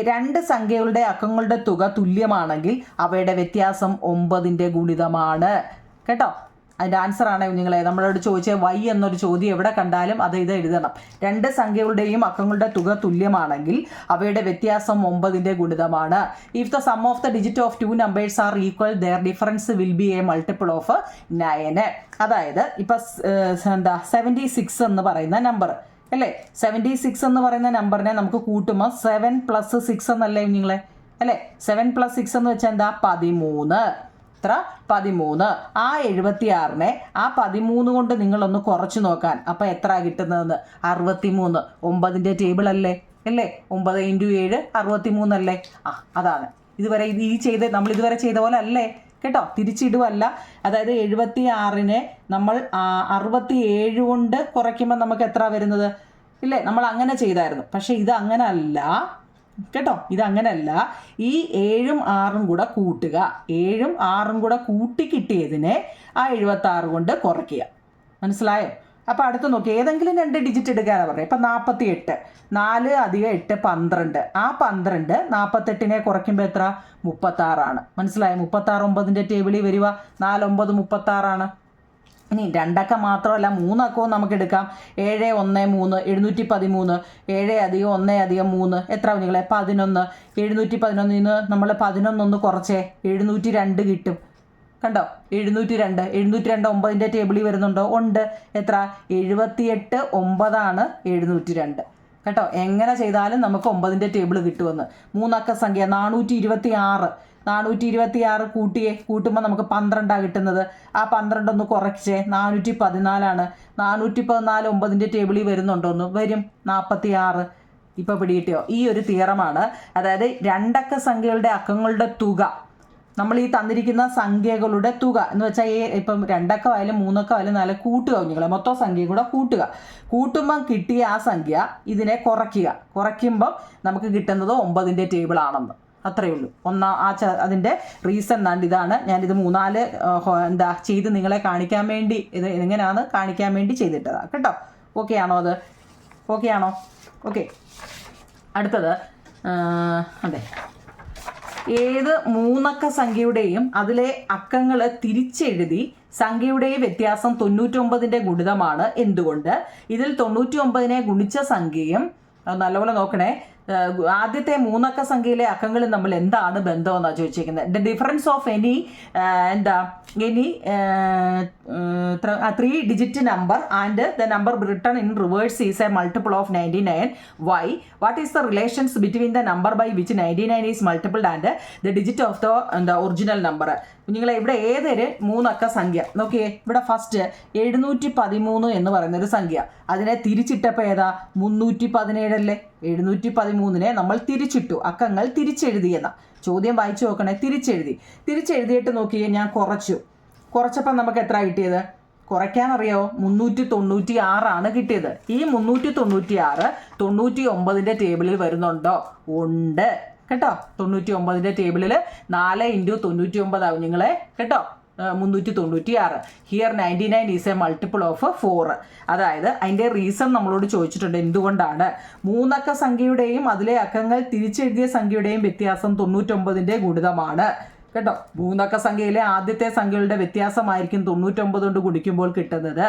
2 സംഖ്യകളുടെ അക്കങ്ങളുടെ തുക തുല്യമാണെങ്കിൽ അവയുടെ വ്യത്യാസം 9ന്റെ ഗുണിതമാണ് കേട്ടോ. അതിൻ്റെ ആൻസർ ആണ് നിങ്ങളെ നമ്മളോട് ചോദിച്ച വൈ എന്നൊരു ചോദ്യം എവിടെ കണ്ടാലും ഇത് എഴുതണം. 2 സംഖ്യകളുടെയും അക്കങ്ങളുടെ തുക തുല്യമാണെങ്കിൽ അവയുടെ വ്യത്യാസം 9ന്റെ ഗുണിതമാണ്. If the sum of the digit of 2 numbers are equal their difference will be a multiple of 9. അതായത് ഇപ്പം 76 എന്ന് പറയുന്ന നമ്പർ അല്ലേ? 76 എന്ന് പറയുന്ന നമ്പറിനെ നമുക്ക് കൂട്ടുമ്പോൾ 7 + 6 എന്നല്ലേ നിങ്ങളെ അല്ലേ? 7 + 6 എന്ന് വെച്ചാൽ എന്താ? 13. 13. ആ 76നെ ആ 13 കൊണ്ട് നിങ്ങളൊന്ന് കുറച്ച് നോക്കാൻ. അപ്പം എത്ര കിട്ടുന്നതെന്ന്? 63. 9ന്റെ ടേബിൾ അല്ലേ? 9 × 7 63 അല്ലേ? അതാണ് ഇതുവരെ നമ്മൾ ഇതുവരെ ചെയ്ത പോലെ അല്ലേ കേട്ടോ. തിരിച്ചിടുവല്ല. അതായത് 76നെ നമ്മൾ 67 കൊണ്ട് കുറയ്ക്കുമ്പോൾ നമുക്ക് എത്ര വരുന്നത് ഇല്ലേ? നമ്മൾ അങ്ങനെ ചെയ്തായിരുന്നു. പക്ഷെ ഇത് അങ്ങനെ അല്ല കേട്ടോ. ഇതങ്ങനല്ല. ഈ 7ഉം 6ഉം കൂടെ കൂട്ടുക. 7ഉം 6ഉം കൂടെ കൂട്ടി കിട്ടിയതിനെ ആ 76 കൊണ്ട് കുറയ്ക്കുക. മനസ്സിലായോ? അപ്പോൾ അടുത്ത് നോക്കി ഏതെങ്കിലും 2 ഡിജിറ്റ് എടുക്കാനാണ് പറഞ്ഞത്. ഇപ്പം 48. 4 + 8 12. ആ 12 48നെ കുറയ്ക്കുമ്പോൾ എത്ര? 36. മനസ്സിലായോ? 36 9ന്റെ ടേബിളിൽ വരിക. 4 9 36. ഇനി 2 അക്കം മാത്രമല്ല 3 അക്കവും നമുക്ക് എടുക്കാം. 7 1 3 713. 7 + 1 + 3 എത്ര നിങ്ങളെ? 11. 711 നിന്ന് നമ്മൾ 11 ഒന്ന് കുറച്ചേ 702 കിട്ടും കണ്ടോ? 702. 702 9ന്റെ ടേബിളിൽ വരുന്നുണ്ടോ? ഉണ്ട്. എത്ര? 78 9 702 കേട്ടോ. എങ്ങനെ ചെയ്താലും നമുക്ക് 9ന്റെ ടേബിൾ കിട്ടുമെന്ന്. 3 അക്ക സംഖ്യ 426. 426 കൂട്ടുമ്പോൾ നമുക്ക് 12 കിട്ടുന്നത്. ആ 12 ഒന്ന് കുറച്ചേ 414. 414 9ന്റെ ടേബിളിൽ വരുന്നുണ്ടോന്ന്? വരും. 46. ഇപ്പോൾ പിടികിട്ടിയോ? ഈ ഒരു തിയറമാണ്. അതായത് 2 അക്ക സംഖ്യകളുടെ അക്കങ്ങളുടെ തുക, നമ്മൾ ഈ തന്നിരിക്കുന്ന സംഖ്യകളുടെ തുക എന്ന് വെച്ചാൽ ഇപ്പം 2 അക്കമായാലും 3 അക്കമായാലും 4 കൂട്ടുക കുഞ്ഞുങ്ങളെ. മൊത്തം സംഖ്യയും കൂടെ കൂട്ടുമ്പം കിട്ടിയ ആ സംഖ്യ ഇതിനെ കുറയ്ക്കുമ്പം നമുക്ക് കിട്ടുന്നത് 9ന്റെ ടേബിൾ ആണെന്ന്. അത്രയേ ഉള്ളൂ. അതിൻ്റെ റീസൺ ഇതാണ്. ഞാനിത് 3-4 ചെയ്ത് നിങ്ങളെ കാണിക്കാൻ വേണ്ടി ഇത് എങ്ങനെയാണെന്ന് കാണിക്കാൻ വേണ്ടി ചെയ്തിട്ടതാണ് കേട്ടോ. ഓക്കെ ആണോ? ഓക്കെ ആണോ? ഓക്കെ. അടുത്തത് അതെ, ഏത് 3 അക്ക സംഖ്യയുടെയും അതിലെ അക്കങ്ങൾ തിരിച്ചെഴുതി സംഖ്യയുടെ വ്യത്യാസം 99ന്റെ ഗുണിതമാണ്. എന്തുകൊണ്ട്? ഇതിൽ 99നെ ഗുണിച്ച സംഖ്യയും നല്ലപോലെ നോക്കണേ. ആദ്യത്തെ 3 അക്ക സംഖ്യയിലെ അക്കങ്ങളിൽ നമ്മൾ എന്താണ് ബന്ധം എന്നാണ് ചോദിച്ചിരിക്കുന്നത്. The difference of any 3 digit number and the number written in reverse is a multiple of 99. Why? What is the relations between the number by which 99 is multiplied and the digit of the original number? നിങ്ങളെ ഇവിടെ ഏതൊരു 3 അക്ക സംഖ്യ നോക്കിയേ. ഇവിടെ first 713 എന്ന് പറയുന്നൊരു സംഖ്യ. അതിനെ തിരിച്ചിട്ടപ്പോൾ ഏതാ? 317 അല്ലേ? 713 13നെ നമ്മൾ തിരിച്ചിട്ടു, അക്കങ്ങൾ തിരിച്ചെഴുതിയെന്ന. ചോദ്യം വായിച്ചു നോക്കണേ. തിരിച്ചെഴുതിയിട്ട് നോക്കിയേ, ഞാൻ കുറച്ചപ്പോൾ നമുക്ക് എത്ര കിട്ടിയത്? കുറയ്ക്കാനറിയോ? 396 കിട്ടിയത്. ഈ 396 99ൻ്റെ ടേബിളിൽ വരുന്നുണ്ടോ? ഉണ്ട് കേട്ടോ. 99ൻ്റെ ടേബിളിൽ 4 × 99 ആവും നിങ്ങളെ കേട്ടോ, 396. Here 99 is a multiple of 4. അതായത് അതിൻ്റെ റീസൺ നമ്മളോട് ചോദിച്ചിട്ടുണ്ട്. എന്തുകൊണ്ടാണ്? 3 അക്ക സംഖ്യയുടെയും അതിലെ അക്കങ്ങൾ തിരിച്ചെഴുതിയ സംഖ്യയുടെയും വ്യത്യാസം 99ൻ്റെ ഗുണിതമാണ് കേട്ടോ. 3 അക്ക സംഖ്യയിലെ ആദ്യത്തെ സംഖ്യകളുടെ വ്യത്യാസമായിരിക്കും 99 കൊണ്ട് ഗുണിക്കുമ്പോൾ കിട്ടുന്നത്.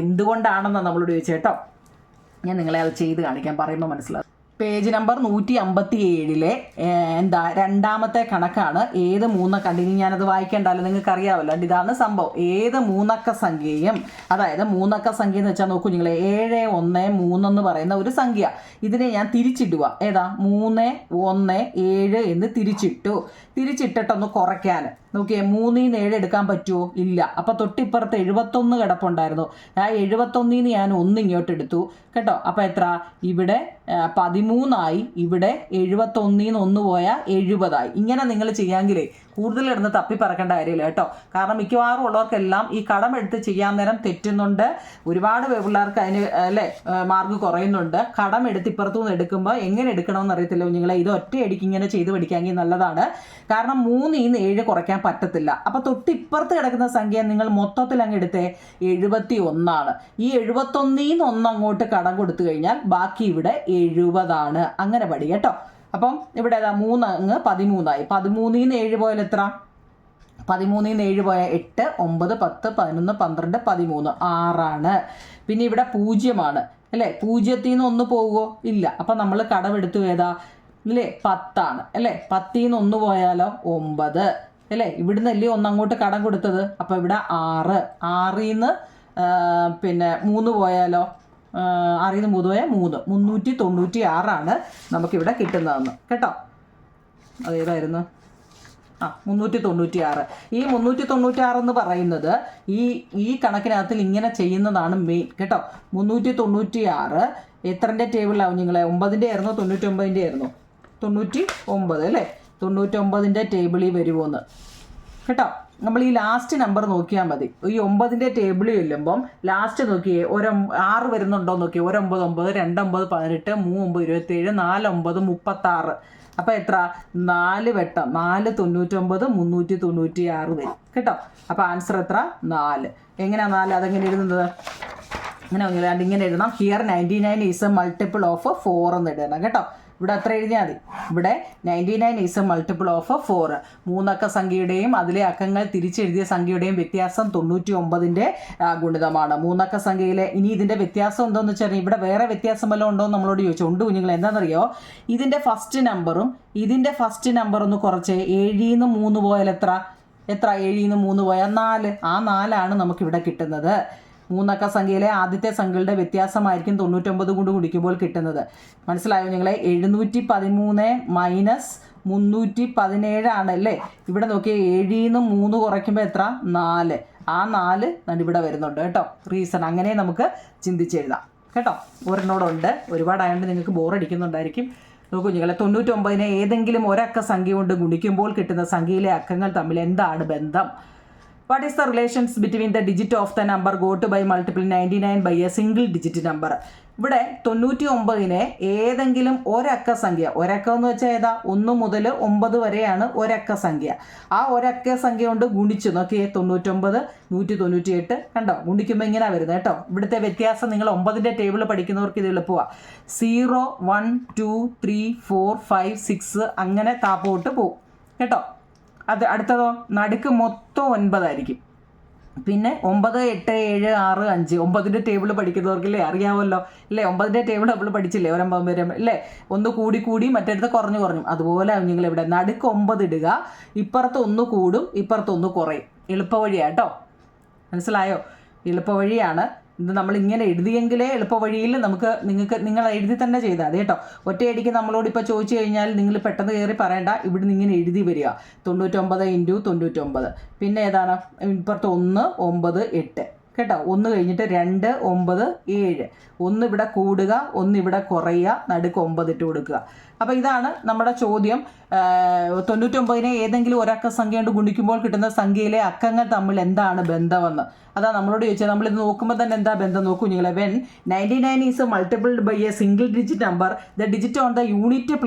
എന്തുകൊണ്ടാണെന്നാണ് നമ്മളോട് ചോദിച്ചത് കേട്ടോ. ഞാൻ നിങ്ങളെ അത് ചെയ്ത് കാണിക്കാൻ, പറയുമ്പോൾ മനസ്സിലാവും. പേജ് നമ്പർ 157 രണ്ടാമത്തെ കണക്കാണ്. ഏത് 3 അക്ക, ഇനി ഞാനത് വായിക്കേണ്ടല്ലോ, നിങ്ങൾക്ക് അറിയാമല്ലോ. ഇതാണ് സംഭവം. ഏത് 3 അക്ക സംഖ്യയും, അതായത് 3 അക്ക സംഖ്യ എന്ന് വെച്ചാൽ നോക്കൂ നിങ്ങൾ, 7 1 3 എന്ന് പറയുന്ന ഒരു സംഖ്യ. ഇതിനെ ഞാൻ തിരിച്ചിടുക. ഏതാ? 3 1 7 എന്ന് തിരിച്ചിട്ടിട്ടൊന്ന് കുറയ്ക്കാൻ നോക്കിയേ. 3 ൽ നിന്ന് 7 എടുക്കാൻ പറ്റുമോ? ഇല്ല. അപ്പോൾ തൊട്ടിപ്പുറത്ത് 71 കിടപ്പുണ്ടായിരുന്നു. ആ 71 ഞാൻ 1 ഇങ്ങോട്ട് എടുത്തു കേട്ടോ. അപ്പോൾ എത്ര? ഇവിടെ 13 ഇവിടെ 71 1 പോയാൽ 70. ഇങ്ങനെ നിങ്ങൾ ചെയ്യാമെങ്കിലേ കൂടുതൽ ഇടുന്ന് തപ്പി പറക്കേണ്ട കാര്യമില്ല കേട്ടോ. കാരണം മിക്കവാറും ഉള്ളവർക്കെല്ലാം ഈ കടമെടുത്ത് ചെയ്യാൻ നേരം തെറ്റുന്നുണ്ട്. ഒരുപാട് പിള്ളേർക്ക് അതിന് അല്ലേ മാർക്ക് കുറയുന്നുണ്ട്. കടമെടുത്ത് ഇപ്പുറത്തുനിന്ന് എടുക്കുമ്പോൾ എങ്ങനെ എടുക്കണമെന്ന് അറിയത്തില്ല നിങ്ങളെ. ഇത് ഒറ്റയടിക്ക് ഇങ്ങനെ ചെയ്ത് പഠിക്കാമെങ്കിൽ നല്ലതാണ്. കാരണം 3ൽ നിന്ന് 7 കുറയ്ക്കാൻ പറ്റത്തില്ല. അപ്പോൾ തൊട്ടിപ്പുറത്ത് കിടക്കുന്ന സംഖ്യ നിങ്ങൾ മൊത്തത്തിൽ അങ്ങ് എടുത്തേ, 71. ഈ 71ൽ നിന്ന് 1 അങ്ങോട്ട് കടം കൊടുത്തു കഴിഞ്ഞാൽ ബാക്കി ഇവിടെ 70. അങ്ങനെ പഠി കേട്ടോ. അപ്പം ഇവിടെ 3 അങ്ങ് 13 ആയി. 13ൽ നിന്ന് 7 പോയാൽ എത്ര? 13ൽ നിന്ന് 7 പോയാൽ 8 9 10 11 12 13 6. പിന്നെ ഇവിടെ 0 അല്ലേ. 0ൽ നിന്ന് 1 പോകുമോ? ഇല്ല. അപ്പം നമ്മൾ കടമെടുത്തു ഏതാ അല്ലേ? 10 അല്ലേ. 10ൽ നിന്ന് 1 പോയാലോ? 9 അല്ലേ. ഇവിടുന്ന് അല്ലേ 1 അങ്ങോട്ട് കടം കൊടുത്തത്. അപ്പോൾ ഇവിടെ 6. 6ൽ നിന്ന് പിന്നെ 3 പോയാലോ? 6ൽ നിന്ന് 3 പോയാൽ 396 നമുക്കിവിടെ കിട്ടുന്നതെന്ന് കേട്ടോ. അതേതായിരുന്നു? 396. ഈ 396 എന്ന് പറയുന്നത് ഈ കണക്കിനകത്തിൽ ഇങ്ങനെ ചെയ്യുന്നതാണ് മെയിൻ കേട്ടോ. 396 എത്രൻ്റെ ടേബിളിലാവും നിങ്ങളെ? 9ൻ്റെ ആയിരുന്നോ 99ൻ്റെ ആയിരുന്നോ? 99 അല്ലേ. 99ൻ്റെ ടേബിളിൽ വരുമോന്ന് കേട്ടോ. നമ്മൾ ഈ ലാസ്റ്റ് നമ്പർ നോക്കിയാൽ മതി. ഈ 9ൻ്റെ ടേബിളിൽ ചെല്ലുമ്പം ലാസ്റ്റ് നോക്കിയേ, 6 വരുന്നുണ്ടോ നോക്കിയേ. 1 9 9 2 9 18 3 9 27 4 9 36. അപ്പോൾ എത്ര? 4 വട്ടം 4 99 396 വരും കേട്ടോ. അപ്പോൾ ആൻസർ എത്ര? 4. എങ്ങനെയാണ് 4? അതെങ്ങനെ എഴുതുന്നത്? ഇങ്ങനെ എഴുതണം. Here 99 is a multiple of 4 എന്ന് എഴുതണം കേട്ടോ. ഇവിടെ അത്ര എഴുതിയാൽ മതി. ഇവിടെ 99 ഈസ് എ മൾട്ടിപ്പിൾ ഓഫ് 4. 3 അക്ക സംഖ്യയുടെയും അതിലെ അക്കങ്ങൾ തിരിച്ചെഴുതിയ സംഖ്യയുടെയും വ്യത്യാസം 99ൻ്റെ ഗുണിതമാണ്. 3 അക്ക സംഖ്യയിലെ ഇനി ഇതിൻ്റെ വ്യത്യാസം എന്തോന്ന് വെച്ചാൽ ഇവിടെ വേറെ വ്യത്യാസം വല്ലതും ഉണ്ടോ എന്ന് നമ്മളോട് ചോദിച്ചു. ഉണ്ട് കുഞ്ഞുങ്ങൾ. എന്താണെന്നറിയോ? ഇതിൻ്റെ ഫസ്റ്റ് നമ്പറും ഇതിൻ്റെ ഫസ്റ്റ് നമ്പർ ഒന്ന് കുറച്ച്. 7ൽ നിന്ന് 3 പോയാൽ എത്ര? 7ൽ നിന്ന് 3 പോയാൽ 4. ആ 4 നമുക്കിവിടെ കിട്ടുന്നത്. 3 അക്ക സംഖ്യയിലെ ആദ്യത്തെ സംഖ്യകളുടെ വ്യത്യാസമായിരിക്കും 99 കൊണ്ട് ഗുണിക്കുമ്പോൾ കിട്ടുന്നത്. മനസ്സിലായോ നിങ്ങളെ? 713 - 317 ആണല്ലേ. ഇവിടെ നോക്കിയാൽ 7ൽ നിന്ന് 3 കുറയ്ക്കുമ്പോൾ എത്ര? 4. ആ 4 ഇവിടെ വരുന്നുണ്ട് കേട്ടോ. റീസൺ അങ്ങനെ നമുക്ക് ചിന്തിച്ചെഴുതാം കേട്ടോ. ഒരെണ്ണോടുണ്ട്. ഒരുപാടായതുകൊണ്ട് നിങ്ങൾക്ക് ബോറടിക്കുന്നുണ്ടായിരിക്കും. നോക്കൂ നിങ്ങളെ, 99നെ ഏതെങ്കിലും ഒരക്ക സംഖ്യ കൊണ്ട് ഗുണിക്കുമ്പോൾ കിട്ടുന്ന സംഖ്യയിലെ അക്കങ്ങൾ തമ്മിൽ എന്താണ് ബന്ധം? What is the relations between the digit of the number got by multiplying 99 by a single digit number? ഇവിടെ 99നെ ഏതെങ്കിലും ഒരക്ക സംഖ്യ, ഒരക്കം എന്ന് വെച്ചാൽ ഏതാ? 1 മുതൽ 9 വരെയാണ് ഒരക്ക സംഖ്യ. ആ ഒരക്ക സംഖ്യ കൊണ്ട് ഗുണിച്ചു നോക്കിയേ. 99 198 കണ്ടോ. ഗുണിക്കുമ്പോൾ ഇങ്ങനെ വരുന്നത് കേട്ടോ. ഇവിടുത്തെ വ്യത്യാസം നിങ്ങൾ 9ൻ്റെ ടേബിൾ പഠിക്കുന്നവർക്ക് ഇത് എളുപ്പമാണ്. 0 1 2 3 4 5 6 അങ്ങനെ താപ്പോട്ട് പോവും കേട്ടോ. അത് അടുത്തതോ? നടുക്ക് മൊത്തം 9 ആയിരിക്കും. പിന്നെ 9 8 7 6 5 9ൻ്റെ ടേബിൾ പഠിക്കുന്നവർക്കില്ലേ അറിയാമല്ലോ അല്ലേ. 9ൻ്റെ ടേബിൾ നമ്മൾ പഠിച്ചില്ലേ? 9 വരെ അല്ലേ. ഒന്ന് കൂടി മറ്റേടത്ത് കുറഞ്ഞു. അതുപോലെ നിങ്ങൾ ഇവിടെ നടുക്ക് 9 ഇടുക. ഇപ്പുറത്ത് 1 കൂടും, ഇപ്പുറത്ത് 1 കുറയും. എളുപ്പവഴിയാണ് കേട്ടോ. മനസ്സിലായോ? എളുപ്പവഴിയാണ് ഇത്. നമ്മൾ ഇങ്ങനെ എഴുതിയെങ്കിലേ എളുപ്പവഴിയിൽ നിങ്ങൾ എഴുതി തന്നെ ചെയ്താൽ മതി കേട്ടോ. ഒറ്റയടിക്ക് നമ്മളോട് ഇപ്പോൾ ചോദിച്ചു കഴിഞ്ഞാൽ നിങ്ങൾ പെട്ടെന്ന് കയറി പറയണ്ട. ഇവിടുന്ന് ഇങ്ങനെ എഴുതി വരിക. 99 × 99. പിന്നെ ഏതാണ്? ഇപ്പുറത്ത് 1 9 8 കേട്ടോ. 1 കഴിഞ്ഞിട്ട് 2, 9, 7. 1 ഇവിടെ കൂടുക, 1 ഇവിടെ കുറയുക, നടുക്ക് 9 ഇട്ട് കൊടുക്കുക. അപ്പോൾ ഇതാണ് നമ്മുടെ ചോദ്യം. 99നെ ഏതെങ്കിലും ഒരക്ക സംഖ്യ കൊണ്ട് ഗുണിക്കുമ്പോൾ കിട്ടുന്ന സംഖ്യയിലെ അക്കങ്ങൾ തമ്മിൽ എന്താണ് ബന്ധമെന്ന്. അതാ നമ്മളോട് ചോദിച്ചത്. നമ്മളിത് നോക്കുമ്പോൾ തന്നെ എന്താ ബന്ധം നോക്കൂ നിങ്ങളെ. When 99 is multiplied by a single digit number, the digit on the unit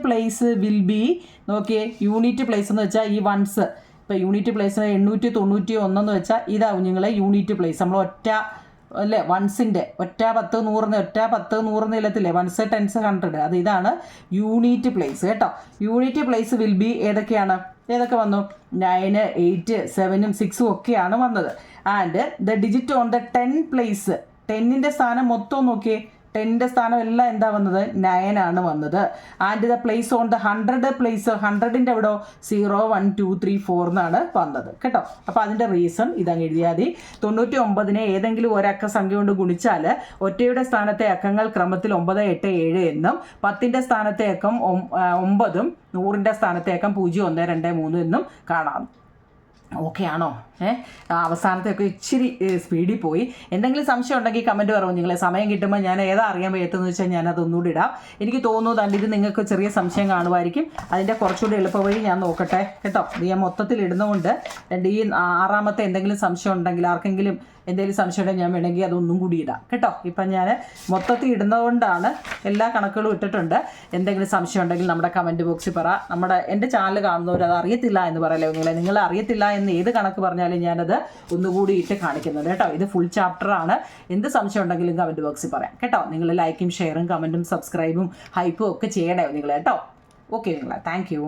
place will be, നോക്കിയേ, യൂണിറ്റ് പ്ലേസ് എന്ന് വെച്ചാൽ ഈ വൺസ്. ഇപ്പോൾ യൂണിറ്റ് പ്ലേസിന് 891 എന്ന് വെച്ചാൽ ഇതാവും നിങ്ങളെ യൂണിറ്റ് പ്ലേസ്. നമ്മൾ ഒറ്റ അല്ലേ വൺസിൻ്റെ ഒറ്റ 10 100 ഇല്ലത്തില്ലേ, 1s 10s 100, അത് ഇതാണ് യൂണിറ്റ് പ്ലേസ് കേട്ടോ. യൂണിറ്റ് പ്ലേസ് വിൽ ബി ഏതൊക്കെ വന്നു? 9, 8, 7, 6 ഒക്കെയാണ് വന്നത്. And the digit on the 10 place, 10ൻ്റെ സ്ഥാനം മൊത്തം നോക്കിയേ, 10ൻ്റെ സ്ഥാനം എല്ലാം എന്താ വന്നത്? 9 ആണ് വന്നത്. And the place on the 100 place, 100ൻ്റെ എവിടോ 0, 1, 2, 3, 4 എന്നാണ് വന്നത് കേട്ടോ. അപ്പോൾ അതിൻ്റെ റീസൺ ഇതങ്ങ് എഴുതിയാൽ മതി. 99നെ ഏതെങ്കിലും ഒരക്ക സംഖ്യ കൊണ്ട് ഗുണിച്ചാൽ ഒറ്റയുടെ സ്ഥാനത്തെ അക്കങ്ങൾ ക്രമത്തിൽ 9, 8, 7 എന്നും 10ൻ്റെ സ്ഥാനത്തെ അക്കം 9ഉം 100ൻ്റെ സ്ഥാനത്തെ അക്കം 0, 1, 2, 3 എന്നും കാണാം. ഓക്കെ ആണോ? അവസാനത്തെയൊക്കെ ഇച്ചിരി സ്പീഡിൽ പോയി. എന്തെങ്കിലും സംശയം ഉണ്ടെങ്കിൽ കമൻറ്റ് പറയും. നിങ്ങളെ സമയം കിട്ടുമ്പോൾ ഞാൻ ഏതാ അറിയാൻ വയ്യത്തെന്ന് വെച്ചാൽ ഞാനതൊന്നുകൂടി ഇടാം. എനിക്ക് തോന്നുന്നു തന്നെ ഇത് നിങ്ങൾക്ക് ചെറിയ സംശയം കാണുമായിരിക്കും. അതിൻ്റെ കുറച്ചുകൂടി എളുപ്പവഴി ഞാൻ നോക്കട്ടെ കേട്ടോ. ഇത് ഞാൻ മൊത്തത്തിൽ ഇടുന്നതുകൊണ്ട് ഈ 6ാമത്തെ എന്തെങ്കിലും സംശയം ഉണ്ടെങ്കിൽ, ആർക്കെങ്കിലും എന്തെങ്കിലും സംശയം ഉണ്ടെങ്കിൽ ഞാൻ വേണമെങ്കിൽ അതൊന്നും കൂടി ഇടാം കേട്ടോ. ഇപ്പം ഞാൻ മൊത്തത്തിൽ ഇടുന്നതുകൊണ്ടാണ് എല്ലാ കണക്കുകളും ഇട്ടിട്ടുണ്ട്. എന്തെങ്കിലും സംശയം ഉണ്ടെങ്കിൽ നമ്മുടെ കമൻറ്റ് ബോക്സിൽ പറ. എൻ്റെ ചാനൽ കാണുന്നവർ അത് അറിയത്തില്ല എന്ന് പറയല്ലോ നിങ്ങൾ അറിയത്തില്ല എന്ന് ഏത് കണക്ക് പറഞ്ഞാലും ഞാനത് ഒന്നുകൂടി ഇട്ട് കാണിക്കുന്നത് കേട്ടോ. ഇത് ഫുൾ ചാപ്റ്ററാണ്. എന്ത് സംശയം ഉണ്ടെങ്കിലും കമൻറ്റ് ബോക്സിൽ പറയാം കേട്ടോ. നിങ്ങൾ ലൈക്കും ഷെയറും കമൻറ്റും സബ്സ്ക്രൈബും ഹൈപ്പും ഒക്കെ ചെയ്യണേ നിങ്ങൾ കേട്ടോ. ഓക്കെ നിങ്ങളെ, താങ്ക് യു.